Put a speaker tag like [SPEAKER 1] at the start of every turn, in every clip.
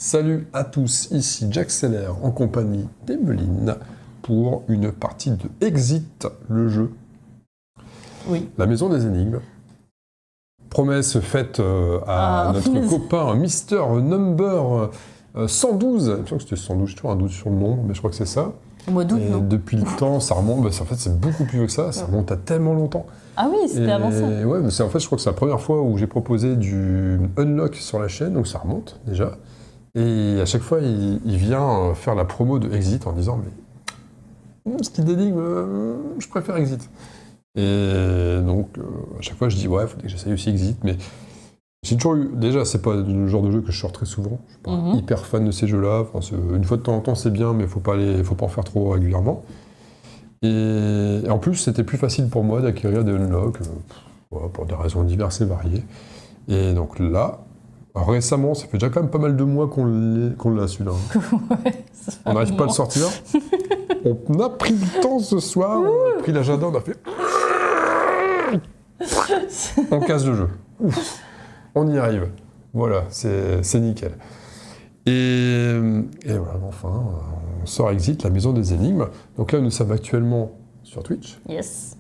[SPEAKER 1] Salut à tous, ici Jack Seller en compagnie d'Emeline pour une partie de Exit, le jeu.
[SPEAKER 2] Oui.
[SPEAKER 1] La maison des énigmes. Promesse faite à notre copain Mister Number 112. Je crois que c'était 112, j'ai toujours un doute sur le nombre, mais je crois que c'est ça.
[SPEAKER 2] Au mois d'août, non?
[SPEAKER 1] Depuis le temps, ça remonte, en fait c'est beaucoup plus vieux que ça remonte à tellement longtemps.
[SPEAKER 2] Ah oui, c'était avant ça.
[SPEAKER 1] Ouais, mais en fait je crois que c'est la première fois où j'ai proposé du unlock sur la chaîne, donc ça remonte déjà. Et à chaque fois, il vient faire la promo de Exit en disant mais ce qui d'énigme, je préfère Exit. Et donc à chaque fois je dis ouais, il faudrait que j'essaye aussi Exit, mais j'ai toujours eu, déjà c'est pas le genre de jeu que je sors très souvent, je suis pas hyper fan de ces jeux-là, enfin, une fois de temps en temps c'est bien, mais faut pas en faire trop régulièrement. Et en plus c'était plus facile pour moi d'acquérir des unlocks, pour des raisons diverses et variées. Et donc là, récemment, ça fait déjà quand même pas mal de mois qu'on l'a celui-là.
[SPEAKER 2] Ouais,
[SPEAKER 1] on n'arrive pas à le sortir. On a pris le temps ce soir, on a pris l'agenda, on a fait... on casse le jeu. Ouf. On y arrive. Voilà, c'est nickel. Et voilà, enfin, on sort Exit, la maison des énigmes. Donc là, nous sommes actuellement sur Twitch.
[SPEAKER 2] Yes.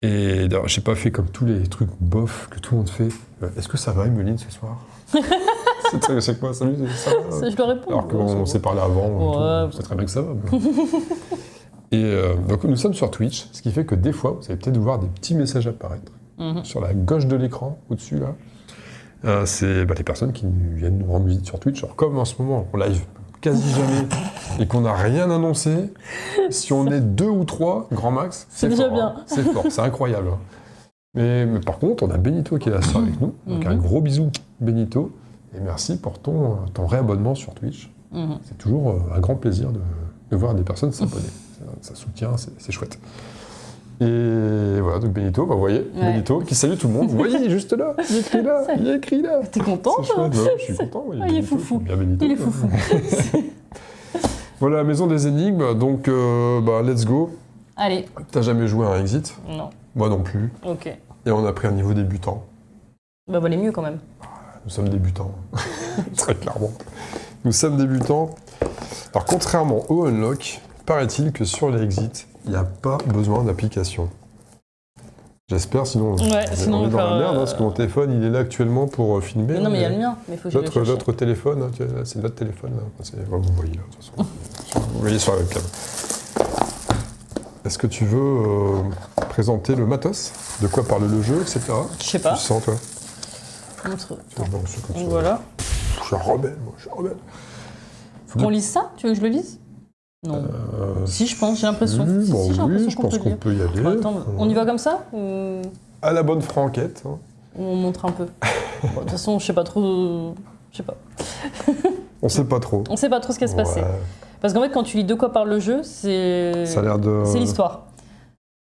[SPEAKER 1] Et d'ailleurs, j'ai pas fait comme tous les trucs bof que tout le monde fait. Est-ce que ça va, Emeline, ce soir? C'est très chaque fois, salut, ça va?
[SPEAKER 2] Je dois répondre.
[SPEAKER 1] Alors qu'on s'est parlé avant, c'est très bien que ça va. Et donc nous sommes sur Twitch, ce qui fait que des fois, vous allez peut-être voir des petits messages apparaître sur la gauche de l'écran, au-dessus là. C'est les personnes qui viennent nous rendre visite sur Twitch. Alors comme en ce moment, on live quasi jamais, et qu'on n'a rien annoncé, si on est 2 ou 3, grand max,
[SPEAKER 2] c'est déjà
[SPEAKER 1] fort,
[SPEAKER 2] bien.
[SPEAKER 1] Hein. C'est fort, c'est incroyable. Hein. Mais par contre, on a Benito qui est là avec nous, donc un gros bisou Benito, et merci pour ton réabonnement sur Twitch. C'est toujours un grand plaisir de voir des personnes s'abonner. Ça soutient, c'est chouette. Et voilà, donc Benito, vous voyez, Benito qui salue tout le monde. Vous voyez, il est juste là, il est écrit là.
[SPEAKER 2] T'es content?
[SPEAKER 1] C'est chouette, ouais, je suis content.
[SPEAKER 2] Il est foufou.
[SPEAKER 1] Bien Benito.
[SPEAKER 2] Il est foufou.
[SPEAKER 1] Voilà, la maison des énigmes, donc let's go.
[SPEAKER 2] Allez.
[SPEAKER 1] T'as jamais joué à un Exit?
[SPEAKER 2] Non.
[SPEAKER 1] Moi non plus.
[SPEAKER 2] Ok.
[SPEAKER 1] Et on a pris un niveau débutant.
[SPEAKER 2] Bah valait mieux quand même.
[SPEAKER 1] Nous sommes débutants, très clairement. Nous sommes débutants. Alors contrairement au Unlock, paraît-il que sur les Exit, il n'y a pas besoin d'application. J'espère, sinon, on est dans la merde, parce que mon téléphone, il est là actuellement pour filmer.
[SPEAKER 2] Mais non, mais il y a le mien, mais il faut que je
[SPEAKER 1] l'autre téléphone, hein, c'est notre téléphone, là. Vous voyez, là, de toute façon. Vous voyez sur la webcam. Est-ce que tu veux présenter le matos? De quoi parle le jeu, etc.
[SPEAKER 2] Je sais pas.
[SPEAKER 1] Tu sens, toi?
[SPEAKER 2] Montre.
[SPEAKER 1] Donc
[SPEAKER 2] voilà.
[SPEAKER 1] Je suis un rebelle, moi, je suis un rebelle.
[SPEAKER 2] On lise ça? Tu veux que je le lise? Non. Si, je pense, j'ai l'impression.
[SPEAKER 1] Oui,
[SPEAKER 2] j'ai l'impression
[SPEAKER 1] je pense qu'on peut y aller.
[SPEAKER 2] Attends, on y va comme ça ou...
[SPEAKER 1] À la bonne franquette. Hein.
[SPEAKER 2] On montre un peu. De toute façon, je sais pas trop... Je sais pas.
[SPEAKER 1] On sait pas trop.
[SPEAKER 2] On sait pas trop ce qui va se passer. Parce qu'en fait, quand tu lis de quoi parle le jeu, c'est...
[SPEAKER 1] Ça a l'air de...
[SPEAKER 2] C'est l'histoire.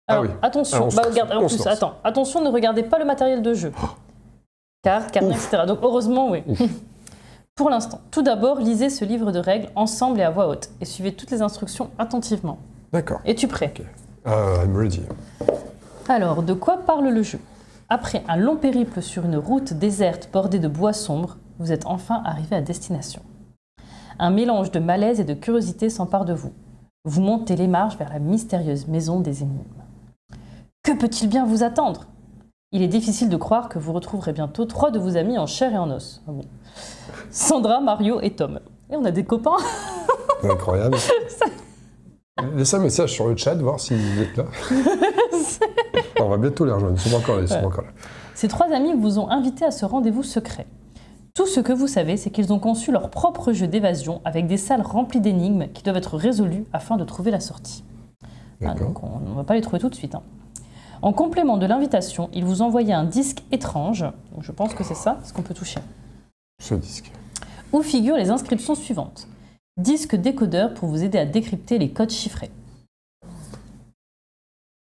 [SPEAKER 2] Alors, attention. Regarde, en plus, attention, ne regardez pas le matériel de jeu. Car etc. Donc, heureusement, oui. Pour l'instant, tout d'abord, lisez ce livre de règles ensemble et à voix haute et suivez toutes les instructions attentivement.
[SPEAKER 1] D'accord.
[SPEAKER 2] Es-tu prêt?
[SPEAKER 1] Okay. I'm ready.
[SPEAKER 2] Alors, de quoi parle le jeu? Après un long périple sur une route déserte bordée de bois sombres, vous êtes enfin arrivé à destination. Un mélange de malaise et de curiosité s'empare de vous. Vous montez les marches vers la mystérieuse maison des énigmes. Que peut-il bien vous attendre? Il est difficile de croire que vous retrouverez bientôt 3 de vos amis en chair et en os. Ah bon. Sandra, Mario et Tom. Et on a des copains.
[SPEAKER 1] Incroyable. Laissez un message sur le chat, voir si vous êtes là. On va bientôt les rejoindre, ils sont encore là.
[SPEAKER 2] Ces 3 amis vous ont invité à ce rendez-vous secret. Tout ce que vous savez, c'est qu'ils ont conçu leur propre jeu d'évasion avec des salles remplies d'énigmes qui doivent être résolues afin de trouver la sortie. Donc on ne va pas les trouver tout de suite. En complément de l'invitation, ils vous envoyaient un disque étrange, je pense que c'est ça, ce qu'on peut toucher.
[SPEAKER 1] Ce disque.
[SPEAKER 2] Où figurent les inscriptions suivantes. Disque décodeur pour vous aider à décrypter les codes chiffrés.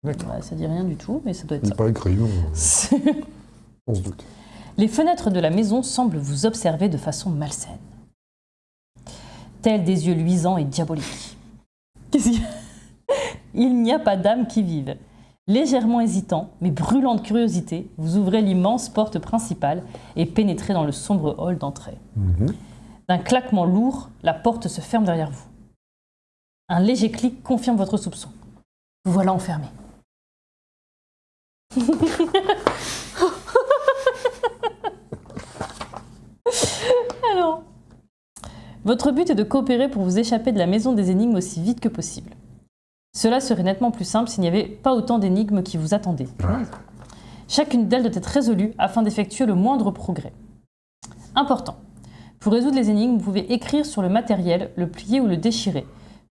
[SPEAKER 1] D'accord.
[SPEAKER 2] Ça dit rien du tout, mais ça doit être ça.
[SPEAKER 1] Il pas écrit, on se doute.
[SPEAKER 2] Les fenêtres de la maison semblent vous observer de façon malsaine. Tels des yeux luisants et diaboliques. Qu'est-ce qu'il y a? Il n'y a pas d'âme qui vive. Légèrement hésitant, mais brûlant de curiosité, vous ouvrez l'immense porte principale et pénétrez dans le sombre hall d'entrée. D'un claquement lourd, la porte se ferme derrière vous. Un léger clic confirme votre soupçon. Vous voilà enfermé. Alors, votre but est de coopérer pour vous échapper de la maison des énigmes aussi vite que possible. Cela serait nettement plus simple s'il n'y avait pas autant d'énigmes qui vous attendaient.
[SPEAKER 1] Ouais.
[SPEAKER 2] Chacune d'elles doit être résolue afin d'effectuer le moindre progrès. Important. Pour résoudre les énigmes, vous pouvez écrire sur le matériel, le plier ou le déchirer.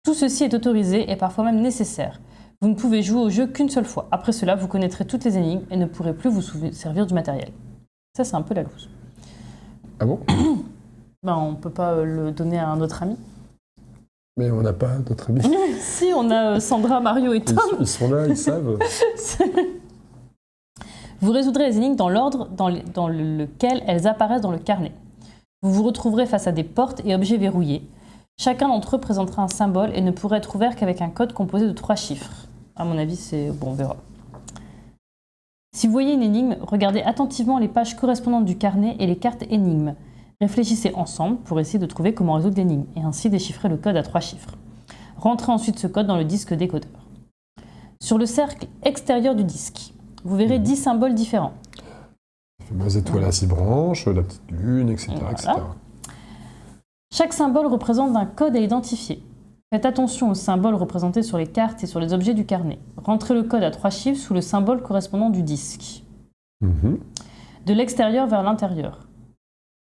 [SPEAKER 2] Tout ceci est autorisé et parfois même nécessaire. Vous ne pouvez jouer au jeu qu'une seule fois. Après cela, vous connaîtrez toutes les énigmes et ne pourrez plus vous servir du matériel. Ça, c'est un peu la loose.
[SPEAKER 1] Ah bon?
[SPEAKER 2] Ben, on ne peut pas le donner à un autre ami.
[SPEAKER 1] Mais on n'a pas d'autres amis.
[SPEAKER 2] Si, on a Sandra, Mario et Tom.
[SPEAKER 1] Ils sont là, ils savent.
[SPEAKER 2] Vous résoudrez les énigmes dans l'ordre dans lequel elles apparaissent dans le carnet. Vous vous retrouverez face à des portes et objets verrouillés. Chacun d'entre eux présentera un symbole et ne pourra être ouvert qu'avec un code composé de 3 chiffres. À mon avis, c'est... Bon, on verra. Si vous voyez une énigme, regardez attentivement les pages correspondantes du carnet et les cartes énigmes. Réfléchissez ensemble pour essayer de trouver comment résoudre l'énigme et ainsi déchiffrer le code à 3 chiffres. Rentrez ensuite ce code dans le disque décodeur. Sur le cercle extérieur du disque, vous verrez 10 symboles différents.
[SPEAKER 1] Les fameuses étoiles à 6 branches, la petite lune, etc.
[SPEAKER 2] Voilà.
[SPEAKER 1] etc.
[SPEAKER 2] Chaque symbole représente un code à identifier. Faites attention aux symboles représentés sur les cartes et sur les objets du carnet. Rentrez le code à 3 chiffres sous le symbole correspondant du disque. De l'extérieur vers l'intérieur.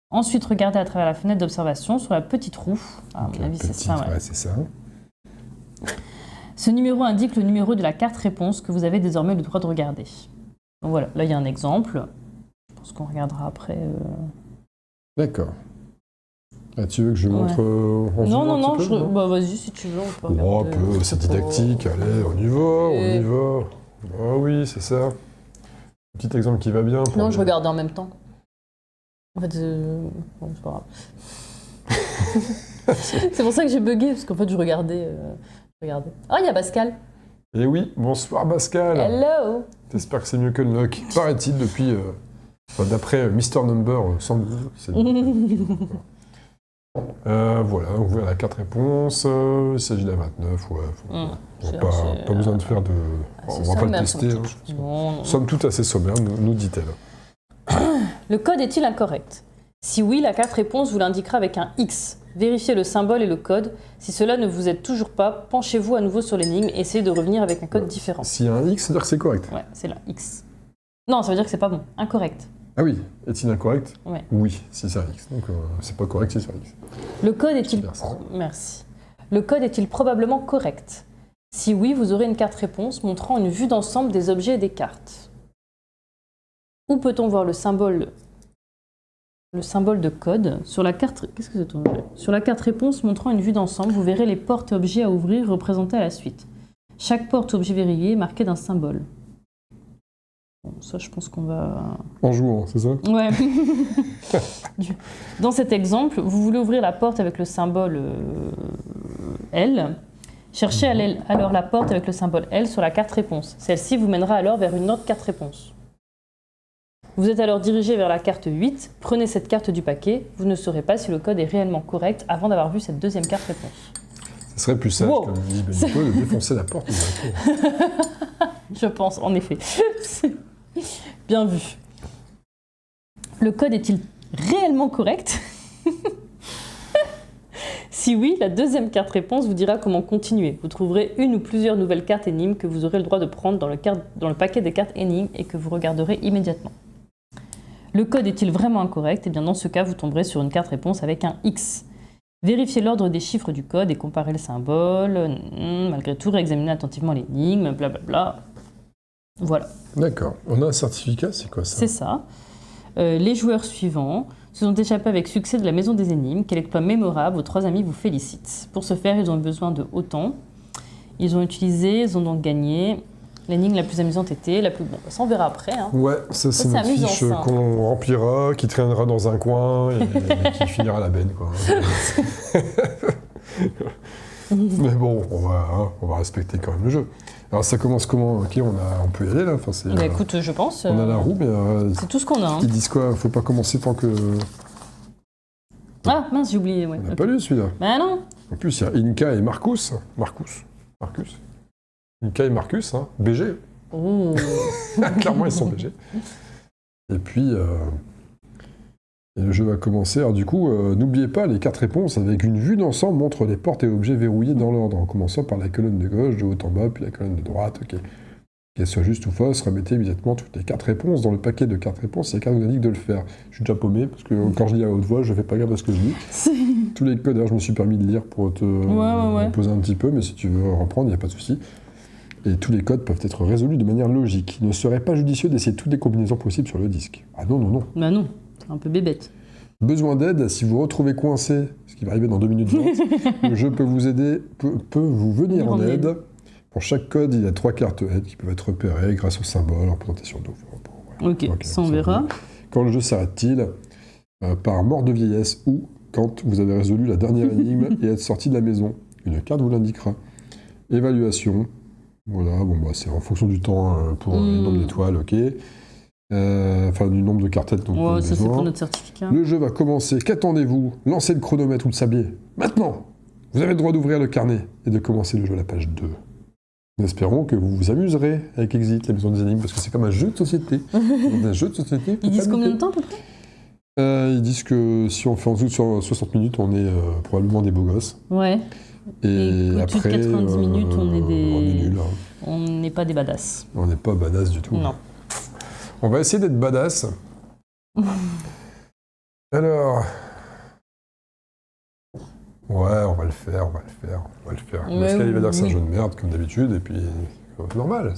[SPEAKER 2] Ensuite, regardez à travers la fenêtre d'observation sur la petite roue. À mon avis, c'est ça.
[SPEAKER 1] Ouais, c'est ça.
[SPEAKER 2] Ce numéro indique le numéro de la carte réponse que vous avez désormais le droit de regarder. Donc voilà, là il y a un exemple. Je pense qu'on regardera après.
[SPEAKER 1] D'accord. Ah, tu veux que je montre en zoom
[SPEAKER 2] Non,
[SPEAKER 1] un petit peu,
[SPEAKER 2] bah, vas-y si tu veux. On peut
[SPEAKER 1] Oh, un
[SPEAKER 2] regarder,
[SPEAKER 1] peu, c'est didactique. Allez, on y va, on y va. Ah oui, c'est ça. Petit exemple qui va bien.
[SPEAKER 2] Non, je regardais en même temps. En fait, bon, c'est pas grave. C'est pour ça que j'ai bugué, parce qu'en fait, je regardais. Oh, il y a Pascal.
[SPEAKER 1] Eh oui, bonsoir Pascal.
[SPEAKER 2] Hello.
[SPEAKER 1] J'espère que c'est mieux que le NOC. Paraît-il depuis... d'après Mister Number 112, c'est voilà, on ouvre la carte réponse. Il s'agit de la 29. Ouais, pas besoin de faire de... On va pas le tester. Somme toute assez sommaire, nous dit-elle.
[SPEAKER 2] Le code est-il incorrect? Si oui, la carte réponse vous l'indiquera avec un X. Vérifiez le symbole et le code. Si cela ne vous aide toujours pas, penchez-vous à nouveau sur l'énigme et essayez de revenir avec un code différent.
[SPEAKER 1] S'il y a un X, ça veut dire que c'est correct.
[SPEAKER 2] Ouais, c'est là, X. Non, ça veut dire que c'est pas bon. Incorrect.
[SPEAKER 1] Ah oui, est-il incorrect?
[SPEAKER 2] Ouais.
[SPEAKER 1] Oui, si c'est un X. Donc c'est pas correct si c'est un X.
[SPEAKER 2] Le code est-il... Merci. Le code est-il probablement correct? Si oui, vous aurez une carte réponse montrant une vue d'ensemble des objets et des cartes. Où peut-on voir le symbole de code sur la carte... Qu'est-ce que c'est ton objet? Sur la carte réponse montrant une vue d'ensemble, vous verrez les portes et objets à ouvrir représentés à la suite. Chaque porte ou objet verrouillé est marqué d'un symbole. Bon, ça, je pense qu'on va...
[SPEAKER 1] En jouant, c'est ça?
[SPEAKER 2] Ouais. Dans cet exemple, vous voulez ouvrir la porte avec le symbole L. Cherchez alors la porte avec le symbole L sur la carte réponse. Celle-ci vous mènera alors vers une autre carte réponse. Vous êtes alors dirigé vers la carte 8, prenez cette carte du paquet, vous ne saurez pas si le code est réellement correct avant d'avoir vu cette deuxième carte réponse.
[SPEAKER 1] Ce serait plus sage, comme dit Benito, de défoncer la porte.
[SPEAKER 2] Je pense, en effet. Bien vu. Le code est-il réellement correct? Si oui, la deuxième carte réponse vous dira comment continuer. Vous trouverez une ou plusieurs nouvelles cartes énigmes que vous aurez le droit de prendre dans le paquet des cartes énigmes et que vous regarderez immédiatement. Le code est-il vraiment incorrect? Eh bien, dans ce cas, vous tomberez sur une carte réponse avec un X. Vérifiez l'ordre des chiffres du code et comparez le symbole. Malgré tout, réexaminez attentivement l'énigme, blablabla. Voilà.
[SPEAKER 1] D'accord. On a un certificat, c'est quoi ça?
[SPEAKER 2] C'est ça. Les joueurs suivants se sont échappés avec succès de la maison des énigmes. Quel exploit mémorable, vos 3 amis vous félicitent. Pour ce faire, ils ont eu besoin de autant. Ils ont ont donc gagné. L'énigme la plus amusante était la plus... Bon, ça on verra après. Hein.
[SPEAKER 1] Ouais, ça c'est notre fiche qu'on remplira, qui traînera dans un coin et qui finira à la benne, quoi. Mais bon, on va respecter quand même le jeu. Alors ça commence comment? Ok, on peut y aller là. Enfin,
[SPEAKER 2] bah, écoute, je pense.
[SPEAKER 1] On a la roue, mais...
[SPEAKER 2] c'est tout ce qu'on a. Hein.
[SPEAKER 1] Ils disent quoi? Faut pas commencer tant que...
[SPEAKER 2] Ah, mince, j'ai oublié, ouais.
[SPEAKER 1] On n'a
[SPEAKER 2] Ok.
[SPEAKER 1] pas lu celui-là.
[SPEAKER 2] Bah non.
[SPEAKER 1] En plus, il y a Inca et Marcus. Marcus. Inca et Marcus, hein. BG.
[SPEAKER 2] Oh.
[SPEAKER 1] Clairement, ils sont BG. Et puis, et le jeu va commencer. Alors du coup, n'oubliez pas, les 4 réponses avec une vue d'ensemble montrent les portes et objets verrouillés dans l'ordre, en commençant par la colonne de gauche, de haut en bas, puis la colonne de droite. Ok. Qu'elles soient justes ou fausses, remettez immédiatement toutes les 4 réponses dans le paquet de 4 réponses. C'est vous indique de le faire. Je suis déjà paumé, parce que quand je lis à haute voix, je fais pas gaffe à ce que je lis. Tous les codes, d'ailleurs, je me suis permis de lire pour te reposer un petit peu, mais si tu veux reprendre, il n'y a pas de souci. Et tous les codes peuvent être résolus de manière logique. Il ne serait pas judicieux d'essayer toutes les combinaisons possibles sur le disque. Ah non, non, non.
[SPEAKER 2] Bah non, c'est un peu bébête.
[SPEAKER 1] Besoin d'aide, si vous vous retrouvez coincé, ce qui va arriver dans 2 minutes 20, le jeu peut vous aider, peut vous venir en aide. Pour chaque code, il y a 3 cartes aide qui peuvent être repérées grâce au symbole en présentation d'eau. Voilà.
[SPEAKER 2] Ok, ça on verra.
[SPEAKER 1] Quand le jeu s'arrête-t-il par mort de vieillesse ou quand vous avez résolu la dernière énigme et êtes sorti de la maison. Une carte vous l'indiquera. Évaluation. Voilà, bon bah c'est en fonction du temps pour le nombre d'étoiles, ok. Enfin, du nombre de cartes têtes.
[SPEAKER 2] Ouais, ça c'est pour notre certificat.
[SPEAKER 1] Le jeu va commencer. Qu'attendez-vous? Lancez le chronomètre ou le sablier. Maintenant! Vous avez le droit d'ouvrir le carnet et de commencer le jeu à la page 2. Nous espérons que vous vous amuserez avec Exit, la maison des énigmes, parce que c'est comme un jeu de société. Un jeu de société.
[SPEAKER 2] Ils disent combien de temps à peu près?
[SPEAKER 1] Ils disent que si on fait en dessous de 60 minutes, on est probablement des beaux gosses.
[SPEAKER 2] Ouais. Et
[SPEAKER 1] après,
[SPEAKER 2] au-dessus de 90 minutes, on est des...
[SPEAKER 1] On est nuls. Hein.
[SPEAKER 2] On n'est pas des badass.
[SPEAKER 1] On n'est pas badass du tout.
[SPEAKER 2] Non.
[SPEAKER 1] On va essayer d'être badass. Alors... Ouais, on va le faire. Pascal, il va dire que c'est un jeu de merde, comme d'habitude, et puis... C'est normal.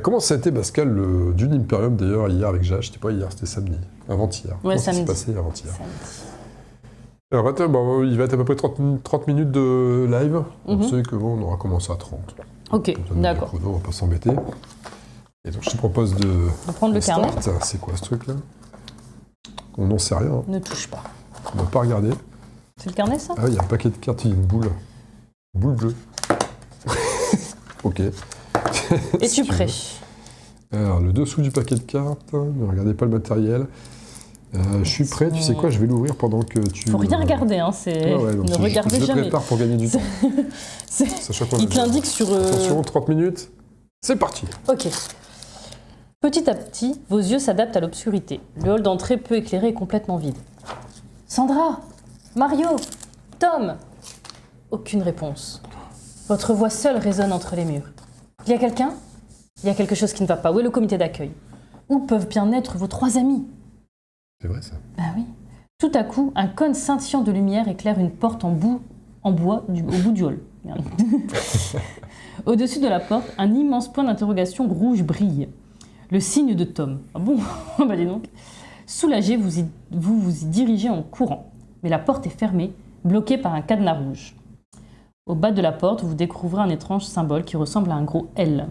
[SPEAKER 1] Comment ça a été, Pascal, le Dune Imperium, d'ailleurs, hier avec Jach? C'était pas hier, c'était samedi. Avant-hier.
[SPEAKER 2] Ouais,
[SPEAKER 1] samedi.
[SPEAKER 2] samedi.
[SPEAKER 1] Ça s'est passé avant-hier. Alors, attends, bon, il va être à peu près 30 minutes de live. On sait que bon, on aura commencé à 30.
[SPEAKER 2] Ok, d'accord.
[SPEAKER 1] On va pas s'embêter. Et donc, je te propose de
[SPEAKER 2] prendre le carnet.
[SPEAKER 1] C'est quoi ce truc-là? On n'en sait rien.
[SPEAKER 2] Ne touche pas.
[SPEAKER 1] On va pas regarder.
[SPEAKER 2] C'est le carnet, ça?
[SPEAKER 1] Ah, il y a un paquet de cartes, il y a une boule. Une boule bleue. Ok.
[SPEAKER 2] Es-tu prêt?
[SPEAKER 1] Alors, le dessous du paquet de cartes, ne regardez pas le matériel. Je suis prêt, tu sais quoi, je vais l'ouvrir pendant que tu...
[SPEAKER 2] Faut rien regarder, hein,
[SPEAKER 1] Ouais, donc
[SPEAKER 2] ne regardez
[SPEAKER 1] je
[SPEAKER 2] jamais.
[SPEAKER 1] prépare pour gagner du temps.
[SPEAKER 2] Il te l'indique sur...
[SPEAKER 1] Attention, 30 minutes, c'est parti.
[SPEAKER 2] Ok. Petit à petit, vos yeux s'adaptent à l'obscurité. Le hall d'entrée peu éclairé est complètement vide. Sandra, Mario, Tom. Aucune réponse. Votre voix seule résonne entre les murs. Il y a quelqu'un? Il y a quelque chose qui ne va pas. Où est le comité d'accueil? Où peuvent bien être vos 3 amis?
[SPEAKER 1] C'est vrai, ça.
[SPEAKER 2] Ben oui. Tout à coup, un cône scintillant de lumière éclaire une porte en bois au bout du hall. Merde. Au-dessus de la porte, un immense point d'interrogation rouge brille. Le signe de Tom. Ah bon? Bah dis donc. Soulagé, vous y dirigez en courant. Mais la porte est fermée, bloquée par un cadenas rouge. Au bas de la porte, vous découvrez un étrange symbole qui ressemble à un gros L.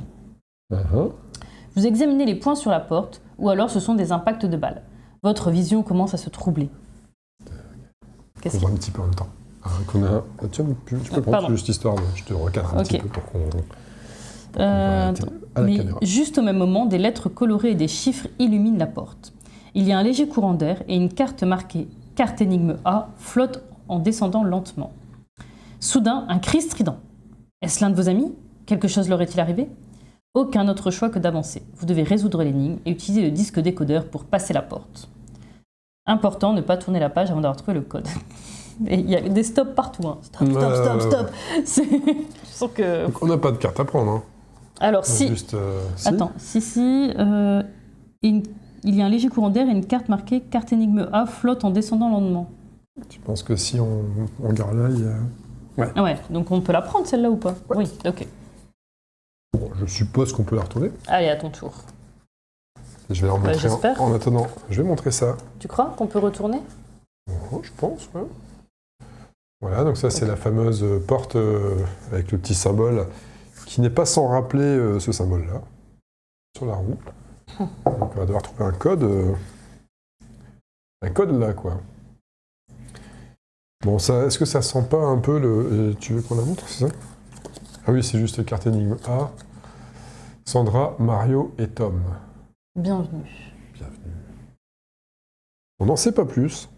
[SPEAKER 2] Vous examinez les points sur la porte, ou alors ce sont des impacts de balles. Votre vision commence à se troubler.
[SPEAKER 1] Qu'est-ce qu'on un petit peu en même temps. Tu peux prendre juste histoire, je te recadre un petit peu pour qu'on...
[SPEAKER 2] Mais juste au même moment, des lettres colorées et des chiffres illuminent la porte. Il y a un léger courant d'air et une carte marquée « Carte énigme A » flotte en descendant lentement. Soudain, un cri strident. Est-ce l'un de vos amis? Quelque chose leur est-il arrivé? Aucun autre choix que d'avancer. Vous devez résoudre l'énigme et utiliser le disque décodeur pour passer la porte. Important, ne pas tourner la page avant d'avoir trouvé le code. Et il y a des stops partout. Hein. Stop. Je sens que...
[SPEAKER 1] Donc on n'a pas de carte à prendre. Hein.
[SPEAKER 2] Alors si...
[SPEAKER 1] Juste,
[SPEAKER 2] Attends, il y a un léger courant d'air et une carte marquée « Carte énigme A » flotte en descendant lentement.
[SPEAKER 1] Tu penses que si on regarde là, il y a...
[SPEAKER 2] Ouais, donc on peut la prendre celle-là ou pas? Oui, ok.
[SPEAKER 1] Bon, je suppose qu'on peut la retourner.
[SPEAKER 2] Allez, à ton tour.
[SPEAKER 1] Je vais en montrer en attendant. Je vais montrer ça.
[SPEAKER 2] Tu crois qu'on peut retourner?
[SPEAKER 1] Oh, je pense, ouais. Voilà, donc ça c'est la fameuse porte avec le petit symbole qui n'est pas sans rappeler ce symbole-là sur la roue. Donc on va devoir trouver un code là, quoi. Bon, ça, est-ce que ça sent pas un peu le... Tu veux qu'on la montre, c'est ça? Ah oui, c'est juste carte énigme A. Sandra, Mario et Tom.
[SPEAKER 2] Bienvenue.
[SPEAKER 1] On n'en sait pas plus.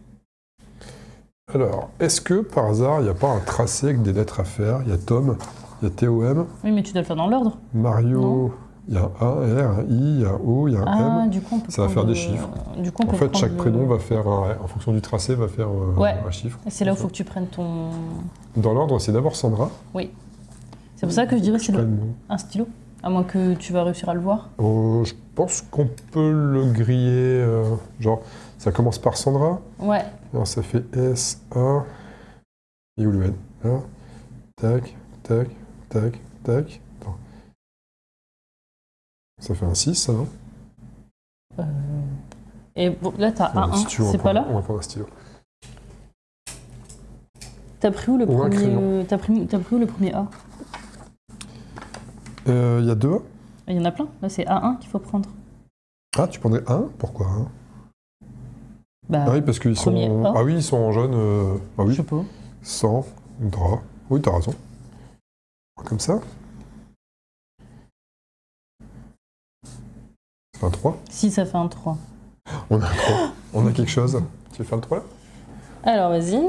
[SPEAKER 1] Alors, est-ce que par hasard, il n'y a pas un tracé avec des lettres à faire? Il y a Tom, il y a TOM,
[SPEAKER 2] Oui, mais tu dois le faire dans l'ordre.
[SPEAKER 1] Mario,
[SPEAKER 2] Non.
[SPEAKER 1] il y a un R, un I, il y a O, il y a un
[SPEAKER 2] Ah,
[SPEAKER 1] M.
[SPEAKER 2] du coup, on peut
[SPEAKER 1] Ça va
[SPEAKER 2] prendre
[SPEAKER 1] faire des chiffres.
[SPEAKER 2] Du coup, on
[SPEAKER 1] En
[SPEAKER 2] peut
[SPEAKER 1] fait,
[SPEAKER 2] prendre
[SPEAKER 1] chaque
[SPEAKER 2] le-
[SPEAKER 1] prénom va faire, en fonction du tracé, va faire
[SPEAKER 2] Ouais.
[SPEAKER 1] un chiffre.
[SPEAKER 2] Et c'est là où il faut que tu prennes ton...
[SPEAKER 1] Dans l'ordre, c'est d'abord Sandra.
[SPEAKER 2] Oui. C'est pour ça que je dirais que c'est
[SPEAKER 1] prenne-
[SPEAKER 2] un stylo. À moins que tu vas réussir à le voir.
[SPEAKER 1] Je pense qu'on peut le griller, genre, ça commence par Sandra,
[SPEAKER 2] Ouais.
[SPEAKER 1] alors ça fait S, A, et où le N? Là, tac, tac, tac, tac. Attends. Ça fait un 6, ça, non?
[SPEAKER 2] Et bon, là, t'as un 1.
[SPEAKER 1] Si tu veux, on
[SPEAKER 2] C'est
[SPEAKER 1] va
[SPEAKER 2] pas
[SPEAKER 1] prendre-
[SPEAKER 2] là?
[SPEAKER 1] On va prendre un stylo.
[SPEAKER 2] T'as pris où le
[SPEAKER 1] Ou un
[SPEAKER 2] premier...
[SPEAKER 1] crayon.
[SPEAKER 2] T'as pris où le premier A?
[SPEAKER 1] Il y a 2 A.
[SPEAKER 2] Il y en a plein. Là, c'est A1 qu'il faut prendre.
[SPEAKER 1] Ah, tu prendrais un? Pourquoi un?
[SPEAKER 2] Bah,
[SPEAKER 1] Ah oui, parce qu'ils sont...
[SPEAKER 2] premier A.
[SPEAKER 1] Ah oui, ils sont en jaune. Ah
[SPEAKER 2] je
[SPEAKER 1] oui,
[SPEAKER 2] sais pas.
[SPEAKER 1] Sandra. Oui, t'as raison. Comme ça. Ça fait un 3.
[SPEAKER 2] Si, ça fait un 3.
[SPEAKER 1] On a un 3. On a quelque chose. Tu veux faire le 3 là?
[SPEAKER 2] Alors, vas-y.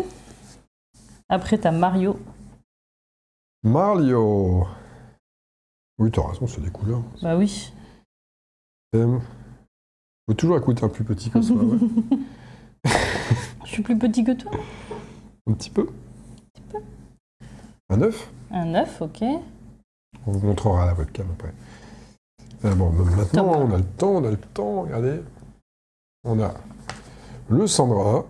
[SPEAKER 2] Après, t'as Mario.
[SPEAKER 1] Mario. Oui, t'as raison, c'est des couleurs.
[SPEAKER 2] Bah oui.
[SPEAKER 1] M. Faut toujours écouter un plus petit que soi, ouais.
[SPEAKER 2] Je suis plus petit que toi.
[SPEAKER 1] Un petit peu. Un 9.
[SPEAKER 2] Un 9, ok.
[SPEAKER 1] On vous montrera à la webcam après. Bon, maintenant,
[SPEAKER 2] Top.
[SPEAKER 1] on a le temps, regardez. On a le Sandra,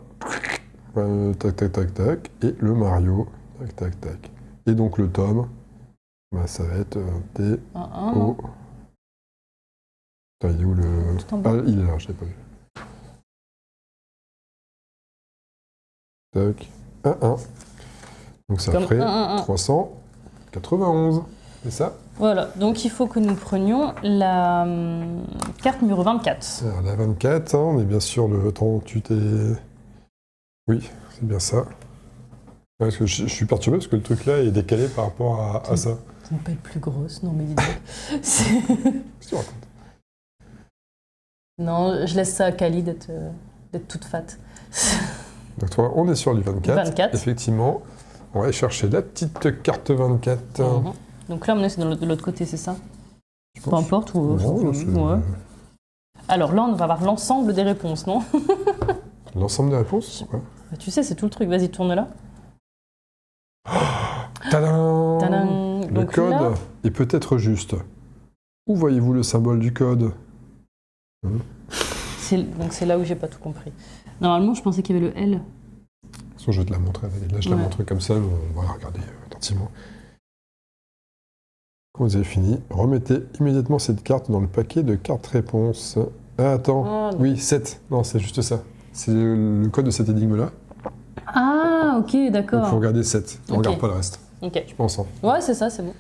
[SPEAKER 1] tac, tac, tac, tac, et le Mario, tac, tac, tac. Et donc le Tom, bah, ça va être T,
[SPEAKER 2] Un 1.
[SPEAKER 1] O. Putain, il est où le...
[SPEAKER 2] Tout en bas.
[SPEAKER 1] Ah, il est là, je l'ai pas vu. Tac, 1, 1. Donc ça
[SPEAKER 2] Comme
[SPEAKER 1] ferait
[SPEAKER 2] 1.
[SPEAKER 1] 391. C'est ça?
[SPEAKER 2] Voilà. Donc, il faut que nous prenions la carte numéro 24.
[SPEAKER 1] Alors, la 24, hein, on est bien sûr le temps où tu t'es... Oui, c'est bien ça. Ouais, parce que je suis perturbé parce que le truc là est décalé par rapport à ça.
[SPEAKER 2] Ça me être plus grosse. Non, mais dis donc. C'est-
[SPEAKER 1] Qu'est-ce que tu racontes?
[SPEAKER 2] Non, je laisse ça à Kali d'être toute fat.
[SPEAKER 1] Donc toi, on est sur du 24.
[SPEAKER 2] 24.
[SPEAKER 1] Effectivement, on va aller chercher la petite carte 24.
[SPEAKER 2] Mhm. Donc là, on est de l'autre côté, c'est ça?
[SPEAKER 1] Je
[SPEAKER 2] Peu
[SPEAKER 1] pense.
[SPEAKER 2] importe. Ou...
[SPEAKER 1] Non, c'est-
[SPEAKER 2] ouais. Alors là, on va avoir l'ensemble des réponses, non?
[SPEAKER 1] L'ensemble des réponses? Ouais.
[SPEAKER 2] Bah, tu sais, c'est tout le truc. Vas-y, tourne là.
[SPEAKER 1] Tadam!
[SPEAKER 2] Tadam.
[SPEAKER 1] Le
[SPEAKER 2] Donc
[SPEAKER 1] code
[SPEAKER 2] là-
[SPEAKER 1] est peut-être juste. Où voyez-vous le symbole du code?
[SPEAKER 2] Donc c'est là où j'ai pas tout compris. Normalement, je pensais qu'il y avait le L.
[SPEAKER 1] De toute façon, je vais te la montrer. Là, je la
[SPEAKER 2] Ouais.
[SPEAKER 1] montre comme ça, mais on va la regarder attentivement. Quand vous avez fini, remettez immédiatement cette carte dans le paquet de cartes réponses. Ah, attends.
[SPEAKER 2] Ah, non.
[SPEAKER 1] Oui, 7. Non, c'est juste ça. C'est le code de cette énigme-là.
[SPEAKER 2] Ah, ok,
[SPEAKER 1] Donc, il faut
[SPEAKER 2] d'accord.
[SPEAKER 1] regarder 7. On
[SPEAKER 2] Ok.
[SPEAKER 1] regarde pas le reste.
[SPEAKER 2] Ok.
[SPEAKER 1] Je pense. Hein.
[SPEAKER 2] Ouais, c'est ça, c'est bon.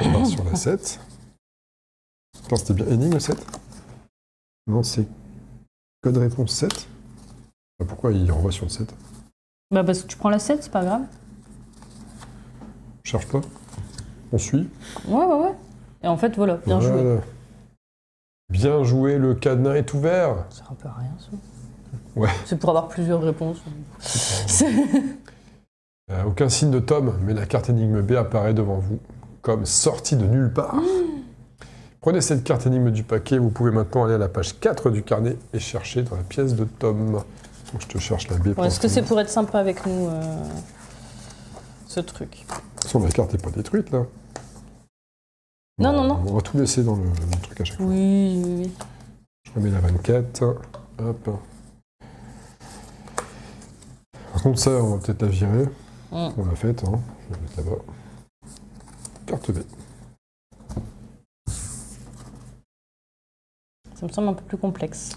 [SPEAKER 1] On part sur la 7. Attends, c'était bien énigme 7? Non, c'est code réponse 7. Ah, pourquoi il renvoie sur le 7?
[SPEAKER 2] Bah parce que tu prends la 7, c'est pas grave.
[SPEAKER 1] Je cherche pas. On suit.
[SPEAKER 2] Ouais. Et en fait, voilà, bien joué.
[SPEAKER 1] Voilà. Bien joué, le cadenas est ouvert.
[SPEAKER 2] Ça sert un peu à rien, ça.
[SPEAKER 1] Ouais.
[SPEAKER 2] C'est pour avoir plusieurs réponses.
[SPEAKER 1] Aucun signe de Tom, mais la carte énigme B apparaît devant vous, comme sortie de nulle part. Prenez cette carte énigme du paquet, vous pouvez maintenant aller à la page 4 du carnet et chercher dans la pièce de Tom. Donc je te cherche la B.
[SPEAKER 2] Bon, est-ce que c'est pour être sympa avec nous, ce truc?
[SPEAKER 1] De toute façon, la carte n'est pas détruite, là.
[SPEAKER 2] Non.
[SPEAKER 1] On va tout laisser dans le truc à chaque fois.
[SPEAKER 2] Oui.
[SPEAKER 1] Je remets la 24. Hop. Par contre, ça, on va peut-être la virer. On l'a faite, hein. Je vais la mettre là-bas. Carte B.
[SPEAKER 2] Ça me semble un peu plus complexe.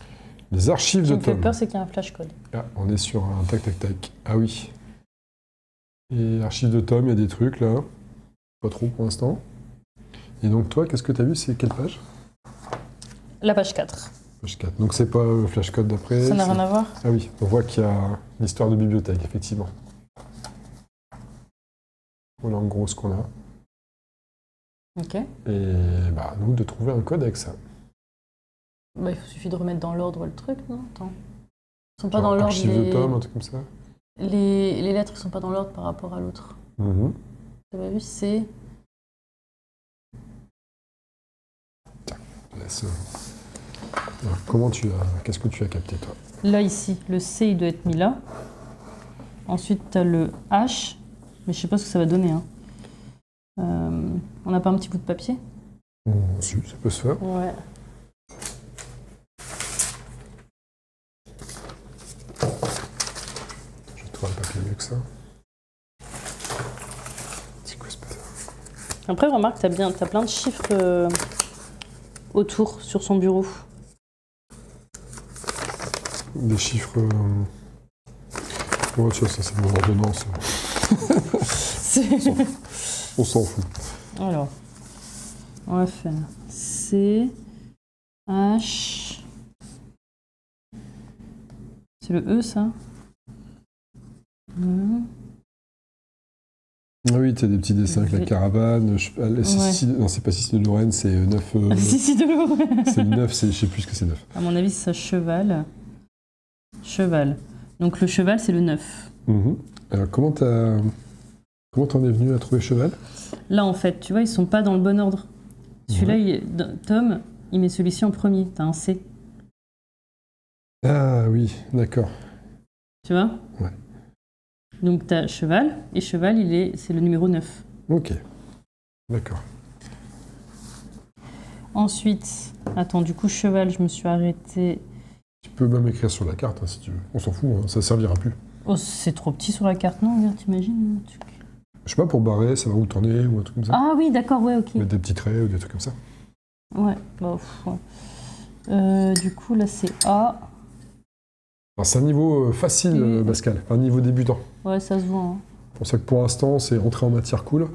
[SPEAKER 1] Les archives
[SPEAKER 2] Ce qui
[SPEAKER 1] de
[SPEAKER 2] me fait
[SPEAKER 1] Tom.
[SPEAKER 2] peur, c'est qu'il y a un flashcode.
[SPEAKER 1] Ah, on est sur un tac. Ah oui. Et archives de Tom, il y a des trucs là. Pas trop pour l'instant. Et donc toi, qu'est-ce que tu as vu? C'est quelle page?
[SPEAKER 2] La page 4.
[SPEAKER 1] Page 4. Donc c'est pas le flashcode d'après.
[SPEAKER 2] Ça n'a
[SPEAKER 1] c'est-
[SPEAKER 2] rien à voir?
[SPEAKER 1] Ah oui, on voit qu'il y a l'histoire de bibliothèque, effectivement. Voilà en gros ce qu'on a.
[SPEAKER 2] Ok.
[SPEAKER 1] Et bah nous de trouver un code avec ça.
[SPEAKER 2] Bah, il suffit de remettre dans l'ordre le truc, non? Attends. Sont pas
[SPEAKER 1] Genre
[SPEAKER 2] dans l'ordre.
[SPEAKER 1] archive de Tom, un truc comme ça.
[SPEAKER 2] Les lettres sont pas dans l'ordre par rapport à l'autre.
[SPEAKER 1] Mhm.
[SPEAKER 2] T'avais vu, c'est.
[SPEAKER 1] Je te laisse, alors, qu'est-ce que tu as capté, toi?
[SPEAKER 2] Là, ici, le C, il doit être mis là. Ensuite, t'as le H, mais je sais pas ce que ça va donner. Hein. On n'a pas un petit bout de papier?
[SPEAKER 1] Si, ça peut se faire.
[SPEAKER 2] Ouais.
[SPEAKER 1] Je vais trouver un papier mieux que ça. C'est quoi ce papier?
[SPEAKER 2] Après, remarque, t'as plein de chiffres autour sur son bureau.
[SPEAKER 1] Des chiffres. Ouais, ça c'est mon ordonnance. On s'en fout.
[SPEAKER 2] Alors, on va faire C, H. C'est le E, ça?
[SPEAKER 1] Ah oui, tu as des petits dessins avec la caravane. Non, c'est pas Sicile de Lorraine, c'est 9.
[SPEAKER 2] Si, de l'eau.
[SPEAKER 1] C'est le 9, je sais plus ce que c'est 9.
[SPEAKER 2] À mon avis, c'est ça, cheval. Cheval. Donc le cheval, c'est le 9.
[SPEAKER 1] Alors, comment t'en es venu à trouver cheval?
[SPEAKER 2] Là, en fait, tu vois, ils sont pas dans le bon ordre. Celui-là, Tom, il met celui-ci en premier. T'as un C.
[SPEAKER 1] Ah oui, d'accord.
[SPEAKER 2] Tu vois?
[SPEAKER 1] Ouais.
[SPEAKER 2] Donc t'as cheval, et cheval, c'est le numéro 9.
[SPEAKER 1] Ok, d'accord.
[SPEAKER 2] Ensuite, attends, du coup, cheval, je me suis arrêtée.
[SPEAKER 1] Tu peux même écrire sur la carte, hein, si tu veux. On s'en fout, hein, ça servira plus.
[SPEAKER 2] Oh, c'est trop petit sur la carte, non? Regarde, t'imagines?
[SPEAKER 1] Je sais pas, pour barrer, ça va où t'en es, ou un truc comme ça.
[SPEAKER 2] Ah oui, d'accord, ouais, ok.
[SPEAKER 1] Mettre des petits traits ou des trucs comme ça.
[SPEAKER 2] Ouais, bah, ouais. Du coup, là, c'est A.
[SPEAKER 1] Alors, c'est un niveau facile, Pascal, un niveau débutant.
[SPEAKER 2] Ouais, ça se voit. Hein.
[SPEAKER 1] C'est pour ça que pour l'instant, c'est rentré en matière cool.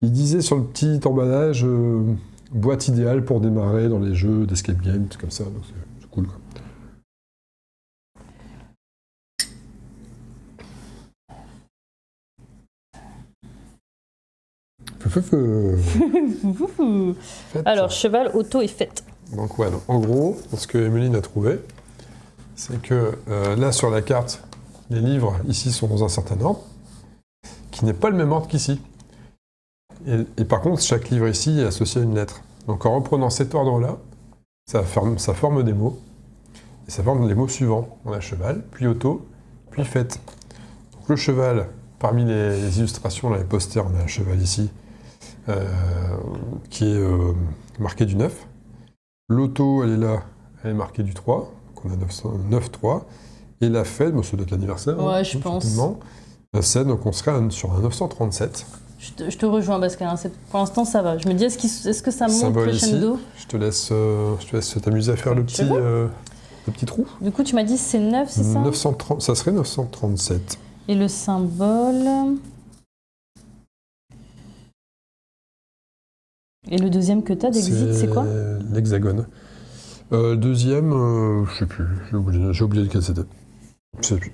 [SPEAKER 1] Il disait sur le petit emballage, boîte idéale pour démarrer dans les jeux d'escape game, tout comme ça, donc c'est cool, quoi.
[SPEAKER 2] Alors, cheval, auto et fête.
[SPEAKER 1] Donc ouais, donc, en gros, ce que Emeline a trouvé, c'est que là sur la carte, les livres ici sont dans un certain ordre, qui n'est pas le même ordre qu'ici. Et par contre, chaque livre ici est associé à une lettre. Donc en reprenant cet ordre-là, ça forme des mots, et ça forme les mots suivants. On a cheval, puis auto, puis fête. Donc le cheval, parmi les illustrations, là, les posters, on a un cheval ici, qui est marqué du 9. L'auto, elle est là, elle est marquée du 3, donc on a 9-3. Et la fête, bon, ça doit être l'anniversaire.
[SPEAKER 2] Ouais,
[SPEAKER 1] hein,
[SPEAKER 2] je pense.
[SPEAKER 1] La scène, donc on serait sur un 937.
[SPEAKER 2] Je te rejoins, Pascal. Hein, pour l'instant, ça va. Je me dis, est-ce que ça monte
[SPEAKER 1] Symbole
[SPEAKER 2] crescendo?
[SPEAKER 1] ici. Je te laisse t'amuser à faire le petit trou.
[SPEAKER 2] Du coup, tu m'as dit c'est 9, c'est ça?
[SPEAKER 1] 930, ça serait 937.
[SPEAKER 2] Et le symbole... Et le deuxième que tu as d'exit, c'est quoi?
[SPEAKER 1] L'hexagone. Deuxième, je sais plus. J'ai oublié lequel c'était. Je sais plus.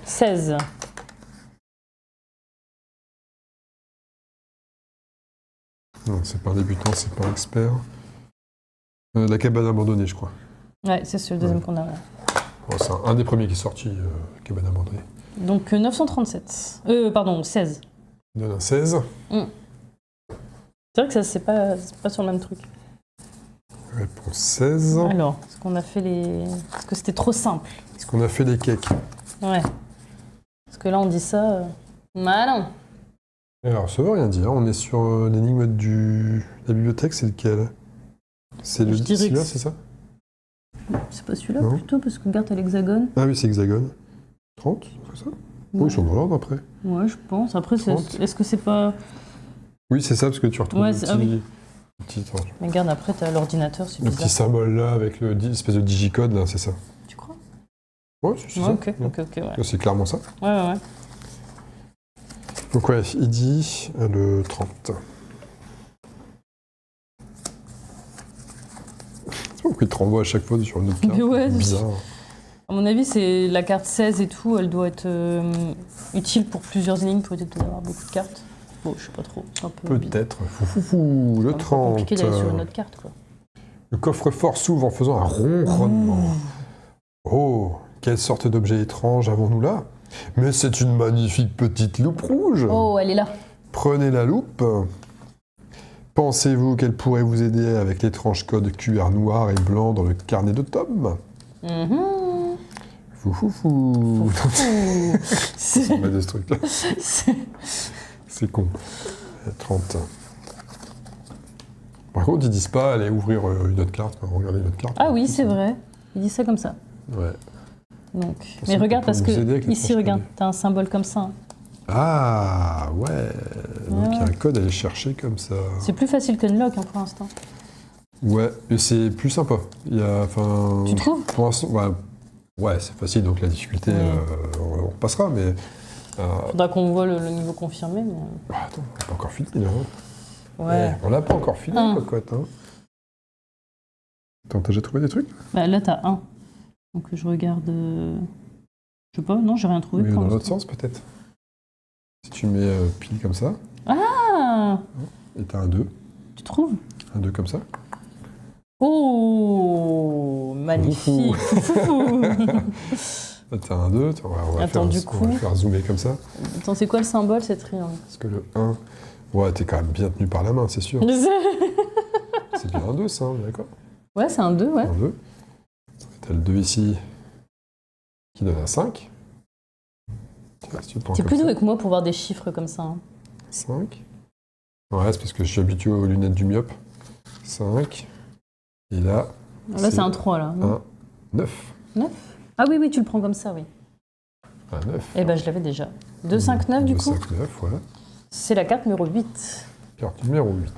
[SPEAKER 2] 16.
[SPEAKER 1] Non, c'est pas un débutant, c'est pas un expert. La cabane abandonnée, je crois.
[SPEAKER 2] Ouais, c'est le deuxième qu'on a. Ouais.
[SPEAKER 1] Bon, c'est un des premiers qui est sorti, cabane abandonnée.
[SPEAKER 2] Donc 937. Pardon, 16.
[SPEAKER 1] Il donne un 16.
[SPEAKER 2] C'est vrai que ça, c'est pas sur le même truc.
[SPEAKER 1] Réponse 16.
[SPEAKER 2] Alors, est-ce qu'on a fait les... Est-ce que c'était trop simple?
[SPEAKER 1] Est-ce qu'on a fait les cakes?
[SPEAKER 2] Ouais. Parce que là, on dit ça... Bah non.
[SPEAKER 1] Alors, ça veut rien dire. On est sur l'énigme de la bibliothèque, c'est lequel? C'est le celui-là, c'est ça?
[SPEAKER 2] C'est pas celui-là, plutôt, parce que regarde, t'as l'hexagone.
[SPEAKER 1] Ah oui, c'est hexagone. 30, c'est ça? Ouais. Oui, ils sont dans l'ordre après.
[SPEAKER 2] Ouais, je pense. Après, est-ce que c'est pas...
[SPEAKER 1] Oui, c'est ça, parce que tu retrouves le petit...
[SPEAKER 2] Mais regarde, après, t'as l'ordinateur, c'est
[SPEAKER 1] le
[SPEAKER 2] bizarre.
[SPEAKER 1] petit symbole là, avec l'espèce de digicode, là, c'est ça.
[SPEAKER 2] Tu crois?
[SPEAKER 1] Ouais, c'est ça.
[SPEAKER 2] Ok, ouais.
[SPEAKER 1] C'est clairement ça.
[SPEAKER 2] Ouais.
[SPEAKER 1] Donc ouais, il dit le 30. Pourquoi il te renvoie à chaque fois sur une autre carte?
[SPEAKER 2] Ouais,
[SPEAKER 1] bizarre.
[SPEAKER 2] À mon avis, c'est la carte 16 et tout, elle doit être utile pour plusieurs énigmes, peut-être d'avoir beaucoup de cartes. Bon, je sais pas trop.
[SPEAKER 1] Peut-être. Le 30.
[SPEAKER 2] C'est compliqué d'aller sur une autre carte, quoi.
[SPEAKER 1] Le coffre-fort s'ouvre en faisant un ronronnement. Oh, Quelle sorte d'objet étrange avons-nous là? Mais c'est une magnifique petite loupe rouge.
[SPEAKER 2] Oh, elle est là.
[SPEAKER 1] Prenez la loupe. Pensez-vous qu'elle pourrait vous aider avec l'étrange code QR noir et blanc dans le carnet de Tom?
[SPEAKER 2] Mhm.
[SPEAKER 1] Fou.
[SPEAKER 2] C'est-
[SPEAKER 1] Ça met de ce truc-là.
[SPEAKER 2] c'est-
[SPEAKER 1] C'est con. 30. Par contre, ils disent pas aller ouvrir une autre carte, regarder une autre carte.
[SPEAKER 2] Ah oui, c'est vrai. Il dit ça comme ça.
[SPEAKER 1] Ouais.
[SPEAKER 2] Donc.
[SPEAKER 1] Ça
[SPEAKER 2] Mais
[SPEAKER 1] peut
[SPEAKER 2] regarde, parce
[SPEAKER 1] nous aider avec
[SPEAKER 2] que
[SPEAKER 1] les
[SPEAKER 2] ici,
[SPEAKER 1] tranches
[SPEAKER 2] regarde,
[SPEAKER 1] codées.
[SPEAKER 2] t'as un symbole comme ça. Hein.
[SPEAKER 1] Ah, ouais. Donc il y a un code à aller chercher comme ça.
[SPEAKER 2] C'est plus facile qu'Unlock hein, pour l'instant.
[SPEAKER 1] Ouais, et c'est plus sympa. Il y a, enfin,
[SPEAKER 2] Tu trouves?
[SPEAKER 1] pour l'instant, ouais, c'est facile, donc la difficulté, on repassera, mais...
[SPEAKER 2] Faudra qu'on voit le niveau confirmé. Mais...
[SPEAKER 1] attends, on n'a pas encore fini, là.
[SPEAKER 2] Ouais.
[SPEAKER 1] On l'a pas encore fini,
[SPEAKER 2] Un.
[SPEAKER 1] cocotte. Hein. Attends, t'as déjà trouvé des trucs?
[SPEAKER 2] Bah, là, t'as 1. Donc je regarde. Je sais pas, non, j'ai rien trouvé.
[SPEAKER 1] Mais
[SPEAKER 2] pour
[SPEAKER 1] dans l'autre
[SPEAKER 2] l'instant.
[SPEAKER 1] sens, peut-être. Si tu mets pile comme ça,
[SPEAKER 2] Ah,
[SPEAKER 1] et t'as un 2.
[SPEAKER 2] tu trouves?
[SPEAKER 1] Un 2 comme ça.
[SPEAKER 2] Oh, magnifique.
[SPEAKER 1] Là, t'as un 2, on va
[SPEAKER 2] Attends, du
[SPEAKER 1] on va
[SPEAKER 2] coup-
[SPEAKER 1] le faire zoomer comme ça.
[SPEAKER 2] Attends, c'est quoi le symbole, cette triangle?
[SPEAKER 1] Parce que le 1, ouais, t'es quand même bien tenu par la main, c'est sûr. C'est bien un 2, ça, on est d'accord?
[SPEAKER 2] Ouais, c'est un 2, ouais.
[SPEAKER 1] Un 2. T'as le 2 ici, qui donne un 5. Tiens, si tu prends
[SPEAKER 2] T'es
[SPEAKER 1] comme
[SPEAKER 2] plus
[SPEAKER 1] ça,
[SPEAKER 2] doué que moi pour voir des chiffres comme ça. Hein.
[SPEAKER 1] 5. Ouais, c'est parce que je suis habitué aux lunettes du myope. 5. Et là,
[SPEAKER 2] Là, c'est un 3, là. non
[SPEAKER 1] 1, 9.
[SPEAKER 2] 9? Ah oui, oui, tu le prends comme ça, oui.
[SPEAKER 1] Un 9.
[SPEAKER 2] Eh ben, je l'avais déjà. 2, 5, 9, du coup
[SPEAKER 1] 5, 9, voilà.
[SPEAKER 2] C'est la carte numéro 8.
[SPEAKER 1] Carte numéro 8.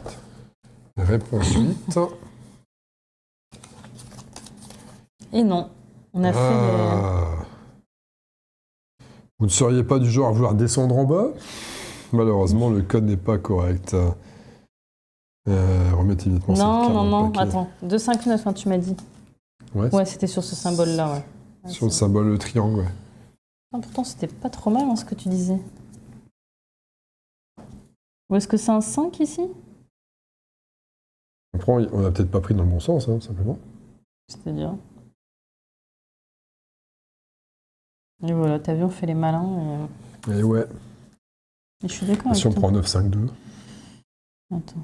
[SPEAKER 1] Réponse 8.
[SPEAKER 2] Et non, on a fait
[SPEAKER 1] Ah. Vous ne seriez pas du genre à vouloir descendre en bas? Malheureusement, le code n'est pas correct. Remettez immédiatement cette
[SPEAKER 2] Non,
[SPEAKER 1] carte
[SPEAKER 2] non,
[SPEAKER 1] dans le
[SPEAKER 2] non,
[SPEAKER 1] paquet.
[SPEAKER 2] attends. 2, 5, 9, hein, tu m'as dit.
[SPEAKER 1] Ouais,
[SPEAKER 2] Ouais, c'était sur ce symbole-là, ouais. Ouais,
[SPEAKER 1] sur le
[SPEAKER 2] c'est-
[SPEAKER 1] symbole le triangle, ouais.
[SPEAKER 2] Ah, pourtant, c'était pas trop mal hein, ce que tu disais. Ou est-ce que c'est un 5 ici?
[SPEAKER 1] On n'a peut-être pas pris dans le bon sens, hein, simplement.
[SPEAKER 2] C'est-à-dire. Et voilà, t'as vu, on fait les malins.
[SPEAKER 1] Et ouais,
[SPEAKER 2] Et je suis d'accord avec
[SPEAKER 1] si on
[SPEAKER 2] toi.
[SPEAKER 1] prend 9, 5, 2.
[SPEAKER 2] Attends.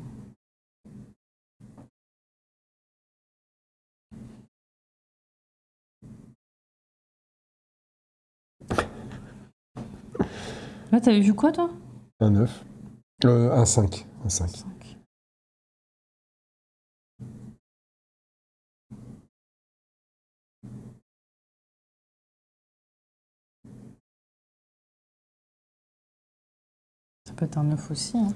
[SPEAKER 2] Là, t'avais vu quoi, toi?
[SPEAKER 1] Un 9. Un 5. Un 5.
[SPEAKER 2] 5. Ça peut être un 9 aussi. Hein.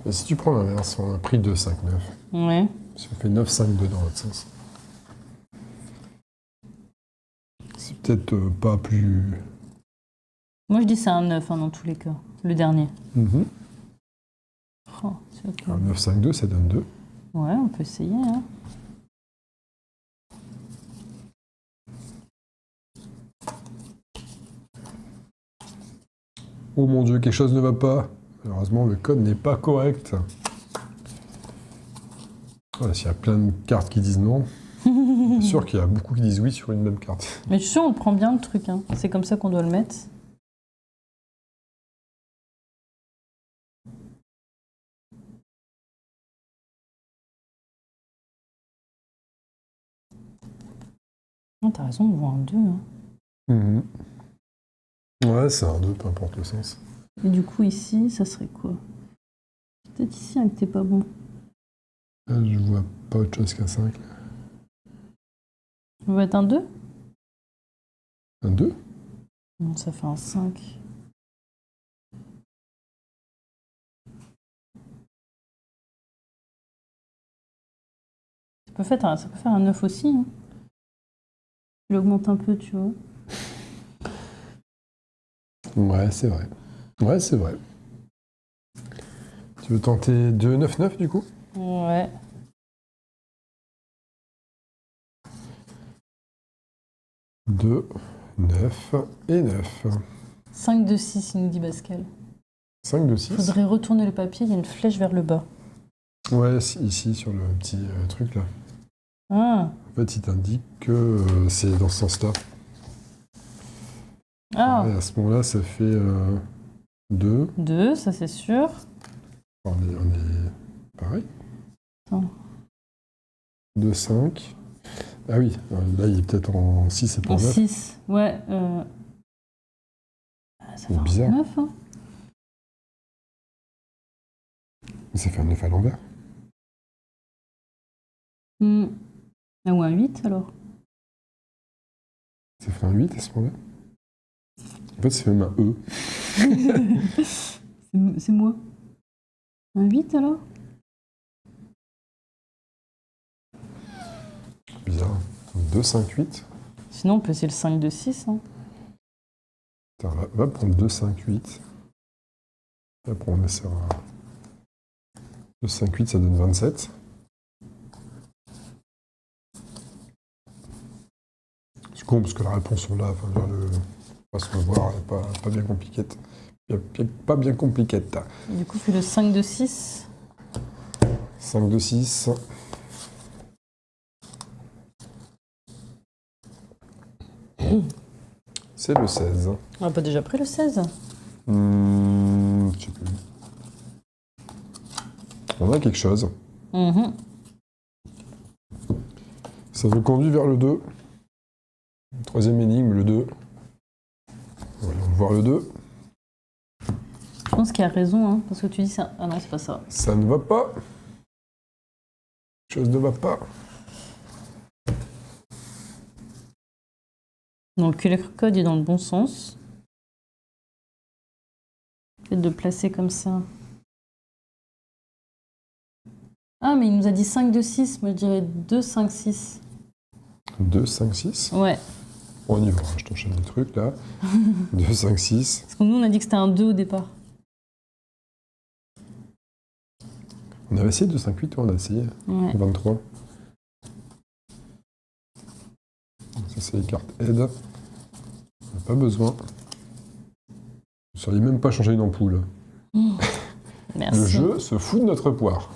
[SPEAKER 1] Et si tu prends l'inverse, on a pris 2, 5, 9.
[SPEAKER 2] Ouais.
[SPEAKER 1] Si on fait 9, 5, 2 dans l'autre sens. C'est peut-être pas plus...
[SPEAKER 2] Moi, je dis c'est un 9 hein, dans tous les cas. Le dernier. Oh, c'est ok.
[SPEAKER 1] Un 9, 5, 2, ça donne 2.
[SPEAKER 2] Ouais, on peut essayer. Hein.
[SPEAKER 1] Oh mon dieu, quelque chose ne va pas. Malheureusement, le code n'est pas correct. Voilà, s'il y a plein de cartes qui disent non, c'est sûr qu'il y a beaucoup qui disent oui sur une même carte.
[SPEAKER 2] Mais je suis sûre, on le prend bien le truc. Hein. C'est comme ça qu'on doit le mettre. Non, t'as raison, on voit un 2. Hein.
[SPEAKER 1] Ouais, c'est un 2, peu importe le sens.
[SPEAKER 2] Et du coup, ici, ça serait quoi? Peut-être ici hein, que t'es pas bon.
[SPEAKER 1] Là, je vois pas autre chose qu'un 5.
[SPEAKER 2] On va être un 2?
[SPEAKER 1] Un 2?
[SPEAKER 2] Non, ça fait un 5. Ça peut faire un 9 aussi. Hein. Il augmente un peu, tu vois.
[SPEAKER 1] Ouais, c'est vrai. Ouais, c'est vrai. Tu veux tenter 2, 9, 9 du coup?
[SPEAKER 2] Ouais.
[SPEAKER 1] Deux, 9 et 9.
[SPEAKER 2] 5, 2, 6, il nous dit Pascal.
[SPEAKER 1] 5, 2, 6.
[SPEAKER 2] Faudrait retourner le papier, il y a une flèche vers le bas.
[SPEAKER 1] Ouais, ici, sur le petit truc là.
[SPEAKER 2] Ah,
[SPEAKER 1] En fait, il t'indique que c'est dans ce sens-là.
[SPEAKER 2] Ah,
[SPEAKER 1] Ouais, à ce moment-là, ça fait 2.
[SPEAKER 2] 2, ça c'est sûr.
[SPEAKER 1] On est pareil.
[SPEAKER 2] Attends.
[SPEAKER 1] 2, 5. Ah oui, là, il est peut-être en 6 et pas
[SPEAKER 2] En
[SPEAKER 1] en 9.
[SPEAKER 2] 6, ouais. Ça
[SPEAKER 1] C'est
[SPEAKER 2] fait un
[SPEAKER 1] bizarre.
[SPEAKER 2] 9, hein.
[SPEAKER 1] Ça fait un 9 à l'envers.
[SPEAKER 2] Hmm. Ah, ou un 8 alors.
[SPEAKER 1] Ça fait un 8 à ce moment-là. En fait, c'est même un E.
[SPEAKER 2] C'est moi. Un 8 alors.
[SPEAKER 1] Bizarre. 2, 5, 8.
[SPEAKER 2] Sinon, on peut essayer le 5 de 6. Hein.
[SPEAKER 1] Attends, va prendre 2, 5, 8. Après, on essaiera. 2, 5, 8, ça donne 27. C'est con parce que la réponse sont là. Enfin, le façon de voir n'est pas bien compliquée. Pas bien compliquée.
[SPEAKER 2] Du coup, fais le 5 de 6.
[SPEAKER 1] 5, 2, 6. C'est le 16.
[SPEAKER 2] On n'a pas déjà pris le 16.
[SPEAKER 1] Je sais plus. On a quelque chose.
[SPEAKER 2] Mhm.
[SPEAKER 1] Ça nous conduit vers le 2. Troisième énigme, le 2. Voyons voir le 2.
[SPEAKER 2] Je pense qu'il a raison, hein, parce que tu dis ça. Ah non, c'est pas ça.
[SPEAKER 1] Ça ne va pas. Quelque chose ne va pas.
[SPEAKER 2] Donc, le code est dans le bon sens. Le fait de le placer comme ça. Ah, mais il nous a dit 5 de 6. Moi, je dirais 2, 5, 6.
[SPEAKER 1] 2, 5, 6.
[SPEAKER 2] Ouais.
[SPEAKER 1] On y va, je t'enchaîne les trucs là. 2, 5, 6.
[SPEAKER 2] Parce que nous, on a dit que c'était un 2 au départ.
[SPEAKER 1] On avait essayé 2, 5, 8 ou on a essayé
[SPEAKER 2] Ouais.
[SPEAKER 1] 23. Ça, c'est les cartes aide. On n'a pas besoin. Vous ne sauriez même pas changer une ampoule.
[SPEAKER 2] Merci.
[SPEAKER 1] Le jeu se fout de notre poire.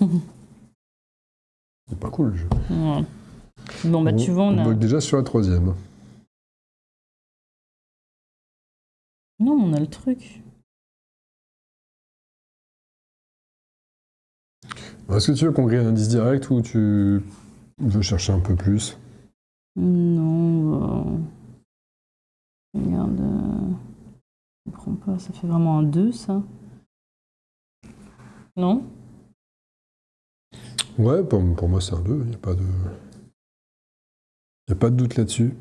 [SPEAKER 1] C'est pas cool le jeu.
[SPEAKER 2] Ouais. Bon, bah, tu vois, on a.
[SPEAKER 1] bloque déjà sur la troisième.
[SPEAKER 2] Non, on a le truc.
[SPEAKER 1] Est-ce que tu veux qu'on crée un indice direct ou tu veux chercher un peu plus?
[SPEAKER 2] Non, regarde. Je comprends pas, ça fait vraiment un 2, ça. Non?
[SPEAKER 1] Ouais, pour moi c'est un 2, il n'y a pas de... Il a pas de doute là-dessus.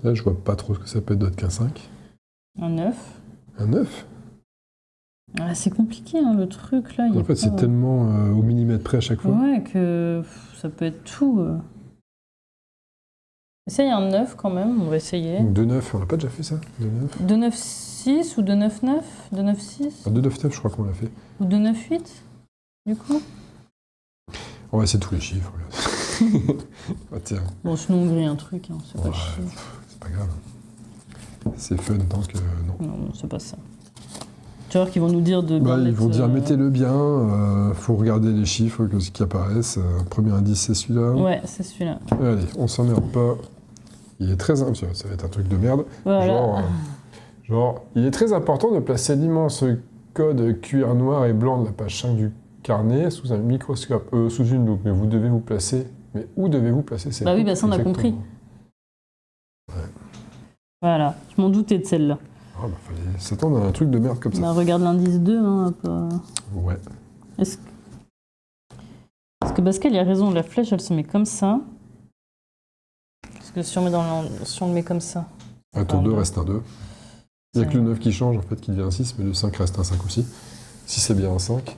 [SPEAKER 1] Là, je vois pas trop ce que ça peut être d'autre qu'un 5.
[SPEAKER 2] Un 9.
[SPEAKER 1] Un 9?
[SPEAKER 2] Ah, c'est compliqué, hein, le truc, là.
[SPEAKER 1] En fait, c'est tellement au millimètre près à chaque fois.
[SPEAKER 2] Ouais, que ça peut être tout. Essaye un 9 quand même, on va essayer.
[SPEAKER 1] Donc 2-9, on n'a pas déjà fait ça? 2-9?
[SPEAKER 2] 2-9-6 ou 2-9-9? 2-9-6?
[SPEAKER 1] 2-9-9, je crois qu'on l'a fait.
[SPEAKER 2] Ou 2-9-8, du coup?
[SPEAKER 1] On va essayer tous les chiffres. Regarde. Ah, tiens,
[SPEAKER 2] Bon, sinon on grille un truc, hein, c'est pas
[SPEAKER 1] Ouais.
[SPEAKER 2] chier.
[SPEAKER 1] c'est pas grave. C'est fun tant que... Non.
[SPEAKER 2] Non, c'est pas ça. Tu vas voir qu'ils vont nous dire de
[SPEAKER 1] Bah,
[SPEAKER 2] bien
[SPEAKER 1] ils vont
[SPEAKER 2] mettre,
[SPEAKER 1] dire mettez-le bien, faut regarder les chiffres qui apparaissent. Premier indice, c'est celui-là.
[SPEAKER 2] Ouais, c'est celui-là.
[SPEAKER 1] Allez, on s'emmerde pas. Il est très... Ça va être un truc de merde.
[SPEAKER 2] Voilà.
[SPEAKER 1] Genre, il est très important de placer l'immense code cuir noir et blanc de la page 5 du carnet sous un microscope, sous une loupe. Mais vous devez vous placer... Mais où devez-vous placer ces
[SPEAKER 2] Bah oui,
[SPEAKER 1] loupes
[SPEAKER 2] bah ça on a
[SPEAKER 1] exactement?
[SPEAKER 2] compris. Voilà, je m'en doutais de celle-là.
[SPEAKER 1] Ah bah fallait s'attendre à un truc de merde comme ça.
[SPEAKER 2] Bah regarde l'indice 2, hein, pas...
[SPEAKER 1] Ouais.
[SPEAKER 2] Est-ce que Pascal il a raison, la flèche elle se met comme ça. Parce que si on, si on le met comme ça.
[SPEAKER 1] Ah, ton
[SPEAKER 2] Ah,
[SPEAKER 1] 2
[SPEAKER 2] ouais.
[SPEAKER 1] reste un 2. Il n'y a que le 9 qui change en fait, qui devient un 6, mais le 5 reste un 5 aussi. Si c'est bien un 5.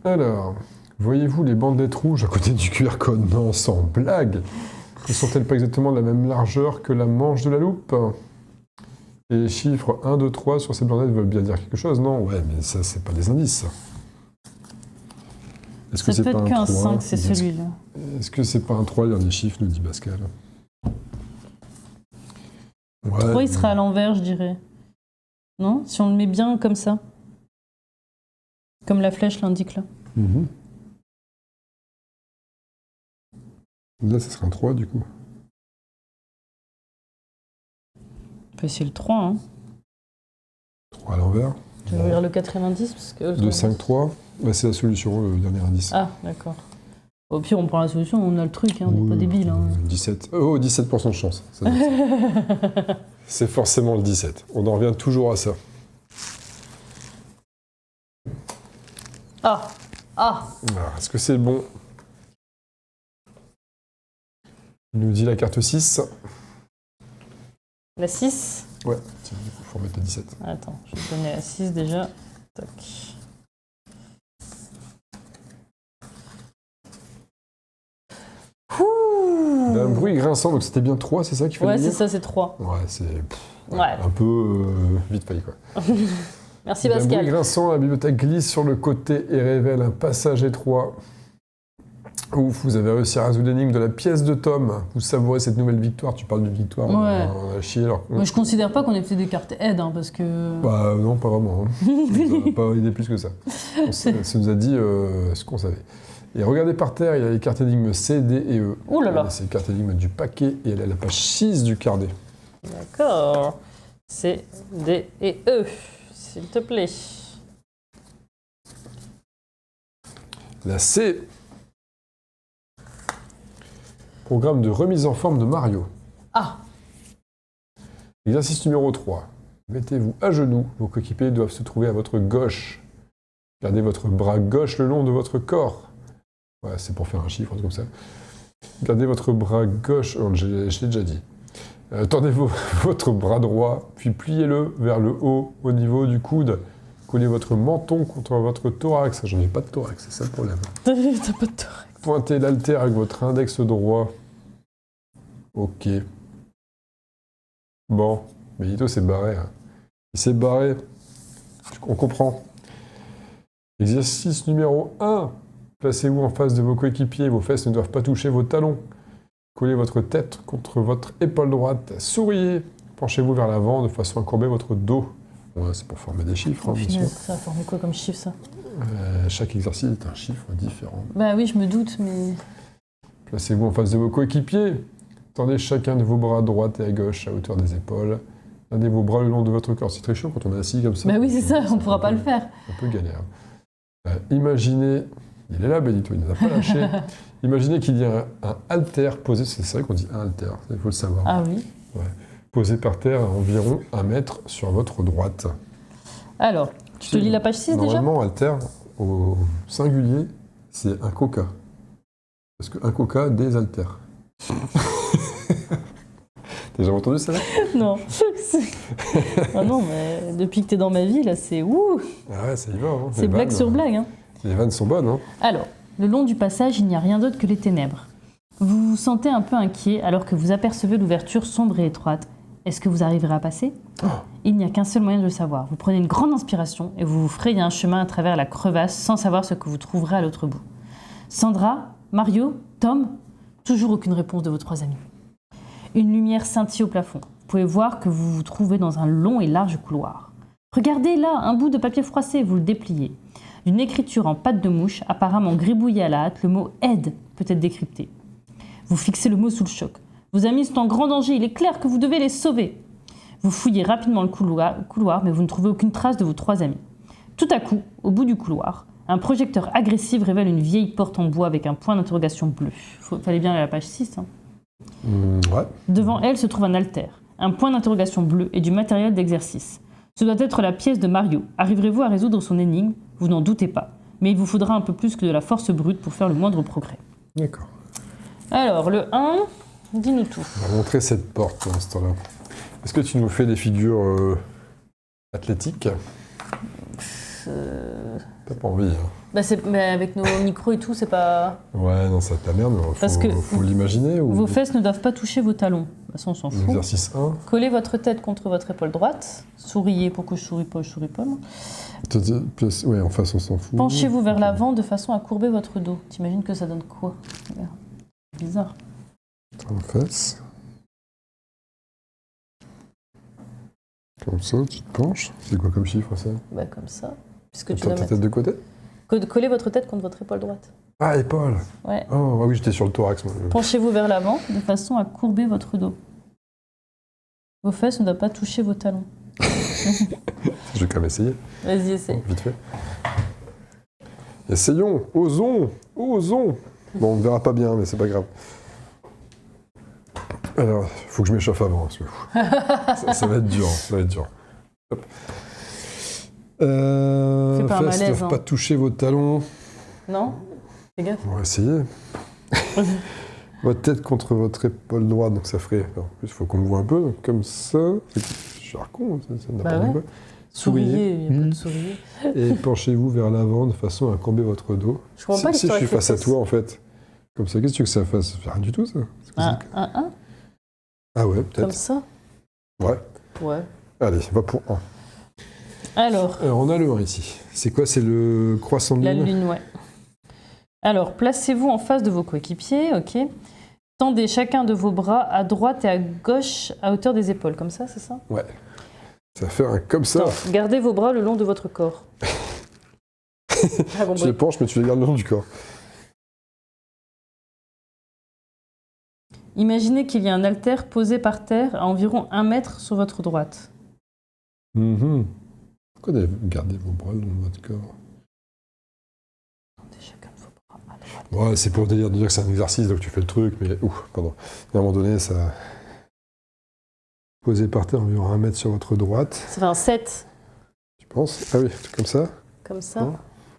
[SPEAKER 1] Alors, voyez-vous les bandelettes rouges à côté du QR code? Non, sans blague. Ne sont-elles pas exactement de la même largeur que la manche de la loupe? Et les chiffres 1, 2, 3 sur ces bandelettes veulent bien dire quelque chose, non? Ouais, mais ça, c'est pas des indices, ça. Est-ce que
[SPEAKER 2] C'est
[SPEAKER 1] c'est pas
[SPEAKER 2] peut-être
[SPEAKER 1] un
[SPEAKER 2] qu'un
[SPEAKER 1] 3?
[SPEAKER 2] 5, c'est celui-là.
[SPEAKER 1] Est-ce que c'est pas un 3, le dernier chiffre, nous dit Pascal? Ouais,
[SPEAKER 2] 3 il sera à l'envers, je dirais. Non? Si on le met bien comme ça. Comme la flèche l'indique là.
[SPEAKER 1] Mhm. Là, ça serait un 3 du coup.
[SPEAKER 2] On peut essayer le 3. Hein.
[SPEAKER 1] 3 à l'envers.
[SPEAKER 2] Tu veux lire le 90 parce que
[SPEAKER 1] 2, 5, 3. Bah, c'est la solution, le dernier indice.
[SPEAKER 2] Ah, d'accord. Au pire, on prend la solution, on a le truc, hein, on n'est pas débile. Hein.
[SPEAKER 1] 17. Oh, 17% de chance. Ça doit être ça. C'est forcément le 17. On en revient toujours à ça.
[SPEAKER 2] Ah.
[SPEAKER 1] Alors, est-ce que c'est bon? Il nous dit la carte 6.
[SPEAKER 2] La 6.
[SPEAKER 1] Ouais, tiens, il faut remettre la 17.
[SPEAKER 2] Attends, je vais te donner la 6 déjà. Tac.
[SPEAKER 1] Il y a un bruit grinçant, donc c'était bien 3, c'est ça qu'il fallait
[SPEAKER 2] Ouais,
[SPEAKER 1] dire
[SPEAKER 2] c'est ça, c'est 3.
[SPEAKER 1] Ouais, c'est
[SPEAKER 2] Ouais.
[SPEAKER 1] un peu vite fait, quoi.
[SPEAKER 2] Merci
[SPEAKER 1] Il y a un bruit
[SPEAKER 2] Pascal.
[SPEAKER 1] grinçant, la bibliothèque glisse sur le côté et révèle un passage étroit. Ouf, vous avez réussi à résoudre l'énigme de la pièce de Tom. Vous savourez cette nouvelle victoire. Tu parles de victoire,
[SPEAKER 2] Ouais.
[SPEAKER 1] on a chié. Alors,
[SPEAKER 2] Moi, je considère pas qu'on ait fait des cartes aide, hein, parce que...
[SPEAKER 1] bah non, pas vraiment. Hein. Ça nous a pas aidé plus que ça. Ça nous a dit ce qu'on savait. Et regardez par terre, il y a les cartes énigmes C, D et E.
[SPEAKER 2] Ouh là là.
[SPEAKER 1] C'est les cartes énigmes du paquet et elle est à la page 6 du carnet.
[SPEAKER 2] D'accord. C, D et E, s'il te plaît.
[SPEAKER 1] La C. Programme de remise en forme de Mario.
[SPEAKER 2] Ah.
[SPEAKER 1] Exercice numéro 3. Mettez-vous à genoux. Vos coéquipiers doivent se trouver à votre gauche. Gardez votre bras gauche le long de votre corps. Ouais, c'est pour faire un chiffre, comme ça. Gardez votre bras gauche. Oh, je l'ai déjà dit. Tendez votre bras droit, puis pliez-le vers le haut, au niveau du coude. Collez votre menton contre votre thorax. J'en ai pas de thorax, c'est ça le problème.
[SPEAKER 2] T'as pas de thorax.
[SPEAKER 1] Pointez l'haltère avec votre index droit. Ok. Bon, Benito s'est barré. Hein. Il s'est barré. On comprend. Exercice numéro 1. Placez-vous en face de vos coéquipiers. Vos fesses ne doivent pas toucher vos talons. Collez votre tête contre votre épaule droite. Souriez. Penchez-vous vers l'avant de façon à courber votre dos. Ouais, c'est pour former des chiffres, hein, bien sûr.
[SPEAKER 2] Ça a formé quoi comme chiffre, ça?
[SPEAKER 1] Chaque exercice est un chiffre différent.
[SPEAKER 2] Bah oui, je me doute, mais...
[SPEAKER 1] Placez-vous en face de vos coéquipiers. Tendez chacun de vos bras à droite et à gauche à hauteur des épaules. Tendez vos bras le long de votre corps. C'est très chaud quand on est assis comme ça.
[SPEAKER 2] Bah oui, c'est ça, on pourra pas le faire.
[SPEAKER 1] Un peu galère. Imaginez... Il est là, Benito, il ne nous a pas lâché. Imaginez qu'il y a un haltère posé... C'est vrai qu'on dit un haltère, il faut le savoir.
[SPEAKER 2] Ah oui.
[SPEAKER 1] Ouais. Posé par terre à environ 1 mètre sur votre droite.
[SPEAKER 2] Alors, tu te lis la page 6 déjà?
[SPEAKER 1] Normalement, haltère, au singulier, c'est un coca. Parce qu'un coca, des haltères. T'as jamais entendu ça là?
[SPEAKER 2] Non. Ah non, mais depuis que t'es dans ma vie, là, c'est ouh.
[SPEAKER 1] Ah ouais, ça y va. Hein.
[SPEAKER 2] C'est blague sur blague, hein.
[SPEAKER 1] Les vannes sont bonnes, hein.
[SPEAKER 2] Alors, le long du passage, il n'y a rien d'autre que les ténèbres. Vous vous sentez un peu inquiet alors que vous apercevez l'ouverture sombre et étroite. Est-ce que vous arriverez à passer? Il n'y a qu'un seul moyen de le savoir. Vous prenez une grande inspiration et vous vous frayez un chemin à travers la crevasse sans savoir ce que vous trouverez à l'autre bout. Sandra, Mario, Tom, toujours aucune réponse de vos 3 amis. Une lumière scintille au plafond. Vous pouvez voir que vous vous trouvez dans un long et large couloir. Regardez là, un bout de papier froissé, vous le dépliez. D'une écriture en patte de mouche, apparemment gribouillée à la hâte, le mot « aide » peut être décrypté. Vous fixez le mot sous le choc. Vos amis sont en grand danger, il est clair que vous devez les sauver. Vous fouillez rapidement le couloir, mais vous ne trouvez aucune trace de vos 3 amis. Tout à coup, au bout du couloir, un projecteur agressif révèle une vieille porte en bois avec un point d'interrogation bleu. Fallait bien aller à la page 6. Hein.
[SPEAKER 1] Ouais.
[SPEAKER 2] Devant elle se trouve un haltère, un point d'interrogation bleu et du matériel d'exercice. Ce doit être la pièce de Mario. Arriverez-vous à résoudre son énigme? Vous n'en doutez pas. Mais il vous faudra un peu plus que de la force brute pour faire le moindre progrès.
[SPEAKER 1] D'accord.
[SPEAKER 2] Alors, le 1, dis-nous tout.
[SPEAKER 1] On va montrer cette porte pour l'instant-là. Est-ce que tu nous fais des figures athlétiques? T'as pas envie, hein.
[SPEAKER 2] Bah mais avec nos micros et tout, c'est pas...
[SPEAKER 1] Ouais, non, ça te la merde, mais faut l'imaginer. Ou...
[SPEAKER 2] Vos fesses ne doivent pas toucher vos talons. De toute façon, on s'en fout.
[SPEAKER 1] Exercice 1.
[SPEAKER 2] Collez votre tête contre votre épaule droite. Souriez. Pourquoi je souris pas? Je souris pas, moi.
[SPEAKER 1] Ouais, en face, on s'en fout.
[SPEAKER 2] Penchez-vous vers l'avant de façon à courber votre dos. T'imagines que ça donne quoi? Bizarre.
[SPEAKER 1] En face. Comme ça, tu te penches. C'est quoi comme chiffre, ça?
[SPEAKER 2] Bah comme ça. Puisque tu
[SPEAKER 1] Attends,
[SPEAKER 2] dois
[SPEAKER 1] ta
[SPEAKER 2] mettre...
[SPEAKER 1] tête de côté?
[SPEAKER 2] Collez votre tête contre votre épaule droite.
[SPEAKER 1] Ah, épaule.
[SPEAKER 2] Ouais.
[SPEAKER 1] Oh, ah oui, j'étais sur le thorax. Moi.
[SPEAKER 2] Penchez-vous vers l'avant de façon à courber votre dos. Vos fesses ne doivent pas toucher vos talons.
[SPEAKER 1] Je vais quand même essayer.
[SPEAKER 2] Vas-y, essaye.
[SPEAKER 1] Bon, vite fait. Essayons, osons. Bon, on ne verra pas bien, mais c'est pas grave. Alors, il faut que je m'échauffe avant. Parce que ça va être dur, Hop.
[SPEAKER 2] Fais pas un
[SPEAKER 1] fesses ne
[SPEAKER 2] malaise,
[SPEAKER 1] doivent
[SPEAKER 2] hein.
[SPEAKER 1] pas toucher vos talons.
[SPEAKER 2] Non? Fais gaffe.
[SPEAKER 1] On va essayer. Votre tête contre votre épaule droite, donc ça ferait... En plus, il faut qu'on me voit un peu, donc comme ça. Je suis con, ça n'a
[SPEAKER 2] Bah
[SPEAKER 1] pas
[SPEAKER 2] ouais.
[SPEAKER 1] de quoi.
[SPEAKER 2] Souriez, il n'y a pas de sourire.
[SPEAKER 1] Et penchez-vous vers l'avant de façon à courber votre dos.
[SPEAKER 2] Je comprends pas
[SPEAKER 1] Si je
[SPEAKER 2] l'histoire
[SPEAKER 1] suis
[SPEAKER 2] avec les
[SPEAKER 1] face à
[SPEAKER 2] fesses.
[SPEAKER 1] toi, en fait. Comme ça, qu'est-ce que tu veux que ça fasse? Rien du tout, ça.
[SPEAKER 2] Un.
[SPEAKER 1] Ah ouais,
[SPEAKER 2] Comme
[SPEAKER 1] peut-être.
[SPEAKER 2] ça?
[SPEAKER 1] Ouais.
[SPEAKER 2] Ouais.
[SPEAKER 1] Allez, va pour 1.
[SPEAKER 2] Alors,
[SPEAKER 1] Alors, on a le 1 ici. C'est quoi? C'est le croissant de
[SPEAKER 2] la
[SPEAKER 1] lune?
[SPEAKER 2] lune, ouais. Alors, placez-vous en face de vos coéquipiers, ok. Tendez chacun de vos bras à droite et à gauche à hauteur des épaules, comme ça, c'est ça?
[SPEAKER 1] Ouais. Ça va faire un comme ça.
[SPEAKER 2] Attends, gardez vos bras le long de votre corps. Ah, bon,
[SPEAKER 1] Tu les
[SPEAKER 2] bref.
[SPEAKER 1] penches, mais tu les gardes le long du corps.
[SPEAKER 2] Imaginez qu'il y a un haltère posé par terre à environ 1 mètre sur votre droite.
[SPEAKER 1] Mhm. Pourquoi gardez vos bras le long de votre corps?
[SPEAKER 2] Tendez chacun de vos bras à droite.
[SPEAKER 1] Ouais, c'est pour dire que c'est un exercice, donc tu fais le truc, mais... pardon. À un moment donné, ça... Posé par terre environ 1 mètre sur votre droite.
[SPEAKER 2] Ça fait un 7,
[SPEAKER 1] Tu penses? Ah oui, un truc comme ça.
[SPEAKER 2] comme ça.
[SPEAKER 1] Bon.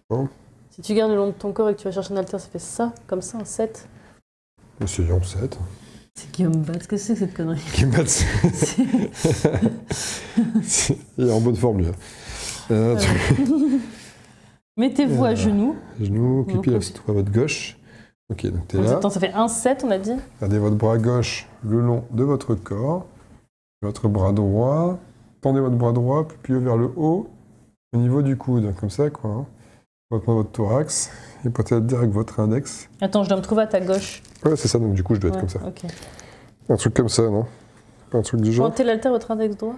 [SPEAKER 1] Bon.
[SPEAKER 2] Si tu gardes le long de ton corps et que tu vas chercher un haltère, ça fait ça, comme ça, un 7.
[SPEAKER 1] Essayons 7.
[SPEAKER 2] C'est Guillaume Batz, qu'est-ce que c'est que cette connerie?
[SPEAKER 1] Qui Il est en bonne forme, lui.
[SPEAKER 2] Mettez-vous à genoux.
[SPEAKER 1] Genoux,
[SPEAKER 2] Donc,
[SPEAKER 1] pipi
[SPEAKER 2] ok.
[SPEAKER 1] à votre gauche. Ok, donc t'es là.
[SPEAKER 2] Attends, ça fait un 7, on a dit?
[SPEAKER 1] Gardez votre bras gauche le long de votre corps. Votre bras droit. Tendez votre bras droit, puis vers le haut, au niveau du coude, comme ça, quoi. Hein. Retenez votre thorax et pointez direct votre index.
[SPEAKER 2] Attends, je dois me trouver à ta gauche.
[SPEAKER 1] Ouais, c'est ça, donc du coup, je dois être
[SPEAKER 2] Ouais,
[SPEAKER 1] comme ça.
[SPEAKER 2] ok.
[SPEAKER 1] Un truc comme ça, non? Pas un truc du genre?
[SPEAKER 2] Pointez l'haltère à votre index droit.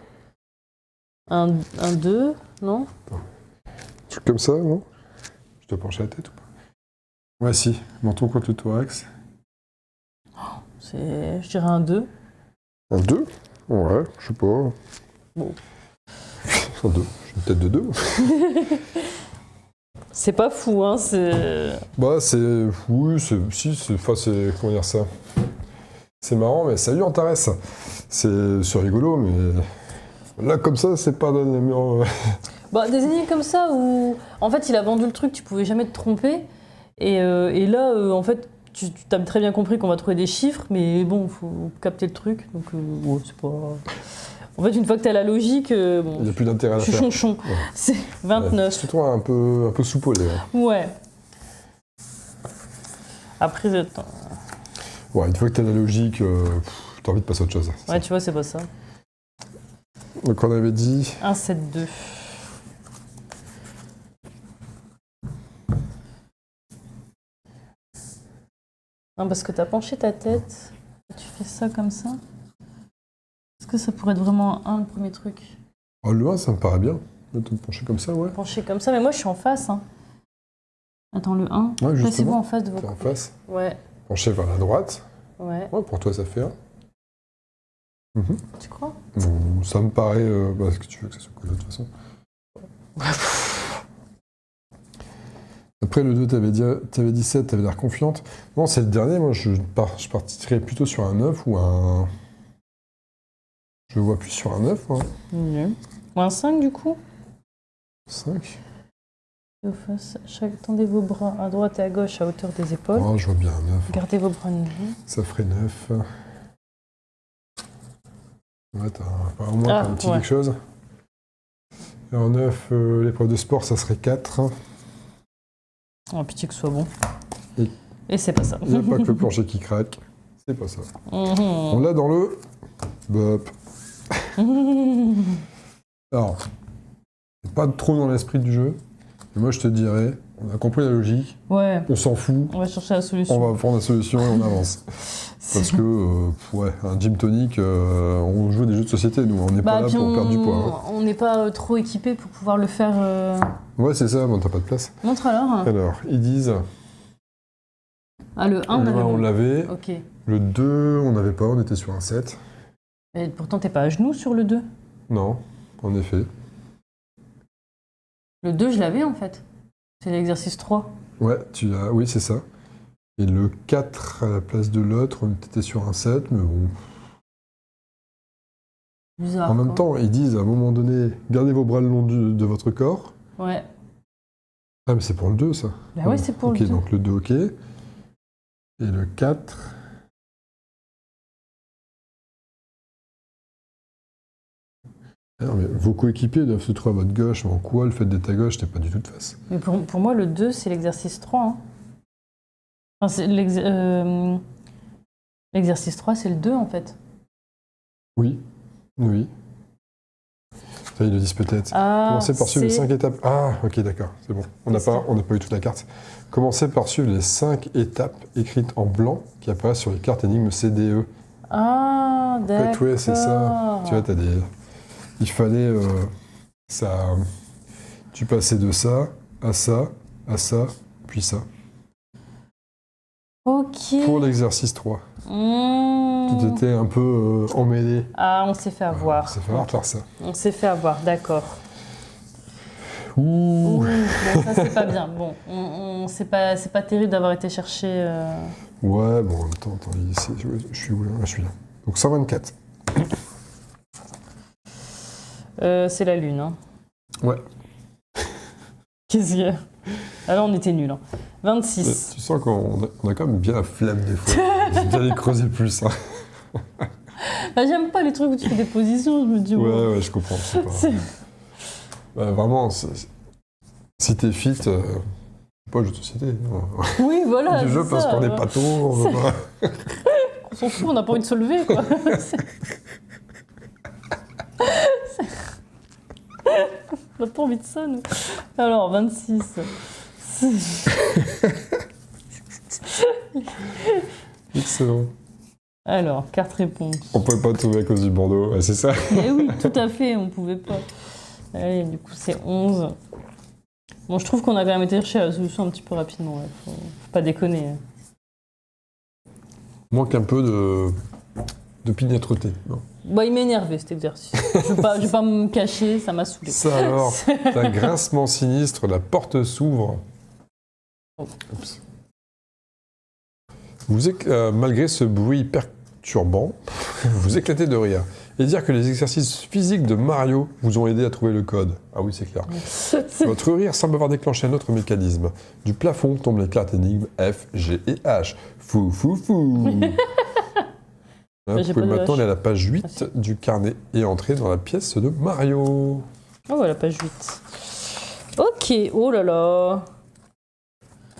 [SPEAKER 2] Un 2, non?
[SPEAKER 1] Un truc comme ça, non? Je dois pencher la tête ou pas? Ouais, si. Menton contre le thorax.
[SPEAKER 2] Je dirais un 2.
[SPEAKER 1] Un 2? Ouais, je sais pas.
[SPEAKER 2] Bon.
[SPEAKER 1] Un 2. J'ai une tête de 2.
[SPEAKER 2] C'est pas fou, hein, c'est...
[SPEAKER 1] Bah, c'est. Oui, c'est. Si, c'est. Enfin, c'est. Comment dire ça? C'est marrant, mais salut Antares. C'est rigolo, mais. Là, comme ça, c'est pas dans les meilleurs.
[SPEAKER 2] Bah, des énigmes comme ça où, en fait, il a vendu le truc, tu pouvais jamais te tromper. Et là, en fait, tu as très bien compris qu'on va trouver des chiffres, mais bon, faut capter le truc. Donc, ouais, c'est pas... En fait, une fois que tu as la logique, bon,
[SPEAKER 1] Il n'y a plus d'intérêt à
[SPEAKER 2] je
[SPEAKER 1] la
[SPEAKER 2] suis
[SPEAKER 1] faire.
[SPEAKER 2] chonchon.
[SPEAKER 1] Ouais.
[SPEAKER 2] C'est 29.
[SPEAKER 1] C'est toi un peu soupolé. Hein.
[SPEAKER 2] Ouais. Après, attends.
[SPEAKER 1] Ouais, une fois que tu as la logique, t'as envie de passer à autre chose.
[SPEAKER 2] Ouais, tu vois, c'est pas ça.
[SPEAKER 1] Donc, on avait dit.
[SPEAKER 2] 1, 7, 2. Non, parce que t'as penché ta tête. Tu fais ça comme ça. Est-ce que ça pourrait être vraiment un, le premier truc?
[SPEAKER 1] Oh, le 1, ça me paraît bien. De te pencher comme ça, ouais.
[SPEAKER 2] Penché comme ça, mais moi je suis en face. Hein. Attends, le 1.
[SPEAKER 1] Ouais,
[SPEAKER 2] Placez-vous
[SPEAKER 1] justement.
[SPEAKER 2] en face de vos
[SPEAKER 1] T'es en
[SPEAKER 2] copains.
[SPEAKER 1] face.
[SPEAKER 2] Ouais,
[SPEAKER 1] Penché vers la droite.
[SPEAKER 2] ouais.
[SPEAKER 1] Ouais, pour toi, ça fait 1.
[SPEAKER 2] Tu crois?
[SPEAKER 1] Bon, ça me paraît. Est-ce que tu veux que ça soit quoi de toute façon? Après, le 2, t'avais dit 7, t'avais l'air confiante. Non, c'est le dernier. Moi, je partirais plutôt sur un 9 ou un. Je vois plus sur un 9, hein.
[SPEAKER 2] Ou un 5 du coup?
[SPEAKER 1] 5.
[SPEAKER 2] Et au face, tendez vos bras à droite et à gauche à hauteur des épaules.
[SPEAKER 1] Oh, je vois bien un 9.
[SPEAKER 2] Gardez vos bras nus.
[SPEAKER 1] Ça ferait 9. Ouais, t'as au moins t'as un petit
[SPEAKER 2] ouais.
[SPEAKER 1] quelque chose. Et en 9, l'épreuve de sport, ça serait 4.
[SPEAKER 2] Oh, pitié que ce soit bon.
[SPEAKER 1] Et-
[SPEAKER 2] Et c'est pas ça.
[SPEAKER 1] Il n'y a pas que le plancher qui craque. C'est pas ça. On
[SPEAKER 2] Mhm.
[SPEAKER 1] l'a dans le. Bop. Alors, c'est pas trop dans l'esprit du jeu. Mais moi, je te dirais on a compris la logique,
[SPEAKER 2] Ouais,
[SPEAKER 1] on s'en fout,
[SPEAKER 2] on va chercher la solution.
[SPEAKER 1] on va prendre la solution et on avance. Parce que, ouais, un gym tonic, on joue des jeux de société, nous, on n'est pas là
[SPEAKER 2] puis
[SPEAKER 1] pour perdre du poids. Hein.
[SPEAKER 2] on n'est pas trop équipé pour pouvoir le faire.
[SPEAKER 1] Ouais, c'est ça, bon, t'as pas de place.
[SPEAKER 2] Montre alors.
[SPEAKER 1] Alors, ils disent,
[SPEAKER 2] Ah, le 1,
[SPEAKER 1] le 1, on l'avait,
[SPEAKER 2] Ok.
[SPEAKER 1] le 2, on n'avait pas, on était sur un 7.
[SPEAKER 2] Et pourtant, t'es pas à genoux sur le 2.
[SPEAKER 1] Non, en effet.
[SPEAKER 2] Le 2, je l'avais en fait. C'est l'exercice 3.
[SPEAKER 1] Ouais, oui, c'est ça. Et le 4 à la place de l'autre, on était sur un 7, mais bon.
[SPEAKER 2] Bizarre.
[SPEAKER 1] En même
[SPEAKER 2] quoi.
[SPEAKER 1] temps, ils disent à un moment donné, gardez vos bras le long de votre corps.
[SPEAKER 2] Ouais.
[SPEAKER 1] Ah, mais c'est pour le 2, ça.
[SPEAKER 2] Bah ouais, c'est pour
[SPEAKER 1] Ok,
[SPEAKER 2] le 2.
[SPEAKER 1] donc le 2, ok. Et le 4. Ah non, mais vos coéquipiers doivent se trouver à votre gauche, mais en quoi le fait d'être à gauche, t'es pas du tout de face.
[SPEAKER 2] Mais pour moi, le 2, c'est l'exercice 3. Hein. Enfin, l'exercice 3, c'est le 2 en fait.
[SPEAKER 1] Oui, oui. Ça, ils le disent peut-être.
[SPEAKER 2] Ah,
[SPEAKER 1] Commencez par suivre les 5 étapes. Ah, ok, d'accord, c'est bon. On n'a pas eu toute la carte. Commencez par suivre les 5 étapes écrites en blanc qui apparaissent sur les cartes énigmes CDE.
[SPEAKER 2] Ah,
[SPEAKER 1] En
[SPEAKER 2] d'accord.
[SPEAKER 1] fait, ouais, c'est ça. Tu vois, t'as des... Il fallait... ça... Tu passais de ça, à ça, puis ça.
[SPEAKER 2] Ok.
[SPEAKER 1] Pour l'exercice 3.
[SPEAKER 2] Mmh.
[SPEAKER 1] Tu étais un peu emmêlé.
[SPEAKER 2] Ah, on s'est fait avoir.
[SPEAKER 1] Ça fait avoir de faire ça.
[SPEAKER 2] On s'est fait avoir, d'accord.
[SPEAKER 1] Ouh.
[SPEAKER 2] Bon, ça c'est pas bien. Bon, c'est pas terrible d'avoir été chercher.
[SPEAKER 1] Ouais, bon, en même temps, attends, je suis où là? Je suis là. Donc 124.
[SPEAKER 2] C'est la lune. Hein.
[SPEAKER 1] Ouais.
[SPEAKER 2] Qu'est-ce qu'il y a? Ah là, on était nuls. Hein. 26.
[SPEAKER 1] Tu sens qu'on a quand même bien la flemme des fois. Bien les creuser plus. Hein.
[SPEAKER 2] Bah, j'aime pas les trucs où tu fais des positions, je me dis. Ouais,
[SPEAKER 1] Ouais, je comprends. Bah, vraiment, si t'es fit, pas le jeu de société.
[SPEAKER 2] Oui, voilà.
[SPEAKER 1] Du jeu
[SPEAKER 2] c'est
[SPEAKER 1] parce
[SPEAKER 2] ça,
[SPEAKER 1] qu'on est
[SPEAKER 2] ouais.
[SPEAKER 1] pas tôt. On veut pas...
[SPEAKER 2] On s'en fout, on n'a pas envie de se lever, quoi. On n'a pas envie de ça, nous. Alors, 26.
[SPEAKER 1] Excellent.
[SPEAKER 2] Alors, carte réponse.
[SPEAKER 1] On pouvait pas trouver à cause du bandeau, ouais, c'est ça.
[SPEAKER 2] Eh oui, tout à fait, on pouvait pas. Allez, du coup, c'est 11. Bon, je trouve qu'on a quand même été chercher la solution un petit peu rapidement. Ouais. Faut pas déconner.
[SPEAKER 1] Manque un peu de pignatereté. Non.
[SPEAKER 2] Bah, il m'a énervé cet exercice. Je vais pas me cacher, ça m'a saoulé.
[SPEAKER 1] Ça alors, d'un grincement sinistre, la porte s'ouvre. Oups. Malgré ce bruit perturbant, vous vous éclatez de rire. Et dire que les exercices physiques de Mario vous ont aidé à trouver le code. Ah oui, c'est clair. Votre rire semble avoir déclenché un autre mécanisme. Du plafond tombent les cartes énigmes F, G et H. Fou, fou, fou. Vous
[SPEAKER 2] J'ai
[SPEAKER 1] pouvez
[SPEAKER 2] pas de
[SPEAKER 1] maintenant
[SPEAKER 2] H.
[SPEAKER 1] aller à la page 8 du carnet et entrer dans la pièce de Mario.
[SPEAKER 2] Oh, la page 8. Ok, oh là là.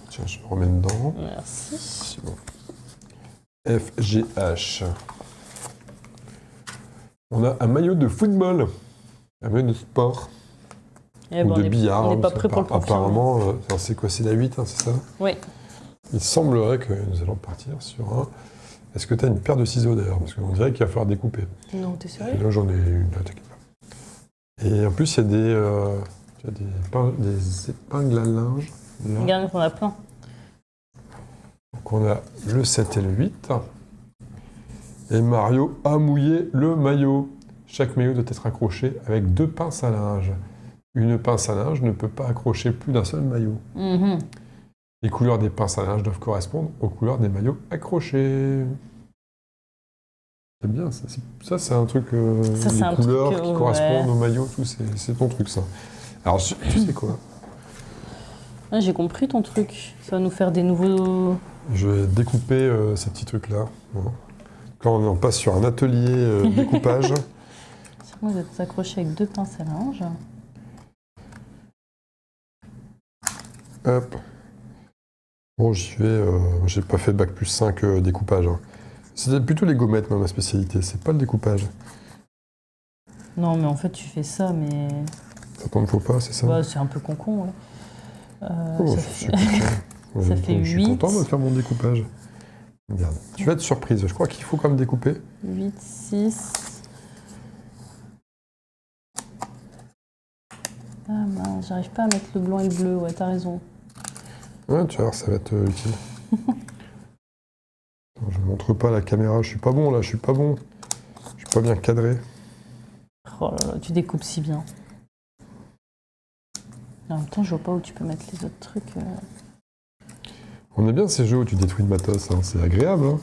[SPEAKER 1] Tiens, je me remets dedans.
[SPEAKER 2] Merci.
[SPEAKER 1] C'est bon. F, G, H. On a un maillot de football, un maillot de sport,
[SPEAKER 2] Eh
[SPEAKER 1] ou
[SPEAKER 2] ben,
[SPEAKER 1] de billard.
[SPEAKER 2] On n'est pas
[SPEAKER 1] parce
[SPEAKER 2] prêt pour le prochain.
[SPEAKER 1] Apparemment, c'est quoi, c'est la 8, hein, c'est ça?
[SPEAKER 2] Oui.
[SPEAKER 1] Il semblerait que nous allons partir sur un... Est-ce que tu as une paire de ciseaux d'ailleurs? Parce qu'on dirait qu'il va falloir découper.
[SPEAKER 2] Non, t'es
[SPEAKER 1] Et
[SPEAKER 2] sérieux?
[SPEAKER 1] là, j'en ai une, là, t'inquiète pas. Et en plus, il y a des épingles à linge. Là.
[SPEAKER 2] Regarde, on a plein.
[SPEAKER 1] Donc on a le 7 et le 8. Et Mario a mouillé le maillot. Chaque maillot doit être accroché avec 2 pinces à linge. Une pince à linge ne peut pas accrocher plus d'un seul maillot.
[SPEAKER 2] Mhm.
[SPEAKER 1] Les couleurs des pinces à linge doivent correspondre aux couleurs des maillots accrochés. C'est bien, ça c'est un truc,
[SPEAKER 2] Ça, c'est
[SPEAKER 1] les
[SPEAKER 2] un
[SPEAKER 1] couleurs
[SPEAKER 2] truc,
[SPEAKER 1] qui
[SPEAKER 2] ouais.
[SPEAKER 1] correspondent aux maillots, tout, c'est ton truc ça. Alors tu sais quoi?
[SPEAKER 2] Ah, j'ai compris ton truc. Ça va nous faire des nouveaux...
[SPEAKER 1] Je vais découper ces petits trucs-là. Bon. Quand on passe sur un atelier découpage,
[SPEAKER 2] C'est moi d'être accroché avec 2 pinces à linge.
[SPEAKER 1] hop. Bon, j'y vais, j'ai pas fait bac plus 5 découpage. Hein. C'était plutôt les gommettes, ma spécialité, c'est pas le découpage.
[SPEAKER 2] Non, mais en fait, tu fais ça, mais...
[SPEAKER 1] Ça t'en faut pas, c'est ça?
[SPEAKER 2] Bah, c'est un peu con-con, là.
[SPEAKER 1] Oh,
[SPEAKER 2] ça
[SPEAKER 1] je
[SPEAKER 2] fait-
[SPEAKER 1] suis content.
[SPEAKER 2] ça fait
[SPEAKER 1] Je suis
[SPEAKER 2] 8.
[SPEAKER 1] content de faire mon découpage. Regarde. Tu vas être surprise. Je crois qu'il faut quand même découper.
[SPEAKER 2] 8, 6. Ah mince, j'arrive pas à mettre le blanc et le bleu. Ouais, t'as raison.
[SPEAKER 1] Ouais, tu vois, ça va être utile. Attends, je montre pas à la caméra. Je suis pas bon là. Je suis pas bon. Je suis pas bien cadré.
[SPEAKER 2] Oh là là, tu découpes si bien. En même temps, je vois pas où tu peux mettre les autres trucs.
[SPEAKER 1] On est bien ces jeux où tu détruis le matos. Hein. C'est agréable. Hein.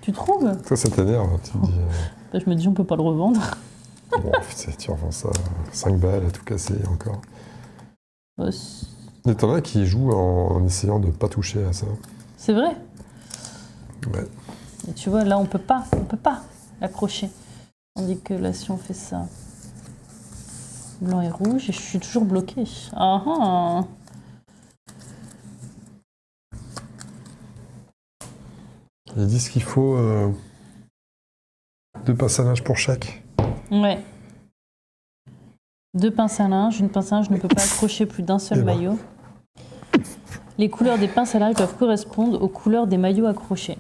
[SPEAKER 2] Tu trouves?
[SPEAKER 1] Toi, ça t'énerve. Hein. Tu te dis,
[SPEAKER 2] Bah, je me dis, on peut pas le revendre.
[SPEAKER 1] bon, tu revends ça 5 balles à tout casser encore.
[SPEAKER 2] Bah,
[SPEAKER 1] Et t'en as qui jouent en essayant de pas toucher à ça.
[SPEAKER 2] c'est vrai.
[SPEAKER 1] Ouais.
[SPEAKER 2] Et tu vois, là, on peut pas accrocher. Tandis que là, si on fait ça, blanc et rouge, et je suis toujours bloquée. Ah ah.
[SPEAKER 1] Ils disent qu'il faut 2 pinces à linge pour chaque.
[SPEAKER 2] Ouais. 2 pinces à linge. Une pince à linge ne peut pas accrocher plus d'un seul
[SPEAKER 1] Eh ben.
[SPEAKER 2] maillot. Les couleurs des pinces à linge doivent correspondre aux couleurs des maillots accrochés.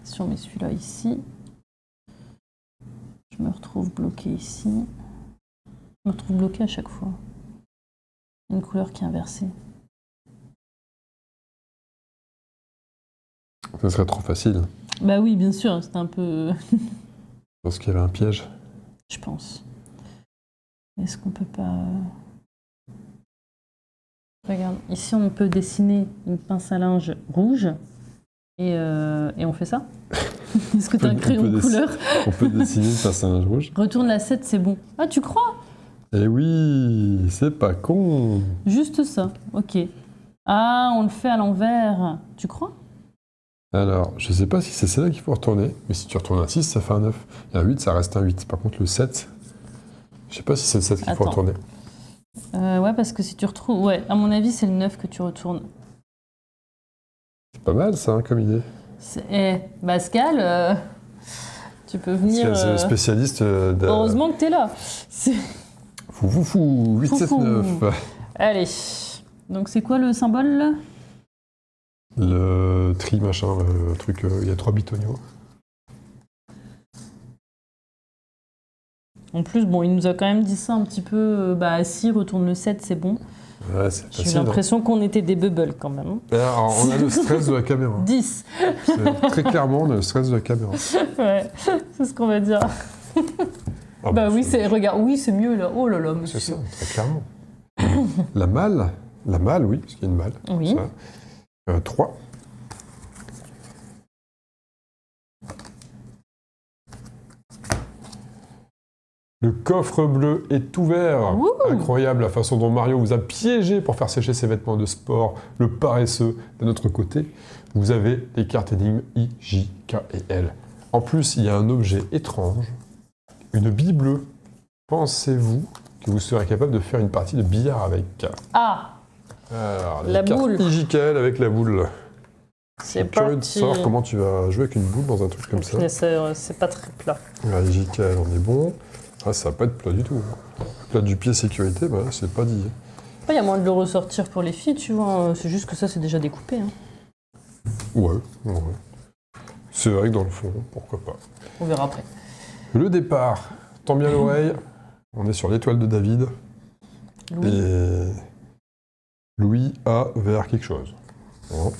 [SPEAKER 2] Si on met celui-là ici, je me retrouve bloqué ici. Je me retrouve bloqué à chaque fois. Une couleur qui est inversée.
[SPEAKER 1] Ça serait trop facile.
[SPEAKER 2] Bah oui, bien sûr, c'était un peu...
[SPEAKER 1] Parce qu'il y avait un piège.
[SPEAKER 2] je pense. Est-ce qu'on peut pas... Regarde, ici on peut dessiner une pince à linge rouge et on fait ça. Est-ce que tu as un crayon couleur?
[SPEAKER 1] On peut dessiner une pince à linge rouge.
[SPEAKER 2] Retourne la 7, c'est bon. Ah, tu crois?
[SPEAKER 1] Eh oui, c'est pas con.
[SPEAKER 2] Juste ça, ok. Ah, on le fait à l'envers. Tu crois?
[SPEAKER 1] Alors, je sais pas si c'est celle-là qu'il faut retourner, mais si tu retournes un 6, ça fait un 9. Et un 8, ça reste un 8. Par contre, le 7, je sais pas si c'est le 7 qu'il faut
[SPEAKER 2] Attends.
[SPEAKER 1] retourner.
[SPEAKER 2] Ouais, parce que si tu retrouves... Ouais, à mon avis, c'est le 9 que tu retournes.
[SPEAKER 1] C'est pas mal ça, hein, comme idée.
[SPEAKER 2] Eh, Pascal, tu peux venir...
[SPEAKER 1] C'est le spécialiste de...
[SPEAKER 2] Heureusement que t'es là.
[SPEAKER 1] Fou, 8, 7,
[SPEAKER 2] Foufou.
[SPEAKER 1] 9.
[SPEAKER 2] Allez. Donc c'est quoi le symbole là?
[SPEAKER 1] Le tri machin, le truc, il y a 3 bitoniaux.
[SPEAKER 2] En plus, bon, il nous a quand même dit ça un petit peu. Bah si, retourne le 7, c'est bon.
[SPEAKER 1] Ouais, c'est
[SPEAKER 2] J'ai eu
[SPEAKER 1] facile.
[SPEAKER 2] l'impression qu'on était des bubbles quand même.
[SPEAKER 1] Alors, on a le stress de la caméra.
[SPEAKER 2] 10.
[SPEAKER 1] C'est très clairement le stress de la caméra.
[SPEAKER 2] Ouais, c'est ce qu'on va dire.
[SPEAKER 1] Ah
[SPEAKER 2] Bah oui, regarde, oui, c'est mieux là. Oh là là,
[SPEAKER 1] C'est
[SPEAKER 2] monsieur.
[SPEAKER 1] ça, très clairement. La malle, oui, parce qu'il y a une malle.
[SPEAKER 2] Oui.
[SPEAKER 1] 3. Le coffre bleu est ouvert.
[SPEAKER 2] Ouh.
[SPEAKER 1] Incroyable la façon dont Mario vous a piégé pour faire sécher ses vêtements de sport. Le paresseux. D'un autre côté, vous avez les cartes énigmes I, J, K et L. En plus, il y a un objet étrange, une bille bleue. Pensez-vous que vous serez capable de faire une partie de billard avec?
[SPEAKER 2] Ah,
[SPEAKER 1] Alors, les
[SPEAKER 2] La
[SPEAKER 1] cartes
[SPEAKER 2] boule.
[SPEAKER 1] I, J, K, L avec la boule.
[SPEAKER 2] c'est
[SPEAKER 1] Curieux de
[SPEAKER 2] parti.
[SPEAKER 1] savoir comment tu vas jouer avec une boule dans un truc comme ça.
[SPEAKER 2] Mais c'est pas très plat.
[SPEAKER 1] Alors, I, J, K, L, on est bon. Ah, ça va pas être plat du tout. Plat du pied sécurité, bah, c'est pas dit.
[SPEAKER 2] Il y a moyen de le ressortir pour les filles, tu vois. C'est juste que ça, c'est déjà découpé. Hein.
[SPEAKER 1] Ouais. C'est vrai que dans le fond, pourquoi pas.
[SPEAKER 2] On verra après.
[SPEAKER 1] Le départ, tends bien l'oreille. On est sur l'étoile de David.
[SPEAKER 2] Louis.
[SPEAKER 1] Et Louis A vers quelque chose. Bon.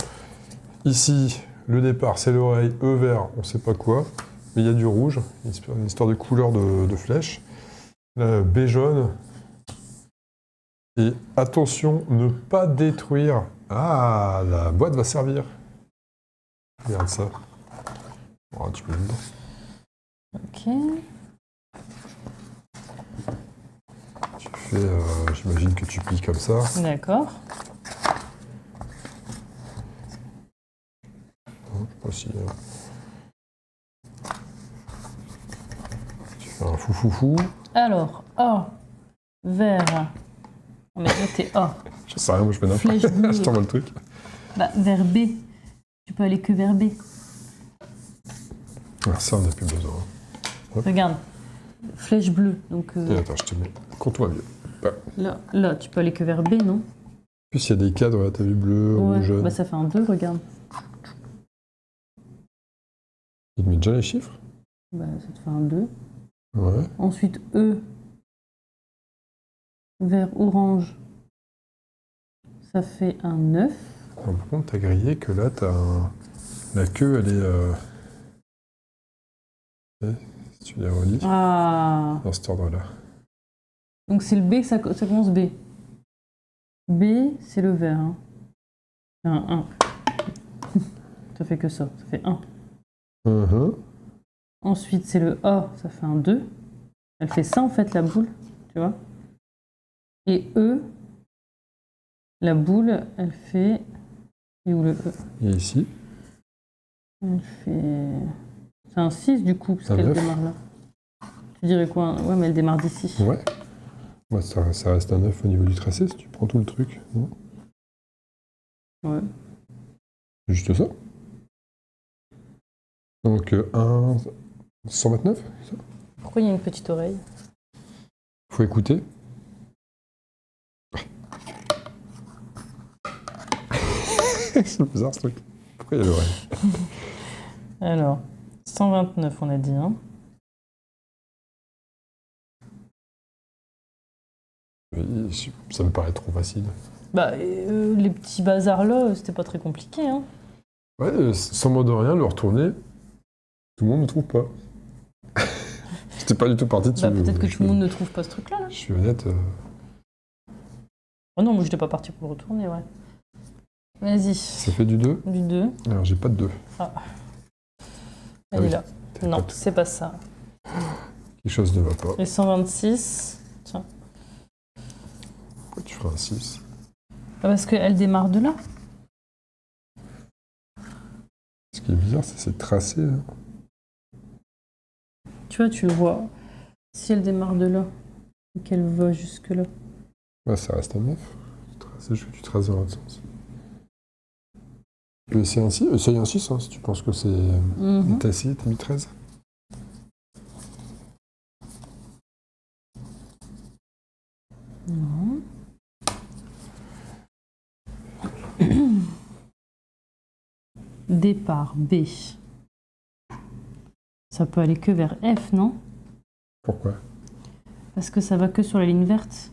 [SPEAKER 1] Ici, le départ, c'est l'oreille. E vers, on sait pas quoi. Mais il y a du rouge, une histoire de couleur de flèche. B jaune. Et attention, ne pas détruire. Ah, la boîte va servir. Regarde ça. Oh, tu peux le dire.
[SPEAKER 2] Ok.
[SPEAKER 1] Tu fais, j'imagine que tu plies comme ça.
[SPEAKER 2] D'accord.
[SPEAKER 1] Je sais pas si, tu fais un fou.
[SPEAKER 2] Alors, A vers... On a noté A.
[SPEAKER 1] Je sais rien, moi je fais
[SPEAKER 2] Flèche
[SPEAKER 1] n'importe
[SPEAKER 2] bleue.
[SPEAKER 1] Je t'envoie le truc.
[SPEAKER 2] Bah, vers B. Tu peux aller que vers B.
[SPEAKER 1] Ah, ça, on n'a plus besoin.
[SPEAKER 2] Regarde. flèche bleue. Donc
[SPEAKER 1] Et attends, je te mets. Compte-moi mieux.
[SPEAKER 2] là, tu peux aller que vers B, non?
[SPEAKER 1] En plus, il y a des cadres, là, t'as vu, bleu, rouge, jaune.
[SPEAKER 2] Bah ça fait un 2, regarde.
[SPEAKER 1] Il te met déjà les chiffres?
[SPEAKER 2] Bah ça te fait un 2.
[SPEAKER 1] Ouais.
[SPEAKER 2] Ensuite, E, vert orange, ça fait un 9.
[SPEAKER 1] Alors, par contre, t'as grillé que là, la queue, elle est... Si tu les relis,
[SPEAKER 2] Ah,
[SPEAKER 1] dans cet ordre-là.
[SPEAKER 2] donc c'est le B, ça commence B. B, c'est le vert. Hein. C'est un 1. Ça fait que ça fait 1. Ensuite, c'est le A, ça fait un 2. Elle fait ça, en fait, la boule, tu vois. Et E, la boule, elle fait... Et où le E?
[SPEAKER 1] Et ici?
[SPEAKER 2] Elle fait... C'est un 6, du coup, parce
[SPEAKER 1] Un
[SPEAKER 2] qu'elle
[SPEAKER 1] 9.
[SPEAKER 2] démarre là. Tu dirais quoi? Ouais, mais elle démarre d'ici.
[SPEAKER 1] Ouais. Ouais, ça reste un 9 au niveau du tracé, si tu prends tout le truc. Non,
[SPEAKER 2] Ouais.
[SPEAKER 1] juste ça. Donc, 129, c'est ça?
[SPEAKER 2] Pourquoi il y a une petite oreille?
[SPEAKER 1] Faut écouter. C'est bizarre, ce truc. Pourquoi il y a l'oreille?
[SPEAKER 2] Alors, 129, on a dit, hein.
[SPEAKER 1] Ça me paraît trop facile.
[SPEAKER 2] Bah, les petits bazars là, c'était pas très compliqué, hein.
[SPEAKER 1] Ouais, sans mot de rien, le retourner, tout le monde ne trouve pas. J'étais pas du tout parti de
[SPEAKER 2] Bah, peut-être que tout le monde ne trouve pas ce truc-là, là.
[SPEAKER 1] Je suis honnête.
[SPEAKER 2] Oh non, moi j'étais pas parti pour le retourner, ouais. Vas-y.
[SPEAKER 1] Ça fait du 2.
[SPEAKER 2] Du 2.
[SPEAKER 1] Alors, j'ai pas de 2.
[SPEAKER 2] Ah. Elle est là. Non,
[SPEAKER 1] pas
[SPEAKER 2] c'est pas ça.
[SPEAKER 1] Quelque chose ne va pas.
[SPEAKER 2] Et 126. Tiens.
[SPEAKER 1] Pourquoi tu feras un 6?
[SPEAKER 2] Ah, parce qu'elle démarre de là.
[SPEAKER 1] Ce qui est bizarre, c'est ces tracés. Hein.
[SPEAKER 2] Tu vois, tu le vois. Si elle démarre de là, et qu'elle va jusque là.
[SPEAKER 1] Ouais, ça reste un 9. Tu traces dans l'autre sens. Tu peux essayer un 6? Essaye un 6, hein, si tu penses que c'est... T'as essayé, t'as mis 13?
[SPEAKER 2] Non. Départ B. Ça peut aller que vers F, non?
[SPEAKER 1] Pourquoi?
[SPEAKER 2] Parce que ça va que sur la ligne verte.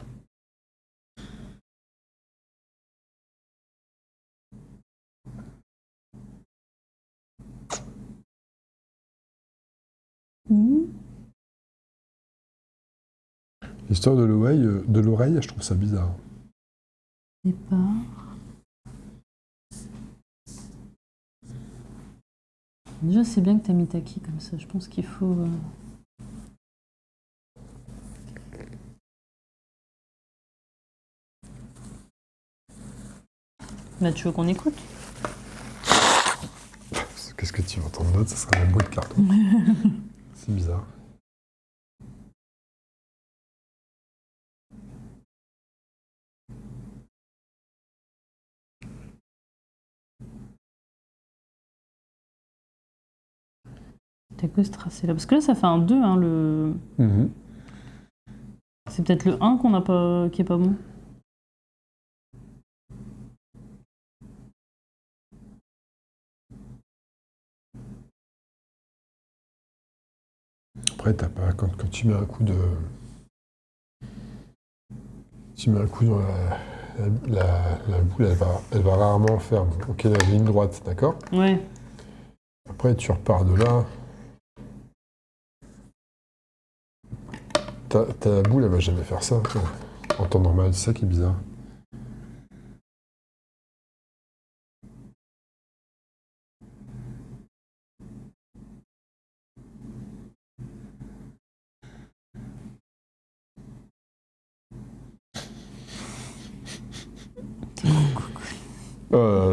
[SPEAKER 1] L'histoire de l'oreille, je trouve ça bizarre.
[SPEAKER 2] Départ. Déjà, c'est bien que tu as mis ta quille comme ça. Je pense qu'il faut... Là, tu veux qu'on écoute?
[SPEAKER 1] Qu'est-ce que tu vas entendre d'autre? Ça sera un bruit de carton. C'est bizarre.
[SPEAKER 2] T'as que ce tracé là. Parce que là, ça fait un 2, hein, le... C'est peut-être le 1 qu'on n'a pas... qui est pas bon.
[SPEAKER 1] Après, t'as pas... Quand tu mets un coup de... Tu mets un coup dans la boule, elle va rarement faire... Bon, ok, la ligne droite, d'accord?
[SPEAKER 2] Ouais.
[SPEAKER 1] Après, tu repars de là. Ta boule, elle va jamais faire ça. En temps normal, c'est ça qui est bizarre.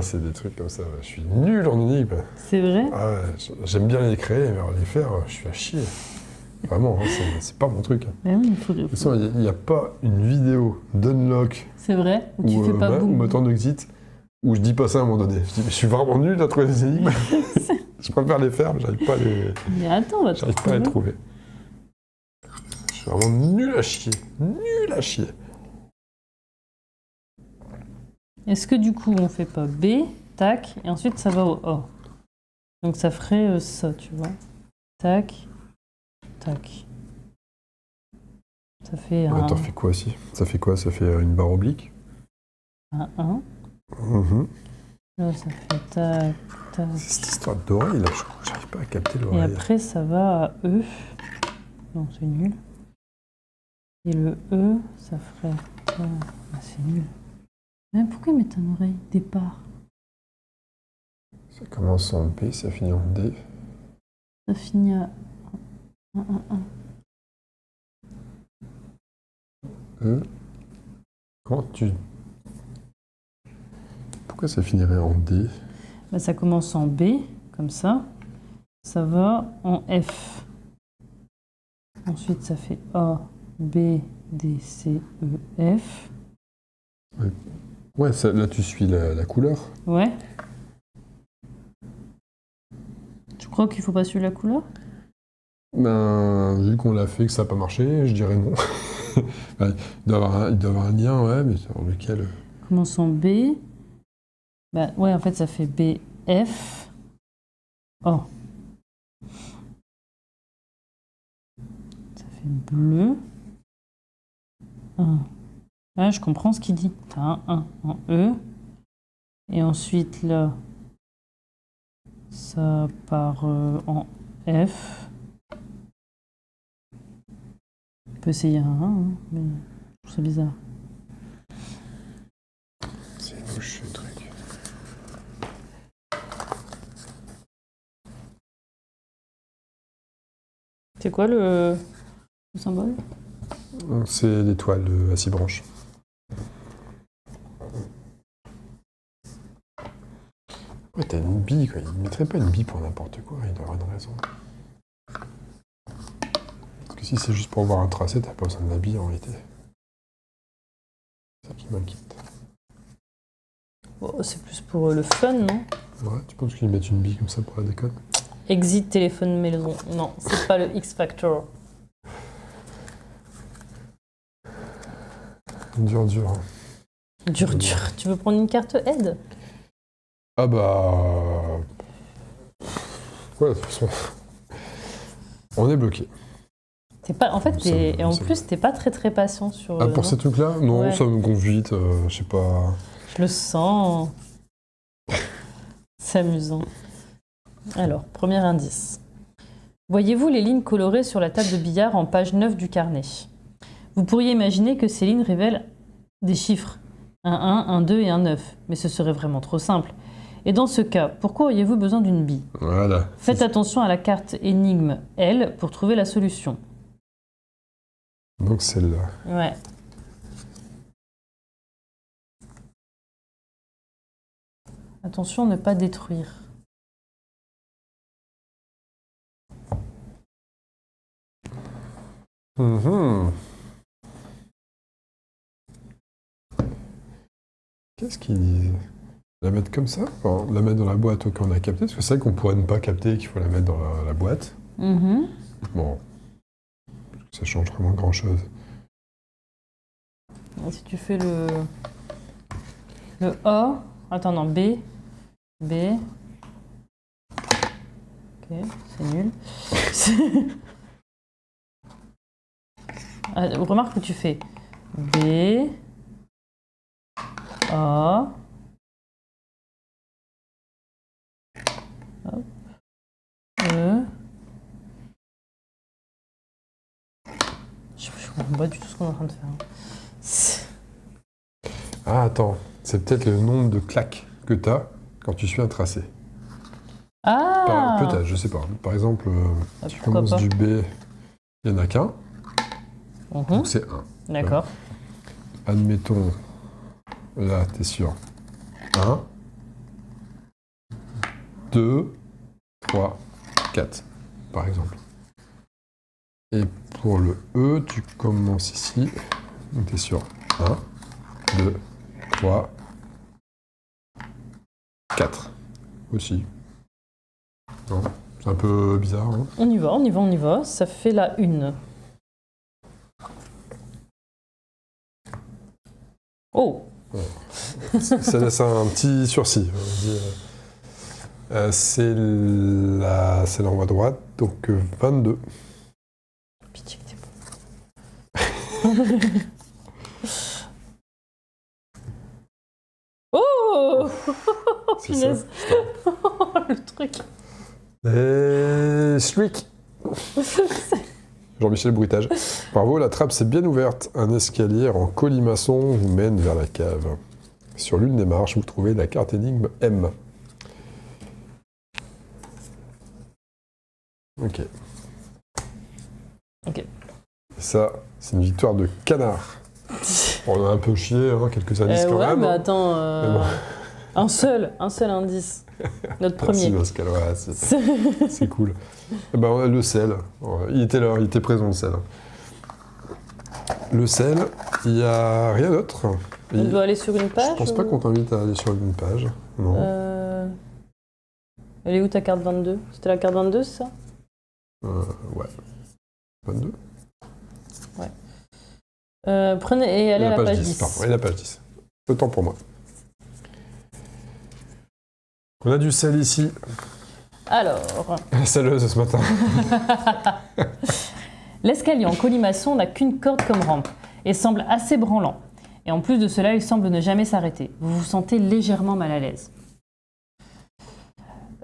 [SPEAKER 1] C'est des trucs comme ça. Je suis nul en énigmes.
[SPEAKER 2] C'est vrai?
[SPEAKER 1] Ah ouais, j'aime bien les créer, mais alors les faire, je suis à chier. Vraiment, hein, c'est pas mon truc.
[SPEAKER 2] Ben oui, il faudrait...
[SPEAKER 1] De toute façon, il n'y a pas une vidéo d'unlock
[SPEAKER 2] C'est vrai? Où tu fais pas
[SPEAKER 1] ou
[SPEAKER 2] boum.
[SPEAKER 1] Moton d'exit où je dis pas ça à un moment donné. Je dis, mais je suis vraiment nul à trouver des énigmes. Je préfère les faire, mais j'arrive pas à les
[SPEAKER 2] Mais attends, on va te
[SPEAKER 1] trouver. suis vraiment nul à chier. Nul à chier.
[SPEAKER 2] Est-ce que du coup, on fait pas B, tac, et ensuite ça va au A. Donc ça ferait ça, tu vois. Tac, tac. Ça fait un
[SPEAKER 1] Attends, fait quoi aussi? Ça fait quoi? Ça fait une barre oblique?
[SPEAKER 2] 1.
[SPEAKER 1] Mhm.
[SPEAKER 2] Là, ça fait tac, tac.
[SPEAKER 1] C'est cette histoire d'oreille, là, je crois que j'arrive pas à capter
[SPEAKER 2] Et
[SPEAKER 1] l'oreille.
[SPEAKER 2] après, ça va à E. Non, c'est nul. Et le E, ça ferait... Ah, c'est nul. Mais pourquoi ils mettent un oreille? Départ.
[SPEAKER 1] Ça commence en P, ça finit en D.
[SPEAKER 2] Ça finit à 1, 1, 1.
[SPEAKER 1] E. Comment tu... Pourquoi ça finirait en D?
[SPEAKER 2] Bah, ça commence en B, comme ça. Ça va en F. Ensuite, ça fait A, B, D, C, E, F.
[SPEAKER 1] Ouais, ça, là tu suis la couleur.
[SPEAKER 2] Ouais. Tu crois qu'il faut pas suivre la couleur?
[SPEAKER 1] Ben, vu qu'on l'a fait, que ça n'a pas marché, je dirais non. Ouais, il doit y avoir un lien, ouais, mais sur lequel...
[SPEAKER 2] Commence en B. Bah, ouais, en fait, ça fait B, F. Oh. Ça fait bleu. 1. Ouais, je comprends ce qu'il dit. T'as un 1 en E. Et ensuite, là, ça part en F. On peut essayer un 1, hein, mais je trouve ça bizarre.
[SPEAKER 1] C'est louche, ce truc.
[SPEAKER 2] C'est quoi le symbole?
[SPEAKER 1] C'est l'étoile à 6 branches. Ouais, t'as une bille, quoi. Il ne mettrait pas une bille pour n'importe quoi, il doit avoir une raison. Parce que si c'est juste pour voir un tracé, t'as pas besoin de la bille en réalité. C'est ça qui m'inquiète.
[SPEAKER 2] Oh, c'est plus pour le fun, non?
[SPEAKER 1] Ouais, tu penses qu'ils mettent une bille comme ça pour la déconne?
[SPEAKER 2] Exit téléphone maison. Non, c'est pas le X Factor.
[SPEAKER 1] Dur, dur.
[SPEAKER 2] Dur, dur. Tu veux prendre une carte aide?
[SPEAKER 1] Ah bah... Ouais, de toute façon... On est bloqué.
[SPEAKER 2] T'es pas, en fait,
[SPEAKER 1] Ça me-
[SPEAKER 2] et en
[SPEAKER 1] ça me-
[SPEAKER 2] plus, t'es pas très patient sur.
[SPEAKER 1] Ah, pour
[SPEAKER 2] non,
[SPEAKER 1] ces trucs-là? Non,
[SPEAKER 2] Ouais.
[SPEAKER 1] ça me gonfle vite, je sais pas...
[SPEAKER 2] je le sens. C'est amusant. Alors, premier indice. Voyez-vous les lignes colorées sur la table de billard en page 9 du carnet? Vous pourriez imaginer que ces lignes révèlent des chiffres. Un 1, un 2 et un 9. Mais ce serait vraiment trop simple. Et dans ce cas, pourquoi auriez-vous besoin d'une bille?
[SPEAKER 1] Voilà.
[SPEAKER 2] Faites attention à la carte énigme L pour trouver la solution.
[SPEAKER 1] Donc celle-là.
[SPEAKER 2] Ouais. Attention à ne pas détruire.
[SPEAKER 1] Mhm. Qu'est-ce qu'ils disent? La mettre comme ça? Enfin, la mettre dans la boîte qu'on a capté? Parce que c'est vrai qu'on pourrait ne pas capter qu'il faut la mettre dans la boîte.
[SPEAKER 2] Mhm.
[SPEAKER 1] Bon. Ça change vraiment grand-chose.
[SPEAKER 2] Et si tu fais le A, attends non, B, B, ok, c'est nul. Ah, remarque que tu fais B, A, hop, E. Je comprends pas du tout ce qu'on est en train de faire.
[SPEAKER 1] Ah, attends. C'est peut-être le nombre de claques que tu as quand tu suis un tracé.
[SPEAKER 2] Ah,
[SPEAKER 1] Peut-être, je sais pas. Par exemple,
[SPEAKER 2] Ah,
[SPEAKER 1] tu
[SPEAKER 2] pourquoi
[SPEAKER 1] commences
[SPEAKER 2] pas.
[SPEAKER 1] du B, il n'y en a qu'un.
[SPEAKER 2] Mhm.
[SPEAKER 1] Donc c'est 1.
[SPEAKER 2] D'accord.
[SPEAKER 1] Admettons, là, t'es sur 1, 2, 3, 4, par exemple. Et pour le E, tu commences ici. Donc t'es sur 1, 2, 3, 4 aussi. Non, c'est un peu bizarre, hein.
[SPEAKER 2] On y va, on y va, on y va. Ça fait la une. Oh,
[SPEAKER 1] Ça laisse un petit sursis. On dit, c'est l'envoi droite, donc 22.
[SPEAKER 2] pitié que t'es bon. Oh,
[SPEAKER 1] C'est ça.
[SPEAKER 2] punaise. Le truc.
[SPEAKER 1] Et Shriek. Jean-Michel Bruitage. Bravo, la trappe s'est bien ouverte. Un escalier en colimaçon vous mène vers la cave. Sur l'une des marches, vous trouvez la carte énigme M. Ok.
[SPEAKER 2] Ok.
[SPEAKER 1] Ça, c'est une victoire de canard. On a un peu chié, hein, quelques indices quand
[SPEAKER 2] ouais,
[SPEAKER 1] même.
[SPEAKER 2] mais
[SPEAKER 1] hein.
[SPEAKER 2] attends,
[SPEAKER 1] Mais bon.
[SPEAKER 2] un seul indice. Notre
[SPEAKER 1] Merci
[SPEAKER 2] premier.
[SPEAKER 1] Pascal, ouais, c'est cool. Eh ben, le sel, il était là, il était présent le sel. Le sel, il n'y a rien d'autre.
[SPEAKER 2] On doit aller sur une page.
[SPEAKER 1] Je pense pas qu'on t'invite à aller sur une page. Non.
[SPEAKER 2] Elle est où ta carte 22? C'était la carte 22, c'est ça?
[SPEAKER 1] Ouais. 22.
[SPEAKER 2] Prenez et allez à la page 10.
[SPEAKER 1] Pardon, et la page 10. Le temps pour moi. On a du sel ici.
[SPEAKER 2] Alors,
[SPEAKER 1] Selleuse ce matin.
[SPEAKER 2] l'escalier en colimaçon n'a qu'une corde comme rampe et semble assez branlant. Et en plus de cela, il semble ne jamais s'arrêter. Vous vous sentez légèrement mal à l'aise.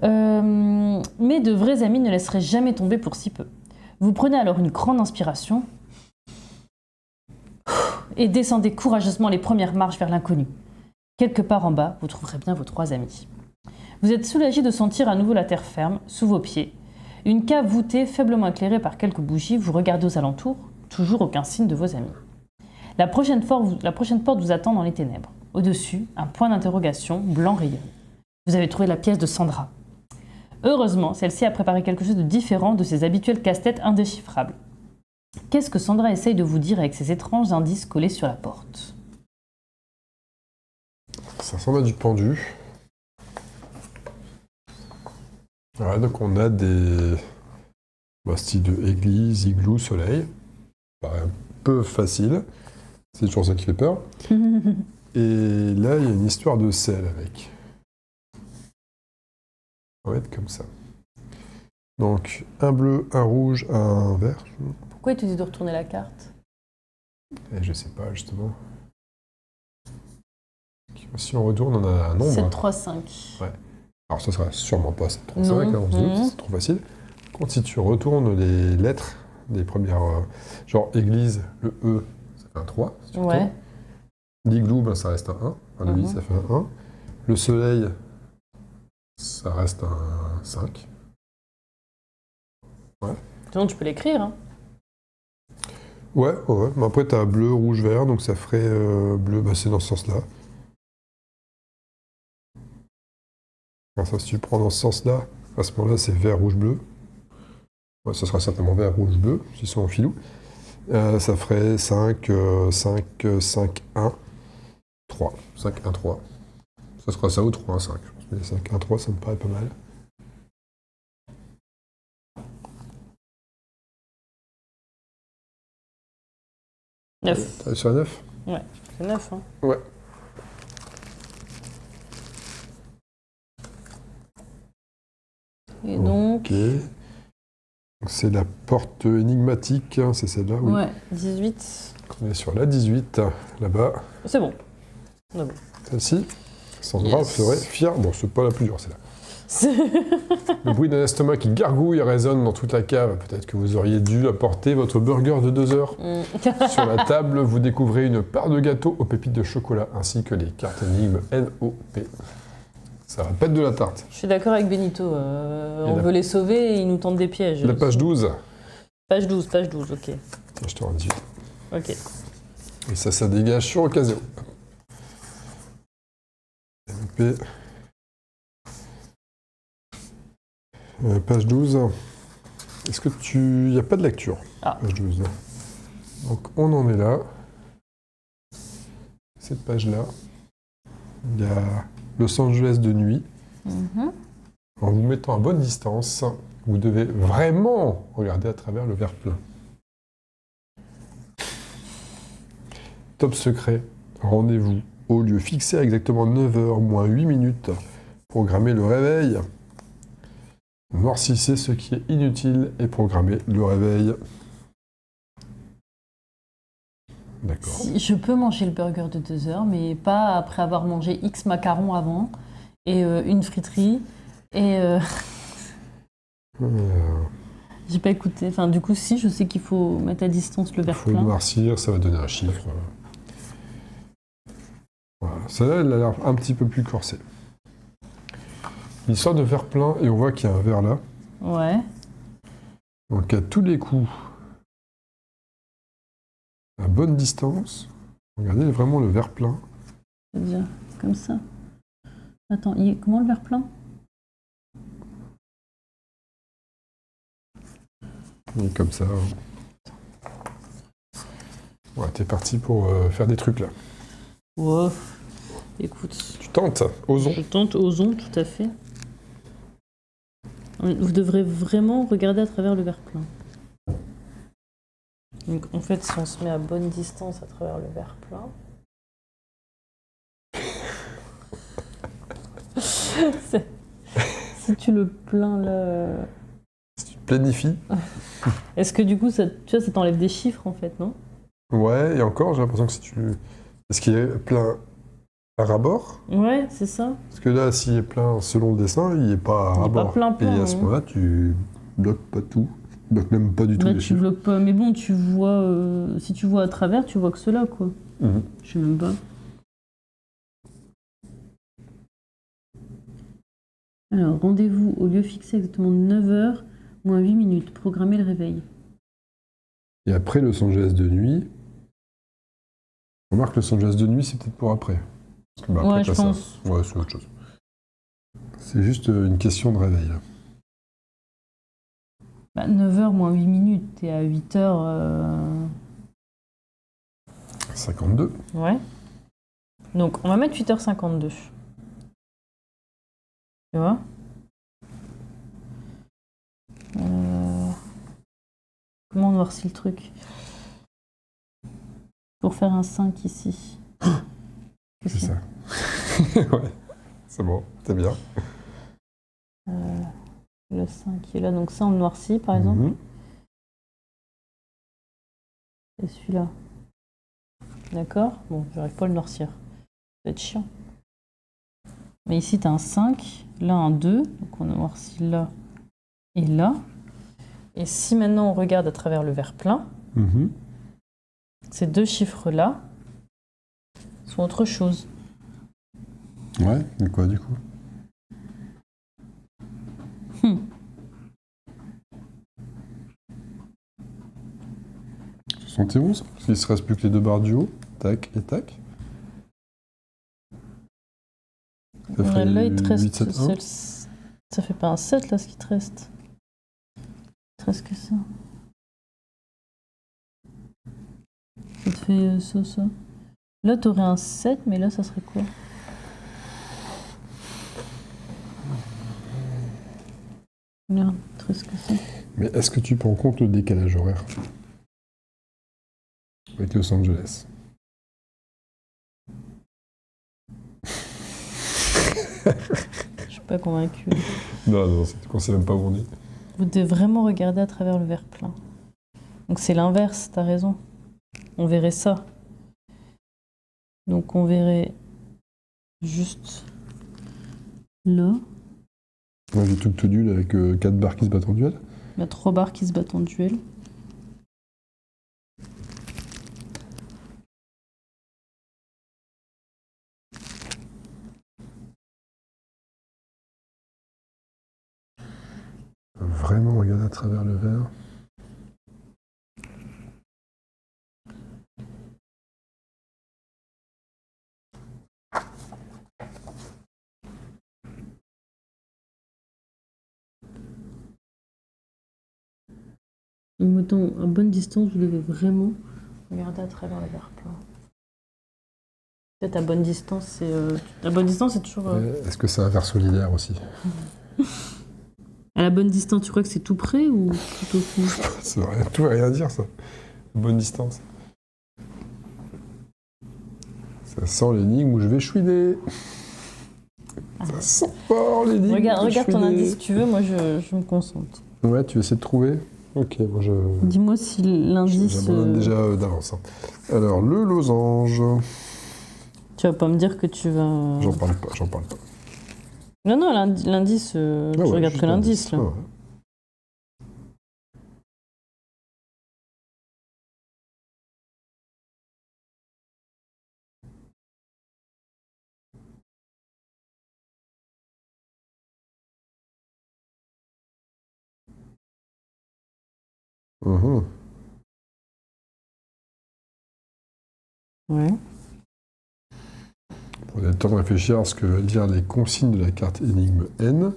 [SPEAKER 2] Mais de vrais amis ne laisseraient jamais tomber pour si peu. Vous prenez alors une grande inspiration et descendez courageusement les premières marches vers l'inconnu. Quelque part en bas, vous trouverez bien vos 3 amis. Vous êtes soulagé de sentir à nouveau la terre ferme, sous vos pieds. Une cave voûtée, faiblement éclairée par quelques bougies, vous regardez aux alentours, toujours aucun signe de vos amis. La prochaine porte vous attend dans les ténèbres. Au-dessus, un point d'interrogation blanc rayonne. Vous avez trouvé la pièce de Sandra. Heureusement, celle-ci a préparé quelque chose de différent de ses habituels casse-têtes indéchiffrables. Qu'est-ce que Sandra essaye de vous dire avec ces étranges indices collés sur la porte?
[SPEAKER 1] Ça ressemble à du pendu. Ouais, donc on a des style de église, igloo, soleil. Paraît un peu facile. C'est toujours ça qui fait peur. Et là, il y a une histoire de sel avec. Ça va être comme ça. Donc, un bleu, un rouge, un vert.
[SPEAKER 2] Pourquoi il te dit de retourner la carte?
[SPEAKER 1] Et je sais pas, justement. Si on retourne, on a un nombre.
[SPEAKER 2] 7, 3, 5.
[SPEAKER 1] Ouais. Alors, ça sera sûrement pas 7, 3,
[SPEAKER 2] Non.
[SPEAKER 1] 5, hein, on se doute, c'est trop facile. Quand si tu retournes les lettres des premières. Genre, église, le E, ça fait un 3. Si tu
[SPEAKER 2] Ouais.
[SPEAKER 1] retournes. L'igloo, ben, ça reste un 1. Enfin, le I, ça fait un 1. Le soleil, ça reste un 5. Ouais.
[SPEAKER 2] Sinon, tu peux l'écrire. Hein.
[SPEAKER 1] Ouais. Mais après, t'as bleu, rouge, vert, donc ça ferait bleu, bah, c'est dans ce sens-là. Alors ça, si tu prends dans ce sens-là, à ce moment-là, c'est vert, rouge, bleu. Ouais, ça sera certainement vert, rouge, bleu, s'ils sont en filou. Ça ferait 5, 5, 5, 1, 3. 5, 1, 3. Ça sera ça ou 3, 1, 5. Je pense que 5, 1, 3, ça me paraît pas mal.
[SPEAKER 2] Neuf.
[SPEAKER 1] T'as sur la 9 ?
[SPEAKER 2] Ouais, c'est 9. Hein.
[SPEAKER 1] Ouais.
[SPEAKER 2] Et donc.
[SPEAKER 1] Ok. Donc, c'est la porte énigmatique, hein, c'est celle-là, oui.
[SPEAKER 2] Ouais, 18.
[SPEAKER 1] On est sur la 18, là-bas.
[SPEAKER 2] C'est bon. On est bon.
[SPEAKER 1] Celle-ci, Sandra serait fière. Bon, c'est pas la plus dure, celle-là. Le bruit d'un estomac qui gargouille résonne dans toute la cave. Peut-être que vous auriez dû apporter votre burger de 2 heures. Sur la table, vous découvrez une part de gâteau aux pépites de chocolat ainsi que les cartes énigmes NOP. Ça va pas être de la tarte.
[SPEAKER 2] Je suis d'accord avec Benito. On veut les sauver et ils nous tentent des pièges.
[SPEAKER 1] La page 12.
[SPEAKER 2] Page 12, ok.
[SPEAKER 1] Tiens, je te rends 18.
[SPEAKER 2] Ok.
[SPEAKER 1] Et ça dégage sur Ocasio. NOP. Page 12. Est-ce que tu... Il n'y a pas de lecture.
[SPEAKER 2] Ah.
[SPEAKER 1] Page 12. Donc on en est là. Cette page-là. Il y a Los Angeles de nuit. En vous mettant à bonne distance, vous devez vraiment regarder à travers le verre plein. Top secret. Rendez-vous au lieu fixé à exactement 9h moins 8 minutes. Programmez le réveil. Noircissez ce qui est inutile et programmez le réveil. D'accord.
[SPEAKER 2] Si, je peux manger le burger de 2 heures, mais pas après avoir mangé X macarons avant, et une friterie, et j'ai pas écouté. Enfin, du coup, si, je sais qu'il faut mettre à distance le
[SPEAKER 1] Il
[SPEAKER 2] verre
[SPEAKER 1] faut
[SPEAKER 2] plein.
[SPEAKER 1] noircir, ça va donner un chiffre. Voilà. Celle-là, elle a l'air un petit peu plus corsée. Il sort de verre plein et on voit qu'il y a un verre là.
[SPEAKER 2] Ouais.
[SPEAKER 1] Donc à tous les coups, à bonne distance, regardez vraiment le verre plein.
[SPEAKER 2] C'est-à-dire, comme ça. Attends, comment le verre plein?
[SPEAKER 1] Et comme ça. Ouais, t'es parti pour faire des trucs là.
[SPEAKER 2] Wow. Écoute.
[SPEAKER 1] Tu tentes, osons.
[SPEAKER 2] Je tente, osons, tout à fait. Vous devrez vraiment regarder à travers le verre plein. Donc, en fait, si on se met à bonne distance à travers le verre plein... Si tu le plains là...
[SPEAKER 1] Si tu te planifies.
[SPEAKER 2] Est-ce que du coup, ça, tu vois, ça t'enlève des chiffres en fait, non?
[SPEAKER 1] Ouais, et encore, j'ai l'impression que si tu... Est-ce qu'il est plein à rabord?
[SPEAKER 2] Ouais, c'est ça.
[SPEAKER 1] Parce que là, s'il est plein selon le dessin, il n'est pas à
[SPEAKER 2] Il est
[SPEAKER 1] rebord.
[SPEAKER 2] pas plein,
[SPEAKER 1] Et à ce
[SPEAKER 2] hein.
[SPEAKER 1] moment-là, tu bloques pas tout. Tu bloques même pas du tout
[SPEAKER 2] Bah,
[SPEAKER 1] les
[SPEAKER 2] tu
[SPEAKER 1] chiffres.
[SPEAKER 2] bloques pas. Mais bon, tu vois... si tu vois à travers, tu vois que cela, quoi.
[SPEAKER 1] Mhm.
[SPEAKER 2] Je sais même pas. Alors, rendez-vous au lieu fixé exactement 9h, moins 8 minutes. Programmez le réveil.
[SPEAKER 1] Et après Los Angeles de nuit, remarque Los Angeles de nuit, c'est peut-être pour après. Parce que, bah, après,
[SPEAKER 2] Ouais, je
[SPEAKER 1] t'as ça.
[SPEAKER 2] pense.
[SPEAKER 1] Ouais, c'est autre chose. C'est juste une question de réveil. Là.
[SPEAKER 2] Bah, 9h moins 8 minutes. T'es à 8h...
[SPEAKER 1] 52.
[SPEAKER 2] Ouais. Donc, on va mettre 8h52. Tu vois? Comment on noircit le truc? Pour faire un 5 ici.
[SPEAKER 1] C'est ça. Ouais, c'est bon, t'es bien.
[SPEAKER 2] Le 5 qui est là. Donc ça, on le noircit, par exemple.
[SPEAKER 1] Mhm.
[SPEAKER 2] Et celui-là. D'accord? Bon, j'arrive pas à le noircir. Ça va être chiant. Mais ici, tu as un 5, là un 2. Donc on noircit là et là. Et si maintenant on regarde à travers le verre plein,
[SPEAKER 1] Mhm.
[SPEAKER 2] ces deux chiffres-là sont autre chose.
[SPEAKER 1] Ouais, et quoi du coup? 71, parce qu'il se reste plus que les deux barres du haut. Tac et tac. Ça ferait
[SPEAKER 2] Là, il te
[SPEAKER 1] 8,
[SPEAKER 2] reste...
[SPEAKER 1] 7, 1.
[SPEAKER 2] Ça fait pas un 7, là, ce qui te reste. Il te reste que ça. Ça te fait ça. Là, t'aurais un 7, mais là, ça serait quoi? Merde, il te reste que ça.
[SPEAKER 1] Mais est-ce que tu prends en compte le décalage horaire avec Los Angeles?
[SPEAKER 2] Je suis pas convaincue.
[SPEAKER 1] Non, on sait même pas où on est.
[SPEAKER 2] Vous devez vraiment regarder à travers le verre plein. Donc c'est l'inverse, t'as raison. On verrait ça. Donc on verrait juste là.
[SPEAKER 1] Ouais, j'ai tout nul avec 4 barres qui se battent en duel.
[SPEAKER 2] Il y a 3 barres qui se battent en duel.
[SPEAKER 1] Vraiment regarder à travers le verre.
[SPEAKER 2] Donc mettons, à bonne distance, vous devez vraiment regarder à travers le verre plein. Peut-être à bonne distance, c'est... à bonne distance, c'est toujours...
[SPEAKER 1] Est-ce que c'est un verre solidaire aussi?
[SPEAKER 2] À la bonne distance, tu crois que c'est tout près ou tout au fond?
[SPEAKER 1] Ça veut rien, tout veut rien dire ça. Bonne distance. Ça sent l'énigme où je vais chouiner. Ça sent fort l'énigme.
[SPEAKER 2] Regarde ton indice si tu veux, moi je me concentre.
[SPEAKER 1] Ouais, tu essaies de trouver. Ok, moi je...
[SPEAKER 2] Dis-moi si l'indice...
[SPEAKER 1] J'abandonne déjà d'avance. Hein. Alors, le losange...
[SPEAKER 2] Tu vas pas me dire que tu vas...
[SPEAKER 1] J'en parle pas.
[SPEAKER 2] Non, l'indice, je regarde que l'indice, là.
[SPEAKER 1] Ouais. Mhm.
[SPEAKER 2] Ouais.
[SPEAKER 1] Prenez le temps de réfléchir à ce que veulent dire les consignes de la carte énigme N.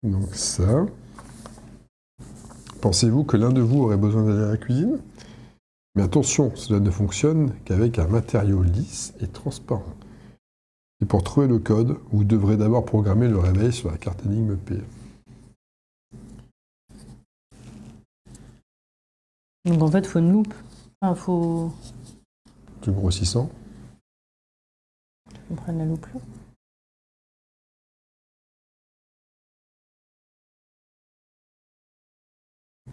[SPEAKER 1] Donc ça. Pensez-vous que l'un de vous aurait besoin d'aller à la cuisine? Mais attention, cela ne fonctionne qu'avec un matériau lisse et transparent. Et pour trouver le code, vous devrez d'abord programmer le réveil sur la carte énigme P.
[SPEAKER 2] Donc en fait, il faut une loupe. Enfin, faut...
[SPEAKER 1] Plus grossissant.
[SPEAKER 2] On prenne la loupe là.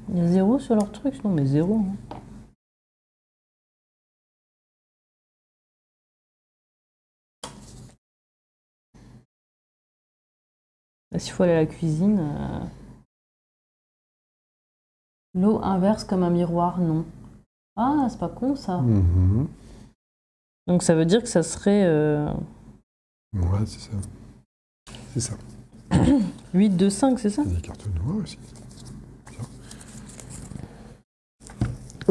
[SPEAKER 2] Il y a 0 sur leur truc? Non, mais 0. Hein. Là, s'il faut aller à la cuisine... L'eau inverse comme un miroir, non. Ah, c'est pas con ça.
[SPEAKER 1] Mhm.
[SPEAKER 2] Donc ça veut dire que ça serait...
[SPEAKER 1] Ouais, c'est ça. C'est ça.
[SPEAKER 2] 8, 2, 5, c'est ça?
[SPEAKER 1] Il y a des cartes noires aussi. Bien.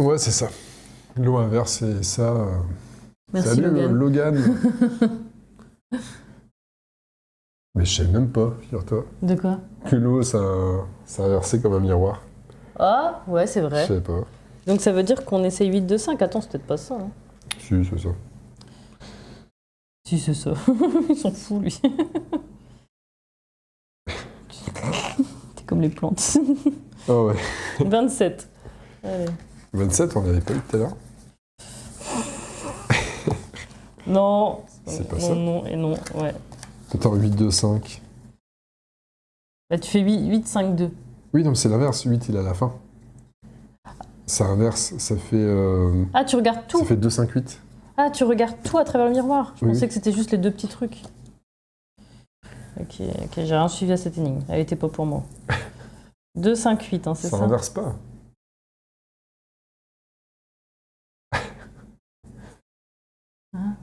[SPEAKER 1] Ouais, c'est ça. L'eau inverse, c'est ça.
[SPEAKER 2] Merci
[SPEAKER 1] Salut
[SPEAKER 2] Logan.
[SPEAKER 1] Mais je sais même pas, figure-toi,
[SPEAKER 2] De quoi?
[SPEAKER 1] que l'eau, ça inversé comme un miroir.
[SPEAKER 2] Ah, ouais, c'est vrai.
[SPEAKER 1] Je sais pas.
[SPEAKER 2] Donc ça veut dire qu'on essaie 8, 2, 5. Attends, c'est peut-être pas ça. Hein.
[SPEAKER 1] Si, c'est ça.
[SPEAKER 2] Si, c'est ça. Il s'en fout, lui. T'es comme les plantes.
[SPEAKER 1] Ah ouais.
[SPEAKER 2] 27. Allez.
[SPEAKER 1] 27, on l'avait pas eu tout à l'heure.
[SPEAKER 2] Non.
[SPEAKER 1] C'est pas
[SPEAKER 2] non,
[SPEAKER 1] ça.
[SPEAKER 2] Non, et non, ouais.
[SPEAKER 1] Attends, 8, 2, 5.
[SPEAKER 2] Là, tu fais 8, 5, 2.
[SPEAKER 1] Oui, non, mais c'est l'inverse. 8, il est à la fin. Ça inverse, ça fait...
[SPEAKER 2] Ah, tu regardes tout?
[SPEAKER 1] Ça fait 2, 5, 8.
[SPEAKER 2] Ah, tu regardes tout à travers le miroir? Je
[SPEAKER 1] Oui,
[SPEAKER 2] pensais
[SPEAKER 1] oui.
[SPEAKER 2] que c'était juste les deux petits trucs. Ok, j'ai rien suivi à cette énigme. Elle était pas pour moi. 2, 5, 8, hein, c'est ça?
[SPEAKER 1] Ça inverse pas.
[SPEAKER 2] Hein?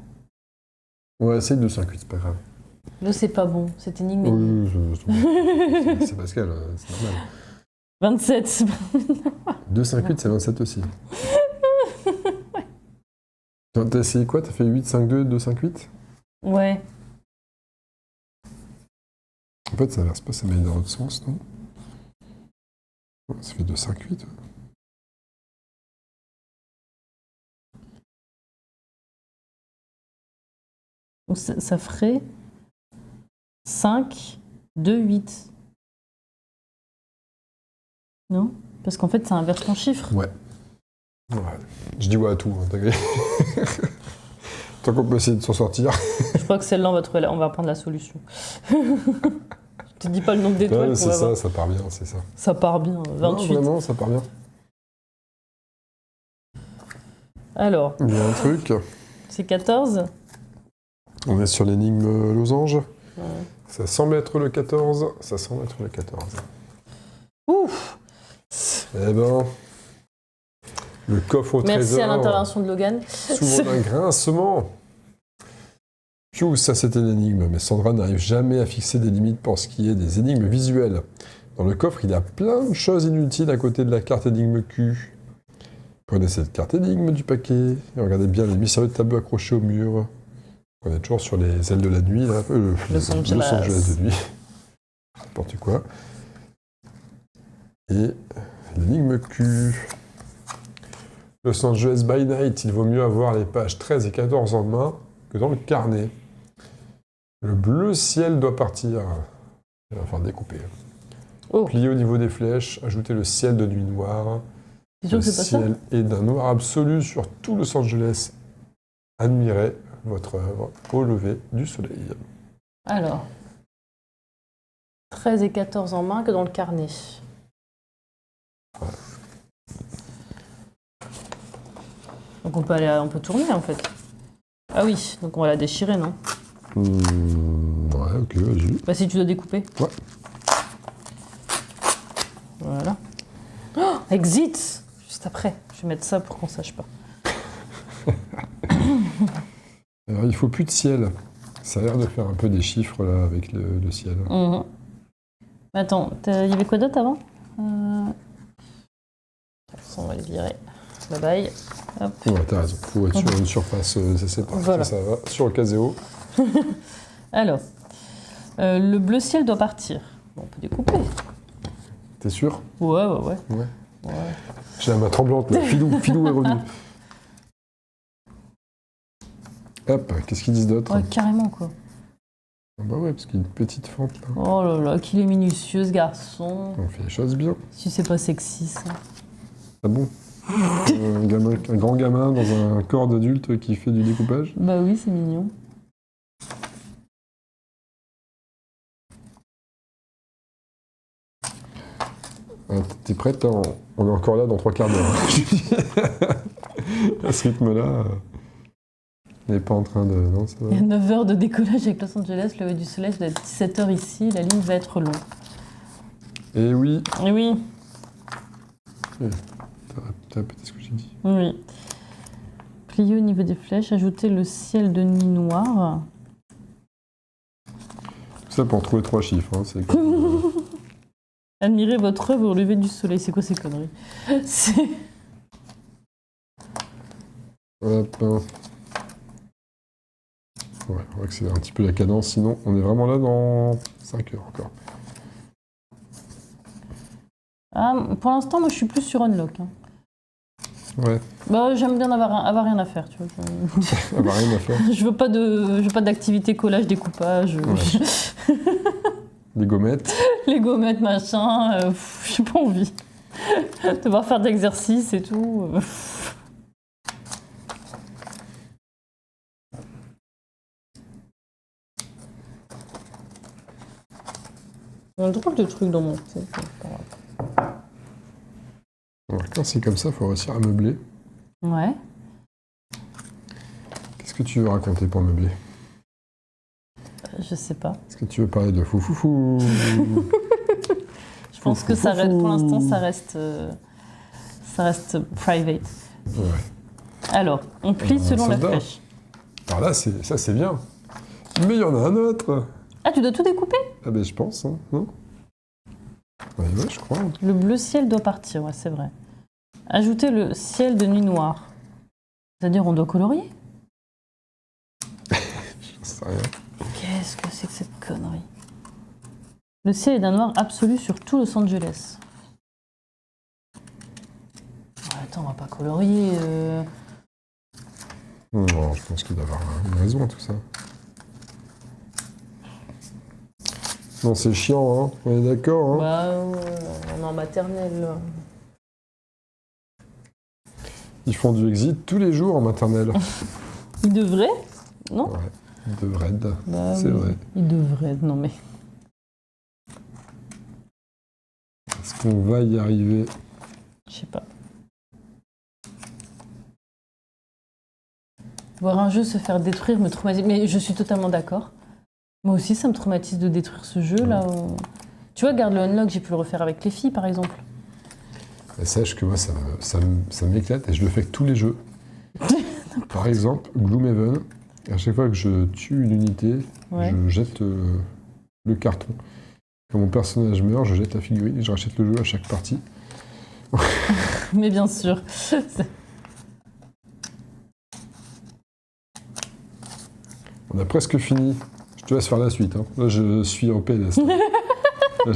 [SPEAKER 1] Ouais, essaye 2, 5, 8, c'est pas grave.
[SPEAKER 2] Là, c'est pas bon. Cette énigme est...
[SPEAKER 1] Oui, c'est Pascal, c'est normal.
[SPEAKER 2] 27.
[SPEAKER 1] 2, 5, 8, c'est 27 aussi. T'as essayé quoi? T'as fait 8, 5, 2, 2, 5, 8?
[SPEAKER 2] Ouais.
[SPEAKER 1] En fait, ça inverse pas, ça met dans l'autre sens, non? Ouais, ça fait 2, 5, 8.
[SPEAKER 2] Donc, ça ferait 5, 2, 8. Non? Parce qu'en fait, ça inverse ton chiffre.
[SPEAKER 1] Ouais. Ouais. Je dis ouais à tout, hein, t'as gagné. Tant qu'on peut essayer de s'en sortir.
[SPEAKER 2] Je crois que celle-là, on va prendre la solution. Je te dis pas le nombre d'étoiles.
[SPEAKER 1] Ouais, c'est
[SPEAKER 2] voir.
[SPEAKER 1] ça part bien, c'est ça.
[SPEAKER 2] Ça part bien, 28.
[SPEAKER 1] Non, vraiment, ça part bien.
[SPEAKER 2] Alors,
[SPEAKER 1] Il y a un truc.
[SPEAKER 2] c'est 14.
[SPEAKER 1] On est sur l'énigme losange.
[SPEAKER 2] Ouais.
[SPEAKER 1] Ça semble être le 14. Ça semble être le 14.
[SPEAKER 2] Ouf!
[SPEAKER 1] Eh ben, le coffre au
[SPEAKER 2] Merci
[SPEAKER 1] trésor.
[SPEAKER 2] à l'intervention de Logan.
[SPEAKER 1] S'ouvre d'un grincement. Piou, ça c'était l'énigme, mais Sandra n'arrive jamais à fixer des limites pour ce qui est des énigmes visuelles. Dans le coffre, il y a plein de choses inutiles à côté de la carte énigme Q. Prenez cette carte énigme du paquet et regardez bien les mystérieux tableaux accrochés au mur. On est toujours sur les ailes de la nuit, là.
[SPEAKER 2] Los Angeles.
[SPEAKER 1] Los Angeles de nuit. N'importe quoi. Et l'énigme Q. Los Angeles by night, il vaut mieux avoir les pages 13 et 14 en main que dans le carnet. Le bleu ciel doit partir. Il va falloir découper.
[SPEAKER 2] Oh,
[SPEAKER 1] Plier au niveau des flèches, ajouter le ciel de nuit noire.
[SPEAKER 2] c'est sûr
[SPEAKER 1] Le
[SPEAKER 2] que c'est pas ça?
[SPEAKER 1] ciel est d'un noir absolu sur tout Los Angeles. Admirez votre œuvre au lever du soleil.
[SPEAKER 2] Alors, 13 et 14 en main que dans le carnet.
[SPEAKER 1] Voilà.
[SPEAKER 2] Donc on peut tourner en fait. Ah oui, donc on va la déchirer, non?
[SPEAKER 1] Ouais, ok, vas-y.
[SPEAKER 2] Bah si tu dois découper.
[SPEAKER 1] Ouais.
[SPEAKER 2] Voilà. Oh, exit! Juste après. Je vais mettre ça pour qu'on sache pas.
[SPEAKER 1] Alors, il faut plus de ciel. Ça a l'air de faire un peu des chiffres là avec le ciel.
[SPEAKER 2] Mhm. Attends, il y avait quoi d'autre avant? On va les virer. Bye bye. Hop.
[SPEAKER 1] Ouais, t'as raison. Faut être sur une surface, c'est parti,
[SPEAKER 2] Voilà.
[SPEAKER 1] ça va. Sur le caséo.
[SPEAKER 2] Alors, le bleu ciel doit partir. Bon, on peut découper.
[SPEAKER 1] T'es sûr?
[SPEAKER 2] Ouais.
[SPEAKER 1] Ouais.
[SPEAKER 2] Ouais.
[SPEAKER 1] J'ai la main tremblante là. Filou est revenu. Hop, qu'est-ce qu'ils disent d'autre?
[SPEAKER 2] Ouais, carrément quoi.
[SPEAKER 1] Bah ouais, parce qu'il y a une petite fente là.
[SPEAKER 2] Oh là là, qu'il est minutieux ce garçon.
[SPEAKER 1] On fait les choses bien.
[SPEAKER 2] Si c'est pas sexy ça.
[SPEAKER 1] Ah bon? Un grand gamin dans un corps d'adulte qui fait du découpage?
[SPEAKER 2] Bah oui, c'est mignon.
[SPEAKER 1] T'es prête? Hein, on est encore là dans 3 quarts d'heure. À ce rythme-là, on n'est pas en train de... Non, ça va.
[SPEAKER 2] Il y a 9 heures de décollage avec Los Angeles, le lever du soleil, ça doit être 17 heures ici, la ligne va être longue.
[SPEAKER 1] Et oui,
[SPEAKER 2] Et oui,
[SPEAKER 1] t'as répété ce que j'ai dit.
[SPEAKER 2] oui. Plier au niveau des flèches, ajouter le ciel de nuit noire.
[SPEAKER 1] Tout ça pour trouver 3 chiffres. Hein, c'est comme,
[SPEAKER 2] Admirez votre œuvre au lever du soleil. C'est quoi ces conneries? C'est...
[SPEAKER 1] hop, hein. Ouais, on va accélérer un petit peu la cadence, sinon on est vraiment là dans 5 heures encore.
[SPEAKER 2] Ah, pour l'instant, moi, je suis plus sur Unlock. Hein.
[SPEAKER 1] Ouais,
[SPEAKER 2] Bah, j'aime bien avoir rien à faire, tu vois.
[SPEAKER 1] on va rien à faire.
[SPEAKER 2] Je veux pas d'activité collage, découpage.
[SPEAKER 1] Ouais. Les gommettes.
[SPEAKER 2] Les gommettes, machin. J'ai pas envie. Devoir faire d'exercice et tout. Un drôle de truc dans mon... C'est pas grave.
[SPEAKER 1] Alors, quand c'est comme ça, il faut réussir à meubler.
[SPEAKER 2] Ouais.
[SPEAKER 1] Qu'est-ce que tu veux raconter pour meubler?
[SPEAKER 2] Je sais pas.
[SPEAKER 1] Est-ce que tu veux parler de foufoufou?
[SPEAKER 2] Je pense que ça reste, pour l'instant, ça reste private.
[SPEAKER 1] Ouais.
[SPEAKER 2] Alors, on plie selon la
[SPEAKER 1] soldat.
[SPEAKER 2] flèche.
[SPEAKER 1] Alors là, ça c'est bien. Mais il y en a un autre.
[SPEAKER 2] Ah, tu dois tout découper?
[SPEAKER 1] Ah ben je pense, hein, non? Ouais, je crois.
[SPEAKER 2] Le bleu ciel doit partir, ouais, c'est vrai. Ajouter le ciel de nuit noire. C'est-à-dire, on doit colorier?
[SPEAKER 1] J'en sais rien.
[SPEAKER 2] Qu'est-ce que c'est que cette connerie? Le ciel est d'un noir absolu sur tout Los Angeles. Ouais, attends, on va pas colorier.
[SPEAKER 1] Non, je pense qu'il doit y avoir une raison à tout ça. Non, c'est chiant, hein. On est d'accord, hein.
[SPEAKER 2] Bah, on est en maternelle. Là.
[SPEAKER 1] Ils font du exit tous les jours en maternelle.
[SPEAKER 2] Il devrait? Non?
[SPEAKER 1] Ouais, ils devraient.
[SPEAKER 2] Bah,
[SPEAKER 1] C'est vrai.
[SPEAKER 2] Il devrait, non mais...
[SPEAKER 1] Est-ce qu'on va y arriver?
[SPEAKER 2] Je sais pas. Voir un jeu se faire détruire me traumatise. Mais je suis totalement d'accord. Moi aussi, ça me traumatise de détruire ce jeu là. Tu vois, garde le Unlock, j'ai pu le refaire avec les filles par exemple.
[SPEAKER 1] Et sache que moi, ça m'éclate et je le fais avec tous les jeux. Par exemple, Gloomhaven, à chaque fois que je tue une unité,
[SPEAKER 2] Ouais.
[SPEAKER 1] je jette le carton. Quand mon personnage meurt, je jette la figurine et je rachète le jeu à chaque partie.
[SPEAKER 2] Mais bien sûr.
[SPEAKER 1] On a presque fini. Je te laisse faire la suite. Hein. Là, je suis en PLS. Là,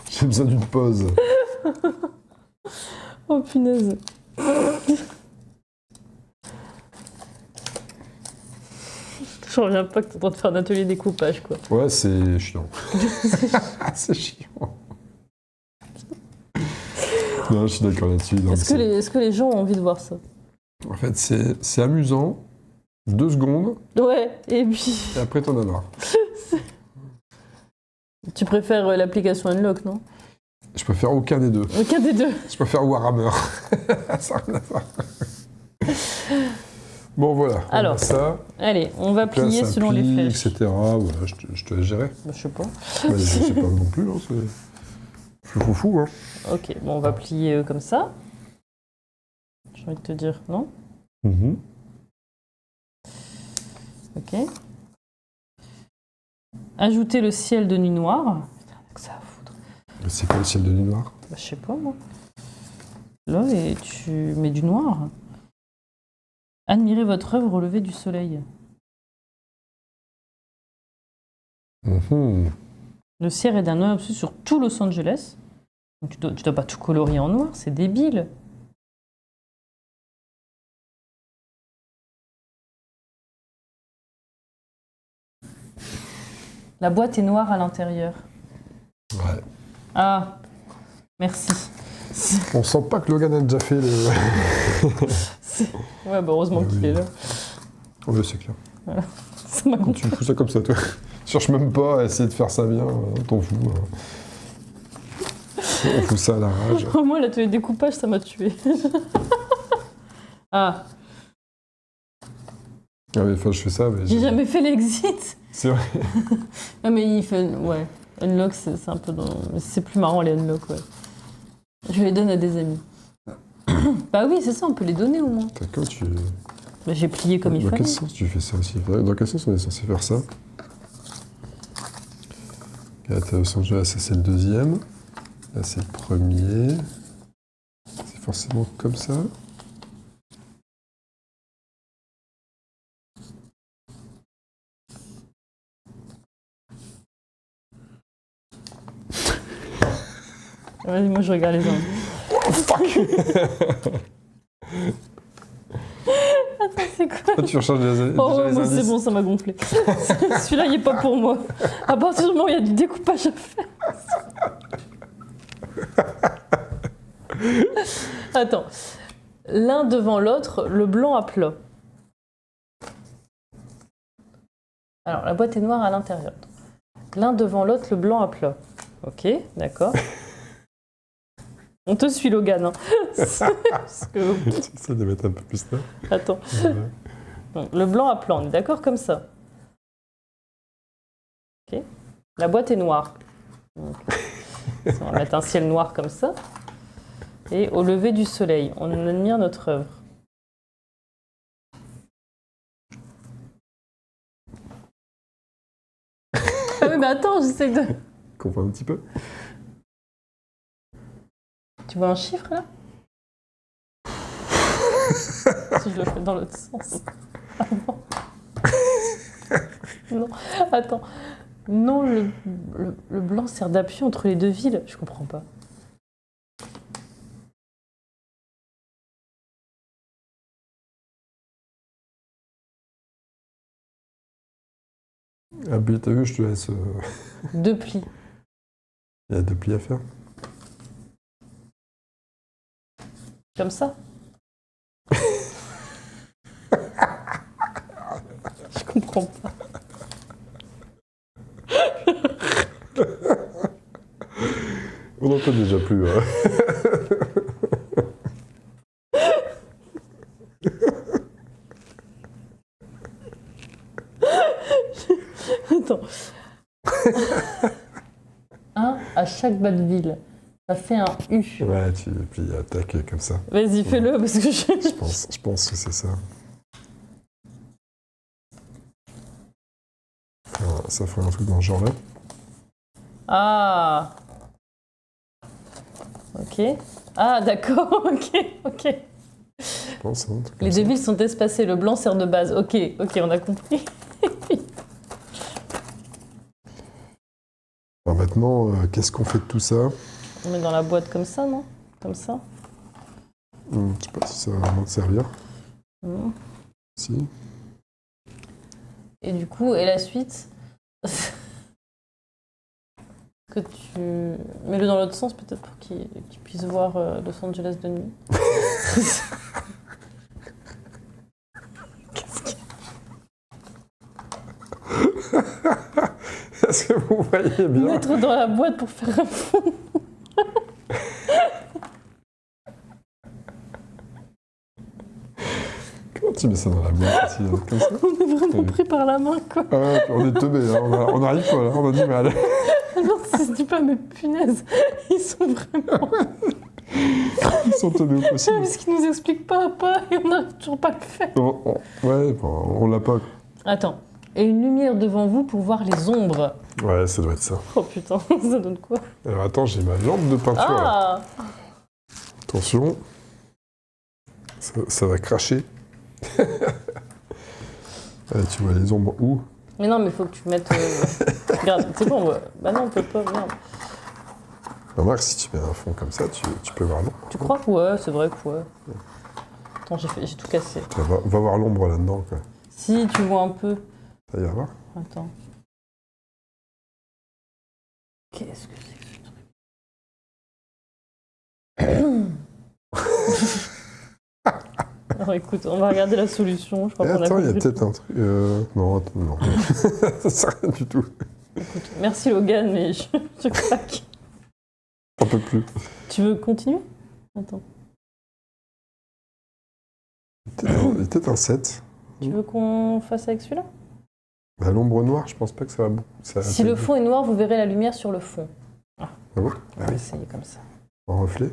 [SPEAKER 1] j'ai besoin d'une pause.
[SPEAKER 2] Oh punaise. Je reviens pas que t'es en train de faire un atelier découpage quoi.
[SPEAKER 1] Ouais, c'est chiant. C'est chiant. Non, je suis d'accord là-dessus. Non,
[SPEAKER 2] Est-ce que les gens ont envie de voir ça?
[SPEAKER 1] En fait, c'est amusant, 2 secondes,
[SPEAKER 2] Ouais, et puis...
[SPEAKER 1] et après t'en as marre.
[SPEAKER 2] Tu préfères l'application Unlock, non?
[SPEAKER 1] Je préfère aucun des deux.
[SPEAKER 2] Aucun des deux.
[SPEAKER 1] Je préfère Warhammer. Ça n'a rien à voir. Bon, voilà. On
[SPEAKER 2] Alors,
[SPEAKER 1] a ça.
[SPEAKER 2] Allez, on va
[SPEAKER 1] Donc là,
[SPEAKER 2] plier
[SPEAKER 1] ça
[SPEAKER 2] selon les
[SPEAKER 1] plie,
[SPEAKER 2] flèches.
[SPEAKER 1] etc. Voilà, je te laisse gérer.
[SPEAKER 2] Bah, je sais pas.
[SPEAKER 1] Bah, je sais pas non plus. Hein, c'est fou, hein.
[SPEAKER 2] Ok, bon, on va plier comme ça. J'ai envie de te dire, non? Ok. Ajouter le ciel de nuit noire. Putain, que ça à foutre.
[SPEAKER 1] C'est quoi le ciel de nuit noir?
[SPEAKER 2] Bah, je sais pas, moi. Là, et tu mets du noir. Admirez votre œuvre au lever du soleil. Le ciel est d'un œil absolu sur tout Los Angeles. Donc, tu dois pas tout colorier en noir, c'est débile. La boîte est noire à l'intérieur.
[SPEAKER 1] Ouais.
[SPEAKER 2] Ah, merci.
[SPEAKER 1] On sent pas que Logan a déjà fait le...
[SPEAKER 2] Ouais, bah heureusement
[SPEAKER 1] Oui.
[SPEAKER 2] qu'il est là.
[SPEAKER 1] Oui, c'est clair.
[SPEAKER 2] Ça m'a
[SPEAKER 1] Tu me fous ça comme ça, toi. Cherche même pas à essayer de faire ça bien, t'en fous. On fout ça à la rage.
[SPEAKER 2] Moi, l'atelier découpage, ça m'a tué. Ah,
[SPEAKER 1] Ah oui, enfin, je fais ça, mais...
[SPEAKER 2] j'ai jamais fait l'exit.
[SPEAKER 1] C'est vrai.
[SPEAKER 2] Ah, mais il fait. Ouais, Unlock, c'est un peu dans. C'est plus marrant les Unlock, ouais. Je les donne à des amis. Bah oui, c'est ça, on peut les donner au moins.
[SPEAKER 1] D'accord, tu...
[SPEAKER 2] Bah, j'ai plié comme il
[SPEAKER 1] Dans
[SPEAKER 2] fallait.
[SPEAKER 1] quel sens tu fais ça aussi? Dans quel sens on est censé faire ça? Là, t'as Los Angeles, ça c'est le deuxième. Là, c'est le premier. C'est forcément comme ça.
[SPEAKER 2] Vas-y, moi je regarde les uns.
[SPEAKER 1] Oh, fuck!
[SPEAKER 2] Attends, c'est quoi?
[SPEAKER 1] Ah, tu recharges déjà
[SPEAKER 2] Oh,
[SPEAKER 1] les
[SPEAKER 2] moi
[SPEAKER 1] indices.
[SPEAKER 2] c'est bon, ça m'a gonflé. Celui-là, il est pas pour moi. À partir du moment où il y a du découpage à faire. Attends. L'un devant l'autre, le blanc à plat. Alors, la boîte est noire à l'intérieur. L'un devant l'autre, le blanc à plat. Ok, d'accord. On te suit, Logan. Hein. Parce que...
[SPEAKER 1] Ça doit mettre un peu plus là.
[SPEAKER 2] Attends.
[SPEAKER 1] Voilà.
[SPEAKER 2] Donc, le blanc à plat, on est d'accord comme ça. Ok. La boîte est noire. Donc, on va mettre un ciel noir comme ça. Et au lever du soleil, on admire notre œuvre. Ah oui, mais attends, j'essaie de...
[SPEAKER 1] Comprends un petit peu.
[SPEAKER 2] Tu vois un chiffre là? Si je le fais dans l'autre sens. Ah non. Non, attends. Non, le blanc sert d'appui entre les deux villes. Je comprends pas.
[SPEAKER 1] Ah, puis t'as vu, je te laisse.
[SPEAKER 2] Deux plis.
[SPEAKER 1] Il y a 2 plis à faire.
[SPEAKER 2] Comme ça. Je comprends pas.
[SPEAKER 1] On n'entend déjà plus. Hein.
[SPEAKER 2] Attends. Un à chaque bas de ville. Ça fait un U.
[SPEAKER 1] Ouais, puis attaque comme ça.
[SPEAKER 2] Vas-y, fais-le parce que
[SPEAKER 1] Je pense que c'est ça. Enfin, ça ferait un truc dans ce genre-là.
[SPEAKER 2] Ah. Ok. Ah, d'accord. Ok.
[SPEAKER 1] Je pense. Hein, un truc comme
[SPEAKER 2] Les
[SPEAKER 1] ça.
[SPEAKER 2] deux villes sont espacées. Le blanc sert de base. Ok, on a compris.
[SPEAKER 1] Alors maintenant, qu'est-ce qu'on fait de tout ça?
[SPEAKER 2] On met dans la boîte comme ça, non? Comme ça.
[SPEAKER 1] Je sais pas si ça va vraiment te servir.
[SPEAKER 2] Mhm.
[SPEAKER 1] Si.
[SPEAKER 2] Et du coup, et la suite que tu mets-le dans l'autre sens peut-être pour qu'il puisse voir Los Angeles de nuit. Qu'est-ce qu'il y a?
[SPEAKER 1] Est-ce que vous voyez bien?
[SPEAKER 2] Mettre dans la boîte pour faire un fond.
[SPEAKER 1] Comment tu mets ça dans la boîte ici, comme ça?
[SPEAKER 2] On est vraiment pris par la main, quoi.
[SPEAKER 1] Ah ouais, on est teubés, hein, on arrive pas là, on a du mal.
[SPEAKER 2] Non, ça se dit pas, mais punaise, ils sont vraiment...
[SPEAKER 1] Ils sont teubés au possible.
[SPEAKER 2] Parce qu'ils nous expliquent pas à pas et on n'arrive toujours pas à le faire.
[SPEAKER 1] Ouais, bon, on l'a pas.
[SPEAKER 2] Attends, et une lumière devant vous pour voir les ombres.
[SPEAKER 1] Ouais, ça doit être ça.
[SPEAKER 2] Oh putain, ça donne quoi?
[SPEAKER 1] Alors attends, j'ai ma lampe de peinture là.
[SPEAKER 2] Ah!
[SPEAKER 1] Attention, ça va cracher. Ouais, tu vois les ombres où?
[SPEAKER 2] Mais non, mais faut que tu mettes... Regarde, c'est bon, ouais. Bah non, on peut pas, merde.
[SPEAKER 1] Remarque, si tu mets un fond comme ça, tu peux voir l'ombre.
[SPEAKER 2] Tu crois que ouais, c'est vrai que ouais. Attends, j'ai tout cassé.
[SPEAKER 1] On va voir l'ombre là-dedans, quoi.
[SPEAKER 2] Si, tu vois un peu.
[SPEAKER 1] Ça ira voir?
[SPEAKER 2] Attends. Qu'est-ce que c'est que ce truc? Alors écoute, on va regarder la solution. Je crois qu'on a
[SPEAKER 1] attends, il y a
[SPEAKER 2] compris.
[SPEAKER 1] peut-être un truc... Non, attends, non. Ça sert à rien du tout.
[SPEAKER 2] Écoute, merci Logan, mais je craque.
[SPEAKER 1] On peut plus.
[SPEAKER 2] Tu veux continuer? Attends.
[SPEAKER 1] Il y a peut-être un 7.
[SPEAKER 2] Tu veux qu'on fasse avec celui-là?
[SPEAKER 1] Bah, l'ombre noire, je pense pas que ça va beaucoup.
[SPEAKER 2] Si le fond est noir, vous verrez la lumière sur le fond.
[SPEAKER 1] Ah bon?
[SPEAKER 2] On va essayer comme ça.
[SPEAKER 1] En reflet?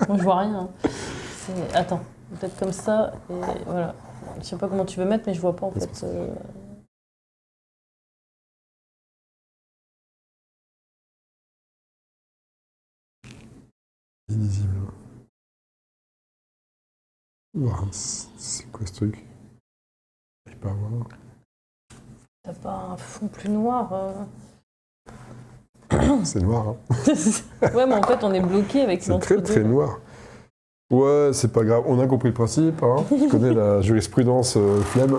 [SPEAKER 2] Moi, je vois rien. Hein. Attends, peut-être comme ça, et voilà. Je sais pas comment tu veux mettre, mais je vois pas en fait.
[SPEAKER 1] Illisible. Ouah, c'est quoi ce truc? J'arrive pas à voir.
[SPEAKER 2] T'as pas un fond plus noir
[SPEAKER 1] C'est noir, hein?
[SPEAKER 2] Ouais, mais en fait, on est bloqué avec
[SPEAKER 1] C'est très très noir. Ouais, c'est pas grave. On a compris le principe, hein. Je connais la jurisprudence flemme.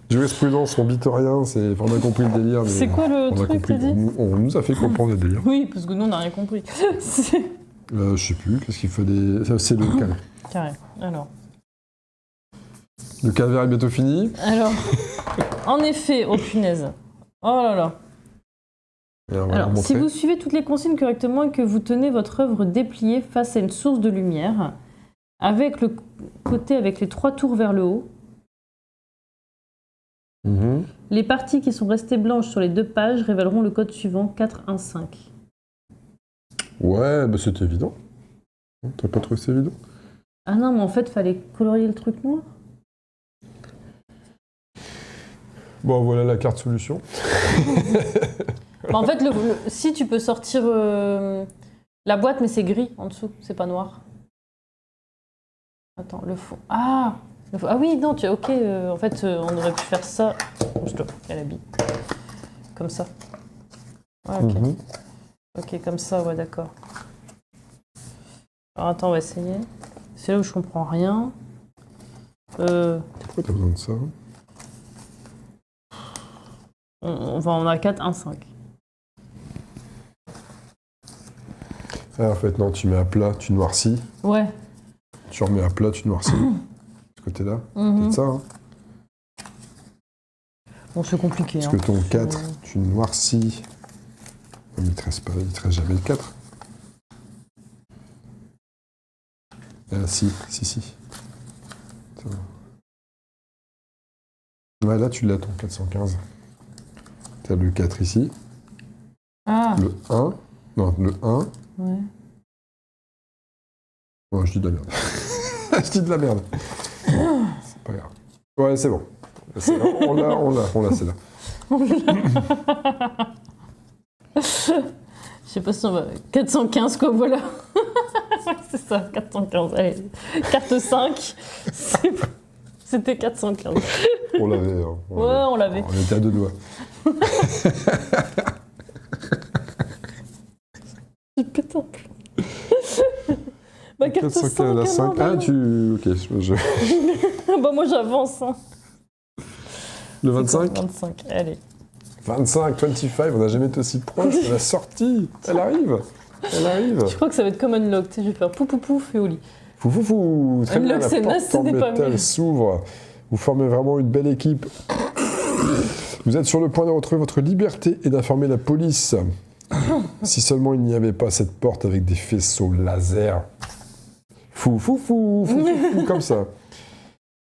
[SPEAKER 1] Jurisprudence, on bite rien, on a compris le délire. Mais
[SPEAKER 2] c'est quoi le
[SPEAKER 1] on a
[SPEAKER 2] truc,
[SPEAKER 1] compris,
[SPEAKER 2] t'as dit?
[SPEAKER 1] on nous a fait comprendre le délire.
[SPEAKER 2] Oui, parce que nous, on n'a rien compris.
[SPEAKER 1] Je sais plus, qu'est-ce qu'il fallait... C'est le carré.
[SPEAKER 2] Carré, alors.
[SPEAKER 1] Le calvaire est bientôt fini.
[SPEAKER 2] Alors, en effet, oh punaise. Oh là là.
[SPEAKER 1] Et on va
[SPEAKER 2] Alors,
[SPEAKER 1] leur
[SPEAKER 2] si
[SPEAKER 1] montrer.
[SPEAKER 2] vous suivez toutes les consignes correctement et que vous tenez votre œuvre dépliée face à une source de lumière, avec le côté avec les 3 tours vers le haut,
[SPEAKER 1] Mhm.
[SPEAKER 2] les parties qui sont restées blanches sur les 2 pages révéleront le code suivant 415.
[SPEAKER 1] Ouais, bah c'était évident. T'as pas trouvé ça évident?
[SPEAKER 2] Ah non, mais en fait, fallait colorier le truc noir.
[SPEAKER 1] Bon, voilà la carte solution.
[SPEAKER 2] Bah, en fait, si tu peux sortir la boîte, mais c'est gris en dessous, c'est pas noir. Attends, le fond. Ah, ah oui, non, ok. En fait, on aurait pu faire ça. Oh, stop, elle habille. Comme ça. Ouais, ok.
[SPEAKER 1] Mhm.
[SPEAKER 2] Ok, comme ça, ouais, d'accord. Alors attends, on va essayer. C'est là où je comprends rien.
[SPEAKER 1] Pourquoi t'as besoin de ça?
[SPEAKER 2] On a 4, 1, 5.
[SPEAKER 1] Ah, en fait, non, tu mets à plat, tu noircis.
[SPEAKER 2] Ouais.
[SPEAKER 1] Tu remets à plat, tu noircis. Ce côté-là,
[SPEAKER 2] Mhm.
[SPEAKER 1] c'est ça, hein?
[SPEAKER 2] Bon, c'est compliqué.
[SPEAKER 1] Parce
[SPEAKER 2] Hein.
[SPEAKER 1] que ton 4, tu noircis. Mais il te reste jamais le 4. Ah, si. Attends. Ouais, là, tu l'as, ton 415. T'as le 4 ici.
[SPEAKER 2] Ah,
[SPEAKER 1] Le 1. Non, le 1.
[SPEAKER 2] ouais.
[SPEAKER 1] Oh, je dis de la merde. Je dis de la merde. C'est pas grave. Ouais, c'est bon. On l'a, c'est là.
[SPEAKER 2] Je sais pas si on va... 415, quoi, voilà. C'est ça, 415. Allez, carte 5. C'était 415.
[SPEAKER 1] On l'avait. Hein.
[SPEAKER 2] Ouais, on l'avait.
[SPEAKER 1] On était à 2 doigts.
[SPEAKER 2] J'ai pété un plomb. Bah, carte 5,
[SPEAKER 1] la 5. Ah, tu... Ok,
[SPEAKER 2] Bah, moi, j'avance. Hein.
[SPEAKER 1] Le 25
[SPEAKER 2] 25, allez.
[SPEAKER 1] 25, 25, on n'a jamais été aussi proche de la sortie. Elle arrive.
[SPEAKER 2] Je crois que ça va être comme Unlock. Tu sais, je vais faire pouf pouf pouf et au lit.
[SPEAKER 1] Fou. Très bien,
[SPEAKER 2] Unlock,
[SPEAKER 1] la
[SPEAKER 2] c'est
[SPEAKER 1] porte
[SPEAKER 2] naze, ce
[SPEAKER 1] en
[SPEAKER 2] n'est pas
[SPEAKER 1] métal
[SPEAKER 2] mieux.
[SPEAKER 1] s'ouvre. Vous formez vraiment une belle équipe. Vous êtes sur le point de retrouver votre liberté et d'informer la police. Si seulement il n'y avait pas cette porte avec des faisceaux laser. Fou, comme ça.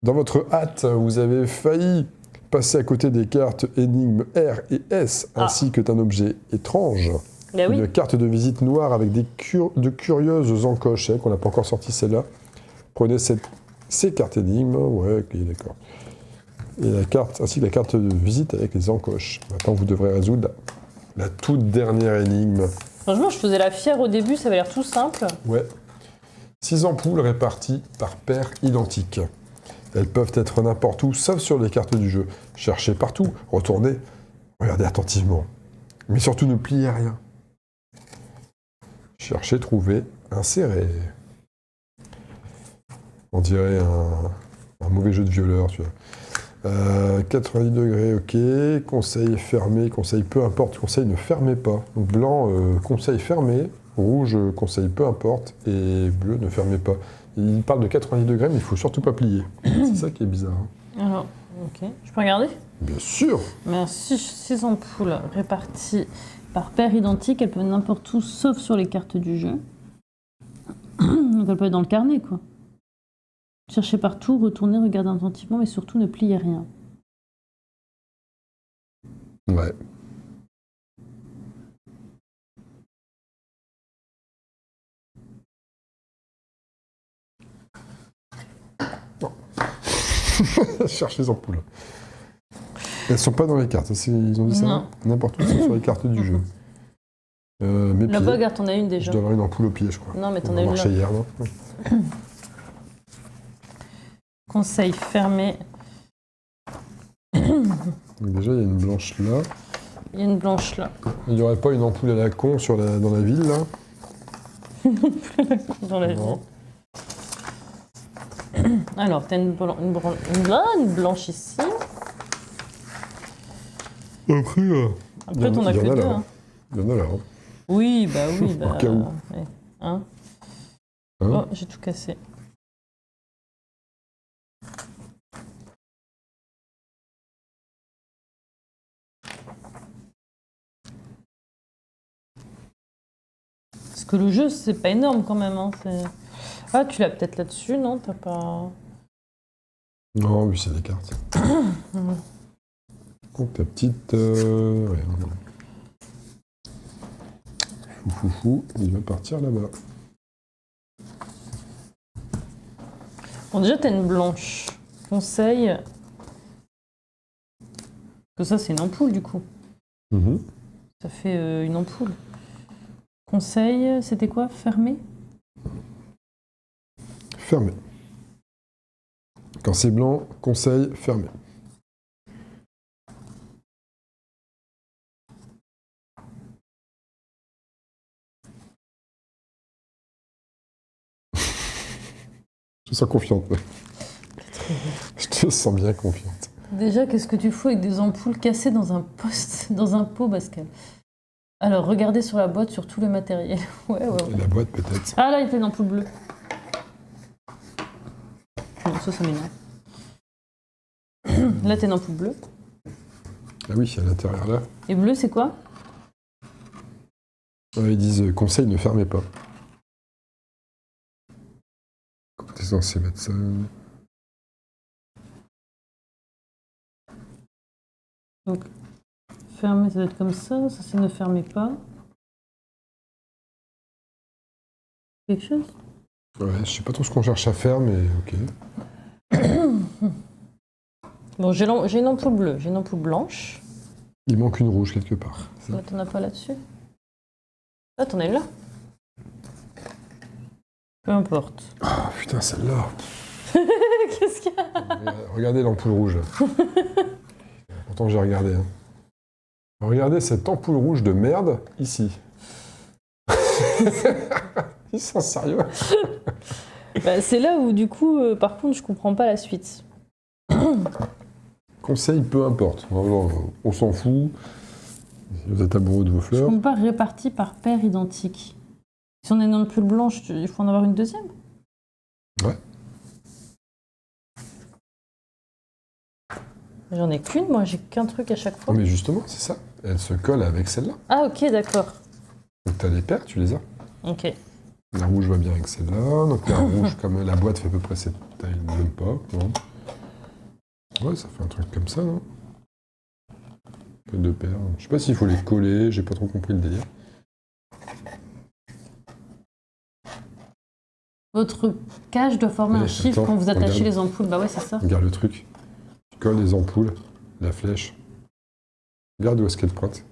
[SPEAKER 1] Dans votre hâte, vous avez failli passer à côté des cartes énigmes R et S, ainsi que d'un objet étrange.
[SPEAKER 2] Bah oui.
[SPEAKER 1] Une carte de visite noire avec de curieuses encoches, qu'on n'a pas encore sorti celle-là. Prenez ces cartes énigmes, ouais, ok, d'accord. Et la carte, ainsi que la carte de visite avec les encoches. Maintenant, vous devrez résoudre la toute dernière énigme.
[SPEAKER 2] Franchement, je faisais la fière au début, ça avait l'air tout simple.
[SPEAKER 1] Ouais. 6 ampoules réparties par paire identique. Elles peuvent être n'importe où, sauf sur les cartes du jeu. Cherchez partout, retournez, regardez attentivement. Mais surtout, ne pliez rien. Cherchez, trouvez, insérez. On dirait un mauvais jeu de violeur, tu vois. 90 degrés, ok. Conseil fermé, conseil peu importe. Conseil ne fermez pas. Donc blanc, conseil fermé. Rouge, conseil peu importe. Et bleu, ne fermez pas. Il parle de 90 degrés, mais il faut surtout pas plier. C'est ça qui est bizarre. Hein.
[SPEAKER 2] Alors, ok. Je peux regarder?
[SPEAKER 1] Bien sûr.
[SPEAKER 2] Merci. 6 ampoules réparties par paire identique. Elles peuvent n'importe où, sauf sur les cartes du jeu. Donc elles peuvent être dans le carnet, quoi. Cherchez partout, retournez, regardez attentivement, mais surtout ne pliez rien.
[SPEAKER 1] Ouais. Non. Cherche les ampoules. Elles sont pas dans les cartes, ils ont dit ça?
[SPEAKER 2] Non.
[SPEAKER 1] N'importe où, c'est sur les cartes du jeu. Mes pieds.
[SPEAKER 2] Là-bas, regarde, t'en as une
[SPEAKER 1] Je
[SPEAKER 2] déjà.
[SPEAKER 1] dois avoir une ampoule au pied, je crois.
[SPEAKER 2] Non, mais t'en
[SPEAKER 1] On
[SPEAKER 2] as
[SPEAKER 1] a
[SPEAKER 2] une
[SPEAKER 1] marché
[SPEAKER 2] là.
[SPEAKER 1] hier, non?
[SPEAKER 2] Conseil fermé.
[SPEAKER 1] Donc déjà, il y a une blanche là.
[SPEAKER 2] Il y a une blanche là.
[SPEAKER 1] Il n'y aurait pas une ampoule à la con dans la ville, là?
[SPEAKER 2] Dans la
[SPEAKER 1] Non.
[SPEAKER 2] vie. Alors, t'as une blanche ici.
[SPEAKER 1] Après,
[SPEAKER 2] Après, t'en as
[SPEAKER 1] il y en
[SPEAKER 2] que
[SPEAKER 1] a
[SPEAKER 2] deux.
[SPEAKER 1] là.
[SPEAKER 2] Hein.
[SPEAKER 1] Il y en a là. Hein.
[SPEAKER 2] Oui, bah oui. Bah,
[SPEAKER 1] Au cas où.
[SPEAKER 2] ouais. Hein?
[SPEAKER 1] Hein?
[SPEAKER 2] Oh, j'ai tout cassé. Parce que le jeu, c'est pas énorme quand même. Hein. Ah, tu l'as peut-être là-dessus, non? T'as pas...
[SPEAKER 1] Non, oui, c'est des cartes. Donc ta petite... ouais. Fou, il va partir là-bas.
[SPEAKER 2] Bon, déjà, t'as une blanche. Conseil... Que ça, c'est une ampoule, du coup.
[SPEAKER 1] Mhm.
[SPEAKER 2] Ça fait une ampoule. Conseil, c'était quoi? Fermé?
[SPEAKER 1] Fermé. Quand c'est blanc, conseil, fermé. Je te sens confiante. Je te sens bien confiante.
[SPEAKER 2] Déjà, qu'est-ce que tu fous avec des ampoules cassées dans un dans un pot, Pascal? Alors, regardez sur la boîte, sur tout le matériel. Ouais.
[SPEAKER 1] Et la boîte, peut-être.
[SPEAKER 2] Ah, là, il y a une ampoule bleue. Non, ça m'énerve. Là, t'as une ampoule bleue.
[SPEAKER 1] Ah oui, à l'intérieur là.
[SPEAKER 2] Et bleu, c'est quoi?
[SPEAKER 1] Ils disent conseil, ne fermez pas. Comment t'es censé mettre ça?
[SPEAKER 2] Donc, fermer, ça doit être comme ça. Ça, c'est ne fermez pas. Quelque chose?
[SPEAKER 1] Ouais, je sais pas trop ce qu'on cherche à faire, mais ok.
[SPEAKER 2] Bon, j'ai une ampoule bleue, j'ai une ampoule blanche.
[SPEAKER 1] Il manque une rouge quelque part. Ça.
[SPEAKER 2] Là, t'en as pas là-dessus? Ah, t'en as une là? Peu importe.
[SPEAKER 1] Ah putain, celle-là.
[SPEAKER 2] Qu'est-ce qu'il y a?
[SPEAKER 1] Regardez l'ampoule rouge. Pourtant, j'ai regardé. Hein. Regardez cette ampoule rouge de merde ici. Ils sont sérieux?
[SPEAKER 2] Bah, c'est là où, du coup, par contre, je comprends pas la suite.
[SPEAKER 1] Conseil, peu importe. On s'en fout. Si vous êtes amoureux de vos
[SPEAKER 2] Je
[SPEAKER 1] fleurs.
[SPEAKER 2] compte pas réparti par paire identique. Si on a une ampoule blanche, il faut en avoir une deuxième?
[SPEAKER 1] Ouais.
[SPEAKER 2] J'en ai qu'une, moi, j'ai qu'un truc à chaque fois.
[SPEAKER 1] Mais justement, c'est ça. Elle se colle avec celle-là.
[SPEAKER 2] Ah, ok, d'accord.
[SPEAKER 1] Donc tu as les paires, tu les as.
[SPEAKER 2] Ok.
[SPEAKER 1] La rouge va bien avec celle-là. Donc la rouge, comme la boîte fait à peu près cette taille, même pas. Non. Ouais, ça fait un truc comme ça, non? Deux paires. Je sais pas s'il faut les coller, j'ai pas trop compris le délire.
[SPEAKER 2] Votre cage doit former un chiffre quand vous attachez les ampoules. Bah ouais, c'est ça.
[SPEAKER 1] Regarde le truc. Tu colles les ampoules, la flèche. Regarde où est-ce qu'elle pointe.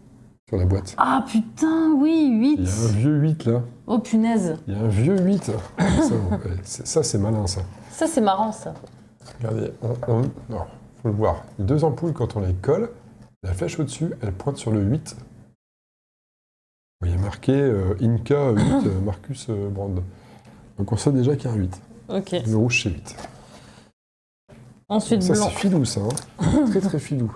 [SPEAKER 1] Sur la boîte.
[SPEAKER 2] Ah putain, oui, 8.
[SPEAKER 1] Il y a un vieux 8 là.
[SPEAKER 2] Oh punaise.
[SPEAKER 1] Il y a un vieux 8. Ça, c'est malin ça.
[SPEAKER 2] Ça, c'est marrant, ça.
[SPEAKER 1] Regardez, non, faut le voir. Les deux ampoules, quand on les colle, la flèche au-dessus, elle pointe sur le 8. Il y a marqué Inca 8, Marcus Brand. Donc on sait déjà qu'il y a un 8.
[SPEAKER 2] Ok.
[SPEAKER 1] Le rouge, c'est 8.
[SPEAKER 2] Ensuite,
[SPEAKER 1] ça,
[SPEAKER 2] blanc.
[SPEAKER 1] c'est filou, ça. Hein. Très, très filou.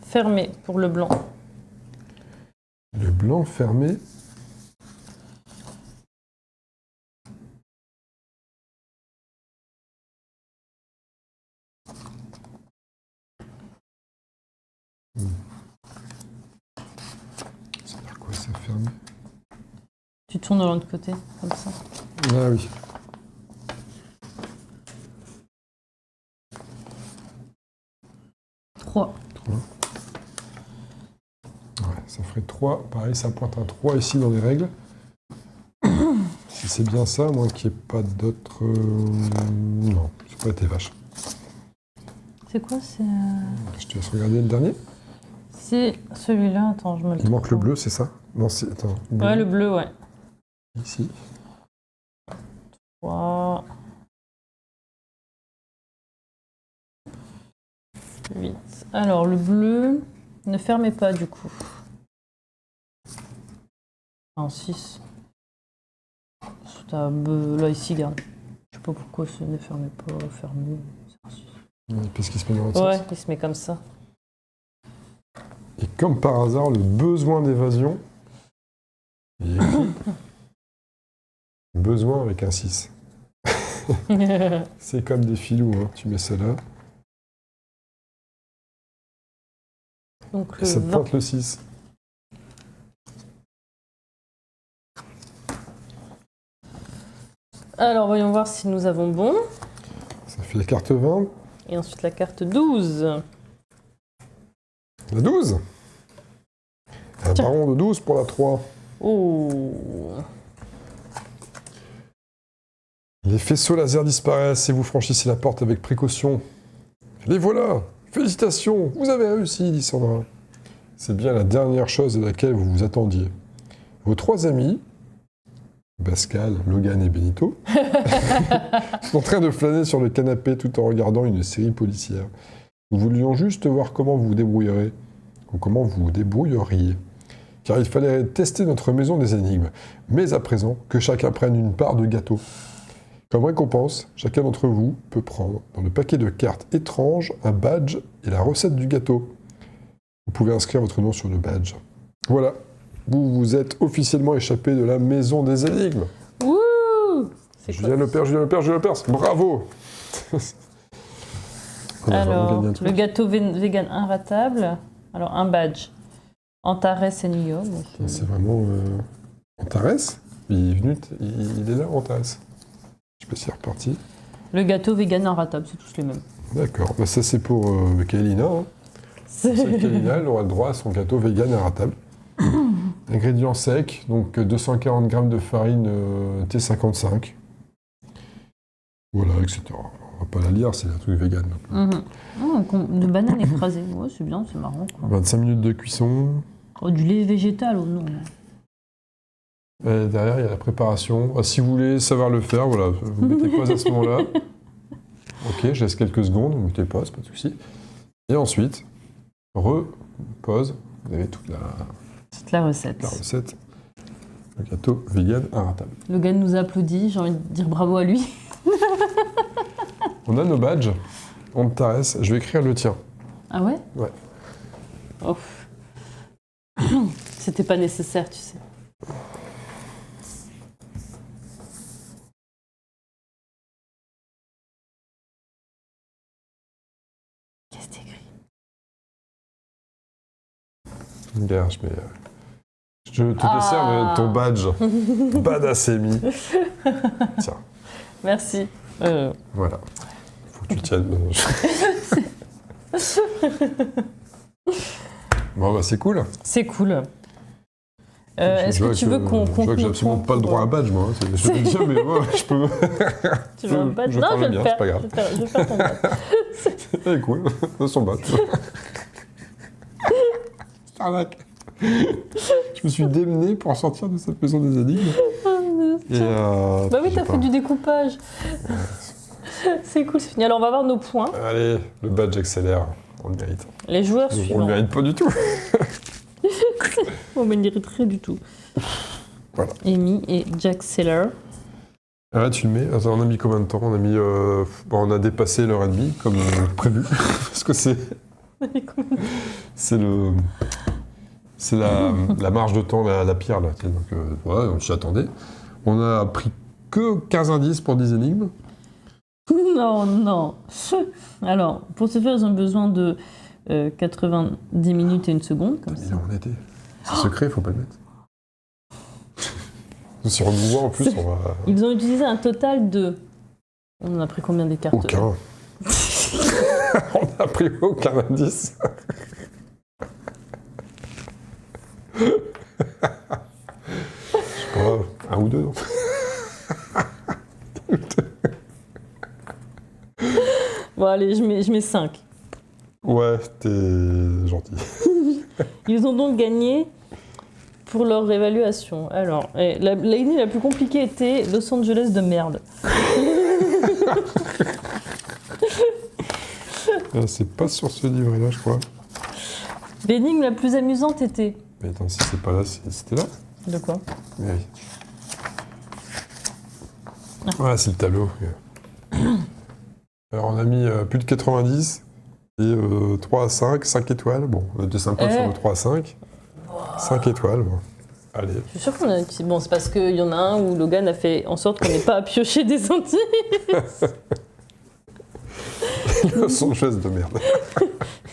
[SPEAKER 2] Fermé pour le blanc.
[SPEAKER 1] Le blanc fermé. Ça veut dire quoi, ça fermé?
[SPEAKER 2] Tu tournes de l'autre côté, comme ça.
[SPEAKER 1] Ah oui.
[SPEAKER 2] Trois.
[SPEAKER 1] Ouais, ça ferait 3. Pareil, ça pointe un 3 ici dans les règles. Si c'est bien ça, moins qu'il n'y ait pas d'autres... Non, c'est pas été vache.
[SPEAKER 2] C'est quoi, c'est...
[SPEAKER 1] Je te laisse regarder le dernier.
[SPEAKER 2] C'est celui-là, attends, je me le
[SPEAKER 1] Il manque le bleu, c'est ça? Non, c'est... Attends. Bleu.
[SPEAKER 2] Ouais, le bleu, ouais.
[SPEAKER 1] Ici.
[SPEAKER 2] 3... 8. Alors, le bleu, ne fermez pas, du coup. En 6. Là, ici, garde. Je sais pas pourquoi ce ne fermez pas, fermé. C'est un 6.
[SPEAKER 1] Parce qu'il se met dans l'autre
[SPEAKER 2] Ouais,
[SPEAKER 1] sens.
[SPEAKER 2] il se met comme ça.
[SPEAKER 1] Et comme par hasard, le besoin d'évasion, il est écrit besoin avec un 6. C'est comme des filous, hein. Tu mets ça là,
[SPEAKER 2] Donc,
[SPEAKER 1] et
[SPEAKER 2] le
[SPEAKER 1] ça te
[SPEAKER 2] 20.
[SPEAKER 1] pointe le 6.
[SPEAKER 2] Alors, voyons voir si nous avons bon.
[SPEAKER 1] Ça fait la carte 20.
[SPEAKER 2] Et ensuite, la carte 12.
[SPEAKER 1] La 12. Un
[SPEAKER 2] Tiens.
[SPEAKER 1] baron de 12 pour la 3.
[SPEAKER 2] Oh.
[SPEAKER 1] Les faisceaux laser disparaissent et vous franchissez la porte avec précaution. Les voilà! Félicitations! Vous avez réussi, dit Sandra. C'est bien la dernière chose à laquelle vous vous attendiez. Vos 3 amis, Pascal, Logan et Benito, sont en train de flâner sur le canapé tout en regardant une série policière. Nous voulions juste voir comment vous vous débrouillerez, ou comment vous vous débrouilleriez. Car il fallait tester notre maison des énigmes. Mais à présent, que chacun prenne une part de gâteau. Comme récompense, chacun d'entre vous peut prendre, dans le paquet de cartes étranges, un badge et la recette du gâteau. Vous pouvez inscrire votre nom sur le badge. Voilà, vous vous êtes officiellement échappé de la maison des énigmes.
[SPEAKER 2] Wouh! C'est quoi?
[SPEAKER 1] Julien Lepers, bravo! On a vraiment
[SPEAKER 2] Alors,
[SPEAKER 1] gagné un truc.
[SPEAKER 2] le gâteau vegan inratable. Alors, un badge. Antares et New York.
[SPEAKER 1] C'est vraiment Antares. Il est venu, il est là, Antares. Je sais pas s'il est reparti.
[SPEAKER 2] Le gâteau vegan inratable, c'est tous les mêmes.
[SPEAKER 1] D'accord, bah ça c'est pour Kaelina. Hein. Celle Kaelina, elle aura le droit à son gâteau vegan inratable. Ingrédients secs, donc 240 g de farine T55. Voilà, etc. On va pas la lire, c'est un truc vegan.
[SPEAKER 2] De banane écrasée. Ouais, c'est bien, c'est marrant. Quoi.
[SPEAKER 1] 25 minutes de cuisson.
[SPEAKER 2] Oh, du lait végétal, oh non.
[SPEAKER 1] Et derrière, il y a la préparation. Ah, si vous voulez savoir le faire, voilà, vous mettez pause à ce moment-là. Ok, je laisse quelques secondes, vous mettez pause, pas de souci. Et ensuite, repause. Vous avez toute la
[SPEAKER 2] recette.
[SPEAKER 1] Le gâteau vegan inratable.
[SPEAKER 2] Le gars nous applaudit, j'ai envie de dire bravo à lui.
[SPEAKER 1] On a nos badges. On te taresse. Je vais écrire le tien.
[SPEAKER 2] Ah ouais?
[SPEAKER 1] Ouais.
[SPEAKER 2] Oh. C'était pas nécessaire, tu sais.
[SPEAKER 1] Gage, mais... je te décerne ton badge. Badassémie. Tiens.
[SPEAKER 2] Merci.
[SPEAKER 1] Voilà. Faut que tu tiennes. Bon, bah c'est cool.
[SPEAKER 2] C'est cool. Est-ce que tu veux qu'on
[SPEAKER 1] Je vois que j'ai absolument pas le droit à un badge, moi. Je vais le dire, mais moi, je peux...
[SPEAKER 2] Tu veux un badge?
[SPEAKER 1] je
[SPEAKER 2] Non,
[SPEAKER 1] prends
[SPEAKER 2] je vais
[SPEAKER 1] le
[SPEAKER 2] le
[SPEAKER 1] mien,
[SPEAKER 2] faire.
[SPEAKER 1] c'est pas grave.
[SPEAKER 2] Je vais faire ton badge.
[SPEAKER 1] C'est cool. Son badge. C'est arnaque. Je me suis démené pour sortir de cette maison des énigmes. Et
[SPEAKER 2] bah oui, t'as fait du découpage. C'est cool, c'est fini. Alors, on va voir nos points.
[SPEAKER 1] Allez, le badge accélère. On le mérite.
[SPEAKER 2] Les joueurs
[SPEAKER 1] On
[SPEAKER 2] suivants.
[SPEAKER 1] le mérite pas du tout.
[SPEAKER 2] On ne mérite rien du tout.
[SPEAKER 1] Voilà.
[SPEAKER 2] Amy et Jack Seller.
[SPEAKER 1] Ah, tu le mets. Attends, on a mis combien de temps? On a mis. Bon, on a dépassé l'heure et demie, comme prévu. Parce que c'est. C'est le. C'est la marge de temps la pire, là. Donc, ouais, on s'y attendait. On a pris que 15 indices pour 10 énigmes.
[SPEAKER 2] Non, non. Alors, pour ce faire, ils ont besoin de 90 minutes et 1 seconde, comme
[SPEAKER 1] Et
[SPEAKER 2] ça.
[SPEAKER 1] là, on était. C'est secret, faut pas le mettre. Si on nous voit en plus, on va.
[SPEAKER 2] Ils ont utilisé un total de... On en a pris combien des cartes?
[SPEAKER 1] Aucun. On n'a pris aucun indice. Je sais pas, un ou deux, non?
[SPEAKER 2] Bon, allez, je mets 5.
[SPEAKER 1] Ouais, t'es gentil.
[SPEAKER 2] Ils ont donc gagné pour leur évaluation. Alors, l'énigme la plus compliquée était Los Angeles de merde.
[SPEAKER 1] C'est pas sur ce livret-là, je crois.
[SPEAKER 2] L'énigme la plus amusante était...
[SPEAKER 1] Mais attends, si c'est pas là, c'était là?
[SPEAKER 2] De quoi?
[SPEAKER 1] Oui. Ouais, c'est le tableau. Alors, on a mis plus de 90 et 3 à 5, 5 étoiles. Bon, on était sympa sur le 3 à 5. 5 étoiles, bon. Allez.
[SPEAKER 2] Je suis sûre qu'on a... Bon, c'est parce qu'il y en a un où Logan a fait en sorte qu'on n'ait pas à piocher des indices.
[SPEAKER 1] Los Angeles de merde.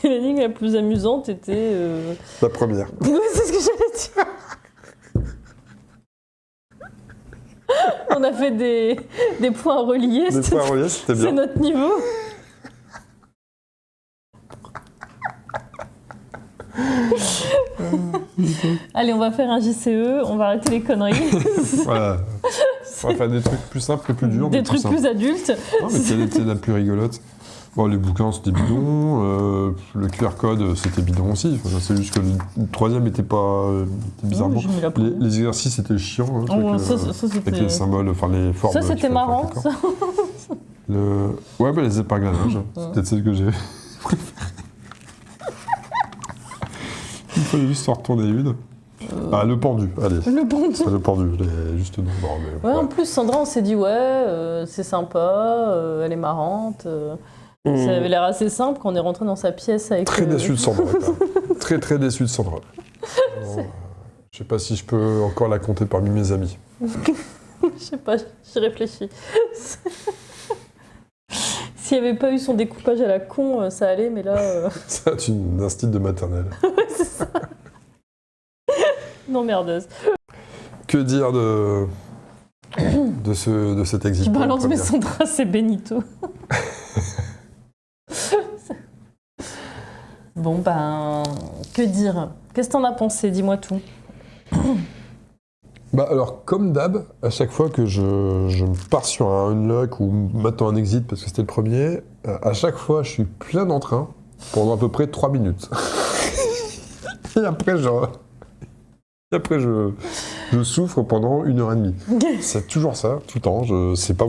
[SPEAKER 2] Et l'énigme la plus amusante était...
[SPEAKER 1] La première.
[SPEAKER 2] Ouais, c'est ce que j'allais dire. On a fait des points reliés.
[SPEAKER 1] Des points reliés, c'était bien.
[SPEAKER 2] C'est notre niveau. Allez, on va faire un JCE, on va arrêter les conneries.
[SPEAKER 1] Voilà. On va faire des trucs plus simples et plus durs.
[SPEAKER 2] Des
[SPEAKER 1] mais
[SPEAKER 2] trucs
[SPEAKER 1] simples.
[SPEAKER 2] plus adultes.
[SPEAKER 1] Non, mais quelle était la plus rigolote? Bon, les bouquins, c'était bidon. Le QR code, c'était bidon aussi. Enfin, c'est juste que le troisième était pas... était bizarrement...
[SPEAKER 2] j'ai mis la première.
[SPEAKER 1] Les exercices, c'était chiant. Hein,
[SPEAKER 2] Oh,
[SPEAKER 1] avec,
[SPEAKER 2] ça, c'était...
[SPEAKER 1] avec les symboles, enfin les formes.
[SPEAKER 2] Ça,
[SPEAKER 1] qu'il
[SPEAKER 2] c'était
[SPEAKER 1] fallait
[SPEAKER 2] marrant.
[SPEAKER 1] faire,
[SPEAKER 2] Ça.
[SPEAKER 1] Ouais, bah, les épinglanages. C'est peut-être celle que j'ai... Il fallait juste en retourner une. Ah, le pendu, allez.
[SPEAKER 2] Le pendu.
[SPEAKER 1] Le pendu, je l'ai juste dedans. Mais,
[SPEAKER 2] Ouais, en plus, Sandra, on s'est dit, c'est sympa, elle est marrante. Ça avait l'air assez simple quand on est rentré dans sa pièce avec...
[SPEAKER 1] Très déçu de Sandra. Très, très déçu de Sandra. Alors, je sais pas si je peux encore la compter parmi mes amis.
[SPEAKER 2] Je sais pas, j'y réfléchis. S'il n'y avait pas eu son découpage à la con, ça allait, mais là...
[SPEAKER 1] Ça, c'est une instinct de maternelle.
[SPEAKER 2] Ouais, c'est ça. Non, merdeuse.
[SPEAKER 1] Que dire de cet exit?
[SPEAKER 2] Je
[SPEAKER 1] pour la
[SPEAKER 2] balance mes
[SPEAKER 1] première
[SPEAKER 2] Sandra, c'est Benito. Bon, ben... Que dire? Qu'est-ce que t'en as pensé? Dis-moi tout.
[SPEAKER 1] Bah alors, comme d'hab, à chaque fois que je me pars sur un unlock ou maintenant un exit parce que c'était le premier, à chaque fois, je suis plein d'entrain pendant à peu près 3 minutes. Et après, je souffre pendant 1h30. C'est toujours ça, tout le temps. Je sais pas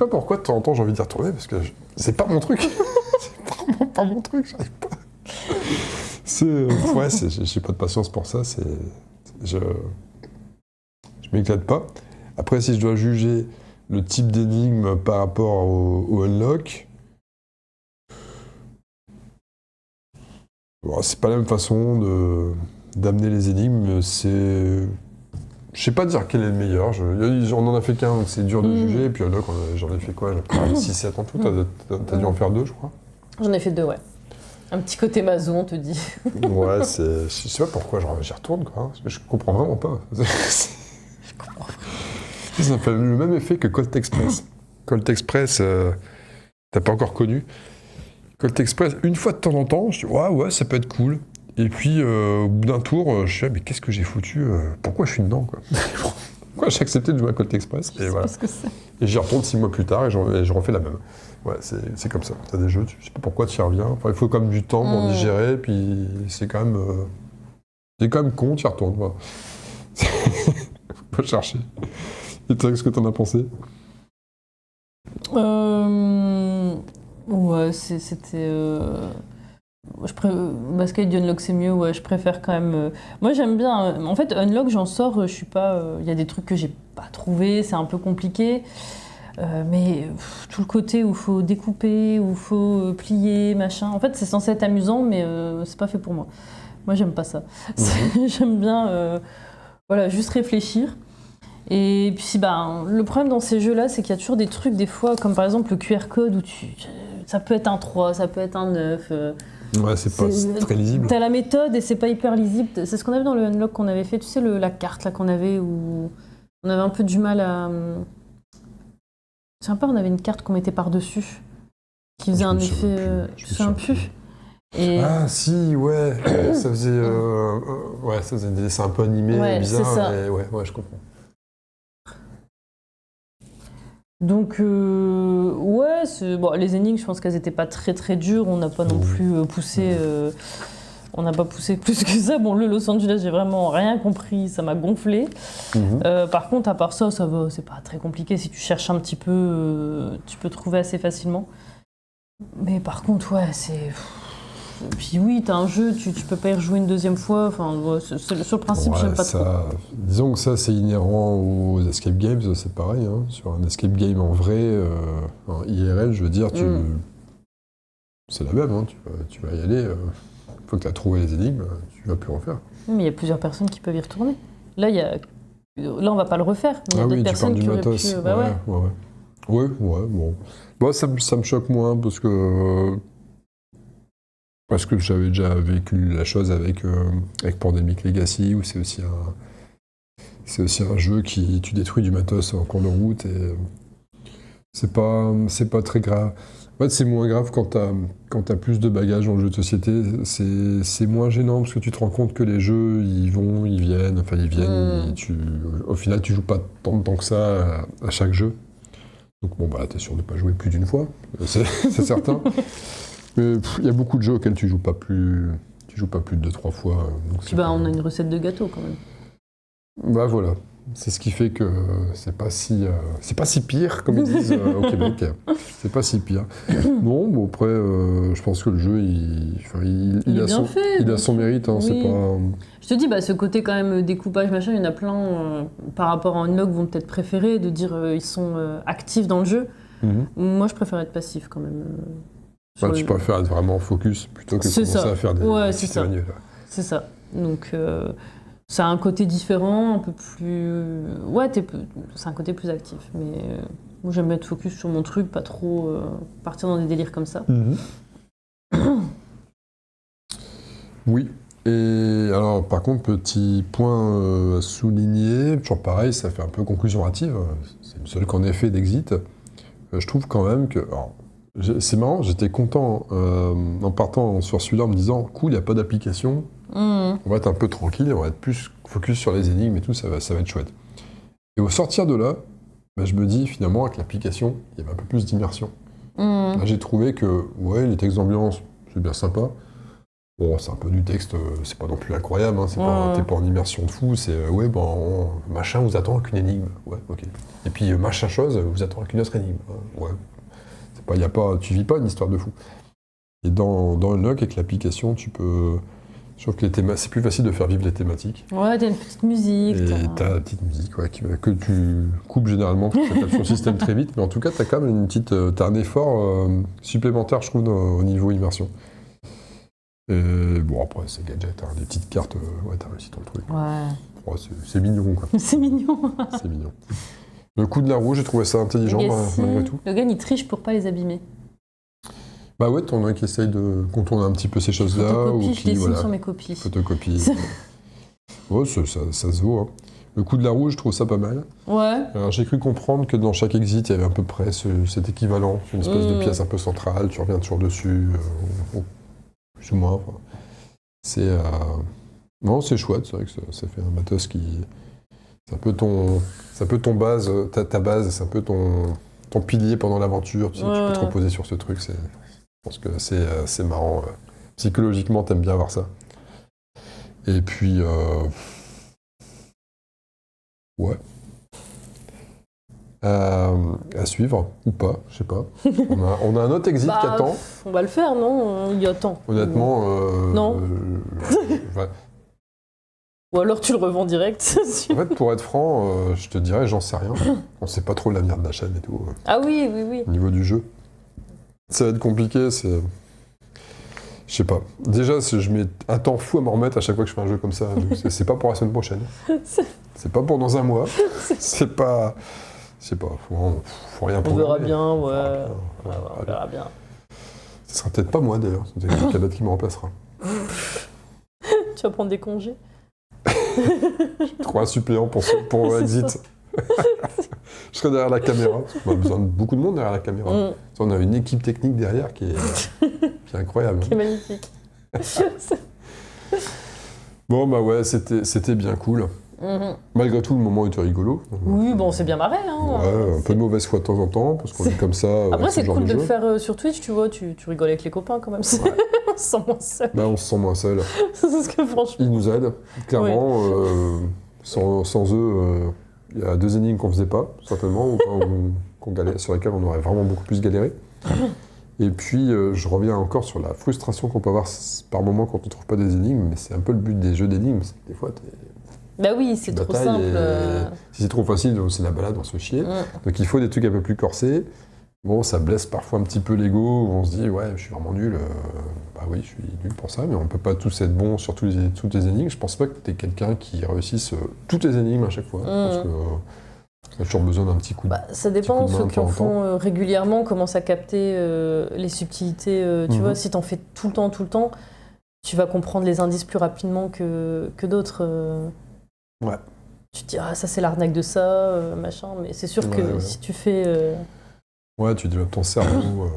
[SPEAKER 1] pourquoi de temps en temps j'ai envie d'y retourner parce que c'est pas mon truc. C'est vraiment pas mon truc, j'arrive pas. J'ai pas de patience pour ça. Je m'éclate pas. Après, si je dois juger le type d'énigme par rapport au unlock, bon, c'est pas la même façon d'amener les énigmes. Je sais pas dire quel est le meilleur. On en a fait qu'un, donc c'est dur de juger. Et puis unlock, j'en ai fait quoi? 6-7 en tout. T'as dû en faire 2, je crois.
[SPEAKER 2] J'en ai fait 2, ouais. Un petit côté maso, on te dit.
[SPEAKER 1] Ouais, je sais pas pourquoi j'y retourne, quoi. Hein. Je comprends vraiment pas.
[SPEAKER 2] Je comprends.
[SPEAKER 1] Ça fait le même effet que Colt Express. Colt Express, t'as pas encore connu. Colt Express, une fois de temps en temps, je dis ouais, ça peut être cool. Et puis, au bout d'un tour, je sais, mais qu'est-ce que j'ai foutu pourquoi je suis dedans, quoi. Pourquoi j'ai accepté de jouer à Colt Express?
[SPEAKER 2] Je sais pas ce que c'est.
[SPEAKER 1] Et j'y retourne 6 mois plus tard et je refais la même. Ouais, c'est comme ça. T'as des jeux, je sais pas pourquoi tu y reviens. Enfin, il faut quand même du temps pour digérer, puis c'est quand même con, tu y retournes. Voilà. Faut pas chercher. Et toi, qu'est-ce que t'en as pensé?
[SPEAKER 2] Ouais, c'était... Basket Unlock c'est mieux, ouais, je préfère quand même... Moi j'aime bien, en fait Unlock j'en sors, je suis pas... Il y a des trucs que j'ai pas trouvé, c'est un peu compliqué, mais tout le côté où il faut découper, où il faut plier, machin, en fait c'est censé être amusant, mais c'est pas fait pour moi. Moi j'aime pas ça. J'aime bien voilà, juste réfléchir. Et puis le problème dans ces jeux-là, c'est qu'il y a toujours des trucs des fois, comme par exemple le QR code, où ça peut être un 3, ça peut être un 9...
[SPEAKER 1] Ouais, c'est pas très lisible.
[SPEAKER 2] T'as la méthode et c'est pas hyper lisible. C'est ce qu'on avait dans le Unlock qu'on avait fait. Tu sais, la carte là qu'on avait où on avait un peu du mal à... Je sais pas, on avait une carte qu'on mettait par-dessus qui faisait un effet... Je me souviens plus. Et...
[SPEAKER 1] Ah si, ouais. Ça faisait... ouais, ça faisait des dessins un peu animés,
[SPEAKER 2] ouais,
[SPEAKER 1] bizarres.
[SPEAKER 2] C'est ça.
[SPEAKER 1] Et ouais, je comprends.
[SPEAKER 2] Donc, ouais, bon, les énigmes, je pense qu'elles étaient pas très très dures. On n'a pas non plus poussé... on n'a pas poussé plus que ça. Bon, le Los Angeles, j'ai vraiment rien compris, ça m'a gonflé. Par contre, à part ça, ça va, c'est pas très compliqué. Si tu cherches un petit peu, tu peux trouver assez facilement. Mais par contre, ouais, c'est... Puis oui, t'as un jeu, tu peux pas y rejouer une deuxième fois. Enfin, ouais, sur le principe, j'aime pas trop.
[SPEAKER 1] Disons que ça, c'est inhérent aux escape games, c'est pareil. Hein. Sur un escape game en vrai, en IRL, je veux dire, c'est la même. Hein. Tu vas y aller. Une fois que tu as trouvé les énigmes, tu vas plus refaire.
[SPEAKER 2] Mais il y a plusieurs personnes qui peuvent y retourner. Là, on va pas le refaire. Mais il y a d'autres personnes qui auraient pu...
[SPEAKER 1] Ouais, bon. Bon, ça me choque moins parce que j'avais déjà vécu la chose avec Pandemic Legacy, où c'est aussi un jeu qui tu détruis du matos en cours de route et c'est pas très grave. En fait, c'est moins grave quand t'as plus de bagages dans le jeu de société. C'est moins gênant parce que tu te rends compte que les jeux, ils viennent. Au final, tu joues pas tant de temps que ça à chaque jeu. Donc bon, t'es sûr de ne pas jouer plus d'une fois, c'est certain. Mais il y a beaucoup de jeux auxquels tu joues pas plus de 2-3 fois.
[SPEAKER 2] Puis on a une recette de gâteau quand même.
[SPEAKER 1] Voilà, c'est ce qui fait que c'est pas si pire comme ils disent au Québec. C'est pas si pire. Bon, après, je pense que le jeu, il a son mérite. Hein,
[SPEAKER 2] oui.
[SPEAKER 1] C'est pas.
[SPEAKER 2] Je te dis, ce côté quand même découpage machin, il y en a plein par rapport à Unlock vont peut-être préférer de dire ils sont actifs dans le jeu. Moi, je préfère être passif quand même.
[SPEAKER 1] Tu préfères être vraiment focus plutôt que commencer à faire des petits menus.
[SPEAKER 2] C'est ça. Donc, ça a un côté différent, un peu plus... Ouais, c'est un côté plus actif. Mais moi, j'aime être focus sur mon truc, pas trop partir dans des délires comme ça.
[SPEAKER 1] Oui. Et alors, par contre, petit point à souligner, toujours pareil, ça fait un peu conclusion hâtive. C'est le seul qu'en effet d'Exit. Je trouve quand même que... Alors, c'est marrant, j'étais content en partant sur celui-là en me disant cool, il n'y a pas d'application, on va être un peu tranquille, on va être plus focus sur les énigmes et tout, ça va être chouette. Et au sortir de là, je me dis finalement avec l'application, il y avait un peu plus d'immersion. Là, j'ai trouvé que les textes d'ambiance, c'est bien sympa. Bon, c'est un peu du texte, c'est pas non plus incroyable, hein, t'es pas en immersion de fou, c'est machin vous attend avec une énigme, ouais, ok. Et puis machin chose vous attend avec une autre énigme, ouais. Tu vis pas une histoire de fou. Et dans Unlock, avec l'application, tu peux... Je trouve que c'est plus facile de faire vivre les thématiques.
[SPEAKER 2] Ouais, t'as une petite musique.
[SPEAKER 1] Et t'as la petite musique, que tu coupes généralement parce que ça tape sur le système très vite. Mais en tout cas, t'as quand même t'as un effort supplémentaire, je trouve, au niveau immersion. Et bon, après, c'est gadget, hein, des petites cartes, t'as réussi ton truc.
[SPEAKER 2] Ouais.
[SPEAKER 1] C'est mignon, quoi.
[SPEAKER 2] C'est mignon.
[SPEAKER 1] C'est mignon. Le coup de la roue, j'ai trouvé ça intelligent malgré tout.
[SPEAKER 2] Le gars, il triche pour pas les abîmer.
[SPEAKER 1] Bah ouais, t'en as qui essaye de contourner un petit peu ces choses-là.
[SPEAKER 2] Photocopie,
[SPEAKER 1] Ou
[SPEAKER 2] je
[SPEAKER 1] qui,
[SPEAKER 2] dessine
[SPEAKER 1] voilà,
[SPEAKER 2] sur mes copies.
[SPEAKER 1] photocopie. Ouais, ça se vaut. Hein. Le coup de la roue, je trouve ça pas mal.
[SPEAKER 2] Ouais.
[SPEAKER 1] Alors, j'ai cru comprendre que dans chaque exit, il y avait à peu près cet équivalent, une espèce de pièce un peu centrale, tu reviens toujours dessus, plus ou moins. Enfin, c'est non, c'est chouette, c'est vrai que ça fait un matos qui... C'est un peu ton base, ta base, c'est un peu ton pilier pendant l'aventure, tu sais, tu peux te reposer sur ce truc, je pense que c'est marrant. Psychologiquement, t'aimes bien avoir ça. Et puis... ouais. À suivre, ou pas, je sais pas. On a un autre exit qui attend.
[SPEAKER 2] On va le faire, non? Il y a temps.
[SPEAKER 1] Honnêtement,
[SPEAKER 2] non.
[SPEAKER 1] Ouais.
[SPEAKER 2] Ou alors tu le revends direct.
[SPEAKER 1] En fait, pour être franc, je te dirais, j'en sais rien. On sait pas trop l'avenir de la chaîne et tout.
[SPEAKER 2] Ah oui, oui, oui.
[SPEAKER 1] Au niveau du jeu. Ça va être compliqué, c'est... Je sais pas. Déjà, je mets un temps fou à m'en remettre à chaque fois que je fais un jeu comme ça. C'est pas pour la semaine prochaine. C'est pas pour dans un mois. C'est pas... Je sais pas, faut rien
[SPEAKER 2] On
[SPEAKER 1] programmer.
[SPEAKER 2] verra bien, ouais.
[SPEAKER 1] On
[SPEAKER 2] On verra bien.
[SPEAKER 1] Ce sera peut-être pas moi d'ailleurs, c'est quelqu'un d'autre qui me remplacera.
[SPEAKER 2] Tu vas prendre des congés?
[SPEAKER 1] Je trouve un suppléant pour Exit. Je serai derrière la caméra, parce qu'on a besoin de beaucoup de monde derrière la caméra. On a une équipe technique derrière qui est incroyable.
[SPEAKER 2] Qui est magnifique.
[SPEAKER 1] Bon bah ouais, c'était bien cool. Malgré tout, le moment était rigolo.
[SPEAKER 2] Oui, bon, on s'est bien marré. Hein.
[SPEAKER 1] Ouais, un peu de mauvaise foi de temps en temps, parce qu'on est comme ça.
[SPEAKER 2] Après, c'est cool de le
[SPEAKER 1] jeu.
[SPEAKER 2] faire sur Twitch, tu vois, tu rigoles avec les copains quand même.
[SPEAKER 1] Ouais.
[SPEAKER 2] On se sent moins seul.
[SPEAKER 1] Bah, on se sent moins seul.
[SPEAKER 2] Parce que franchement.
[SPEAKER 1] Ils nous aident, clairement. Sans eux, il y a 2 énigmes qu'on faisait pas, certainement, sur lesquelles on aurait vraiment beaucoup plus galéré. Et puis, je reviens encore sur la frustration qu'on peut avoir par moment quand on ne trouve pas des énigmes, mais c'est un peu le but des jeux d'énigmes, c'est que des fois,
[SPEAKER 2] Bah oui, c'est trop simple.
[SPEAKER 1] Si c'est trop facile, c'est la balade, on se fait chier. Donc il faut des trucs un peu plus corsés. Bon, ça blesse parfois un petit peu l'ego, où on se dit, ouais, je suis vraiment nul. Bah oui, je suis nul pour ça, mais on peut pas tous être bons sur toutes les énigmes. Je pense pas que t'es quelqu'un qui réussisse toutes les énigmes à chaque fois. Parce que t'as toujours besoin d'un petit coup de
[SPEAKER 2] ça dépend, ceux qui en font régulièrement commencent à capter les subtilités. Tu vois, si t'en fais tout le temps, tu vas comprendre les indices plus rapidement que d'autres.
[SPEAKER 1] Ouais.
[SPEAKER 2] Tu te dis, ah, ça c'est l'arnaque de ça, machin, mais c'est sûr que si tu fais...
[SPEAKER 1] Ouais, tu développes ton cerveau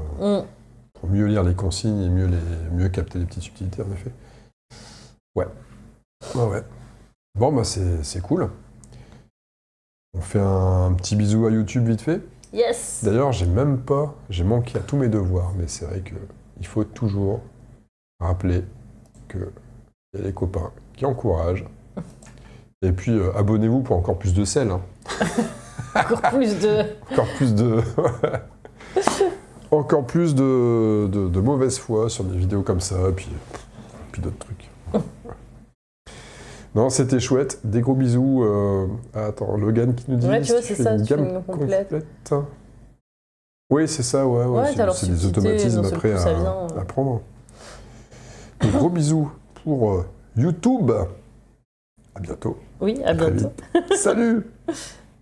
[SPEAKER 1] pour mieux lire les consignes et mieux capter les petites subtilités, en effet. Ouais. Ouais. Bon, bah c'est cool. On fait un petit bisou à YouTube vite fait.
[SPEAKER 2] Yes.
[SPEAKER 1] D'ailleurs, j'ai manqué à tous mes devoirs, mais c'est vrai qu'il faut toujours rappeler qu'il y a les copains qui encouragent. Et puis, abonnez-vous pour encore plus de sel. Hein.
[SPEAKER 2] Encore plus
[SPEAKER 1] de mauvaise foi sur des vidéos comme ça, puis d'autres trucs. Non, c'était chouette. Des gros bisous. Attends, Logan qui nous dit...
[SPEAKER 2] Ouais, tu vois, c'est ça,
[SPEAKER 1] une
[SPEAKER 2] tu fais
[SPEAKER 1] gamme
[SPEAKER 2] une complète.
[SPEAKER 1] Oui, c'est ça, ouais. C'est des automatismes après à prendre. Des gros bisous pour YouTube. À bientôt.
[SPEAKER 2] Oui, à bientôt.
[SPEAKER 1] Salut.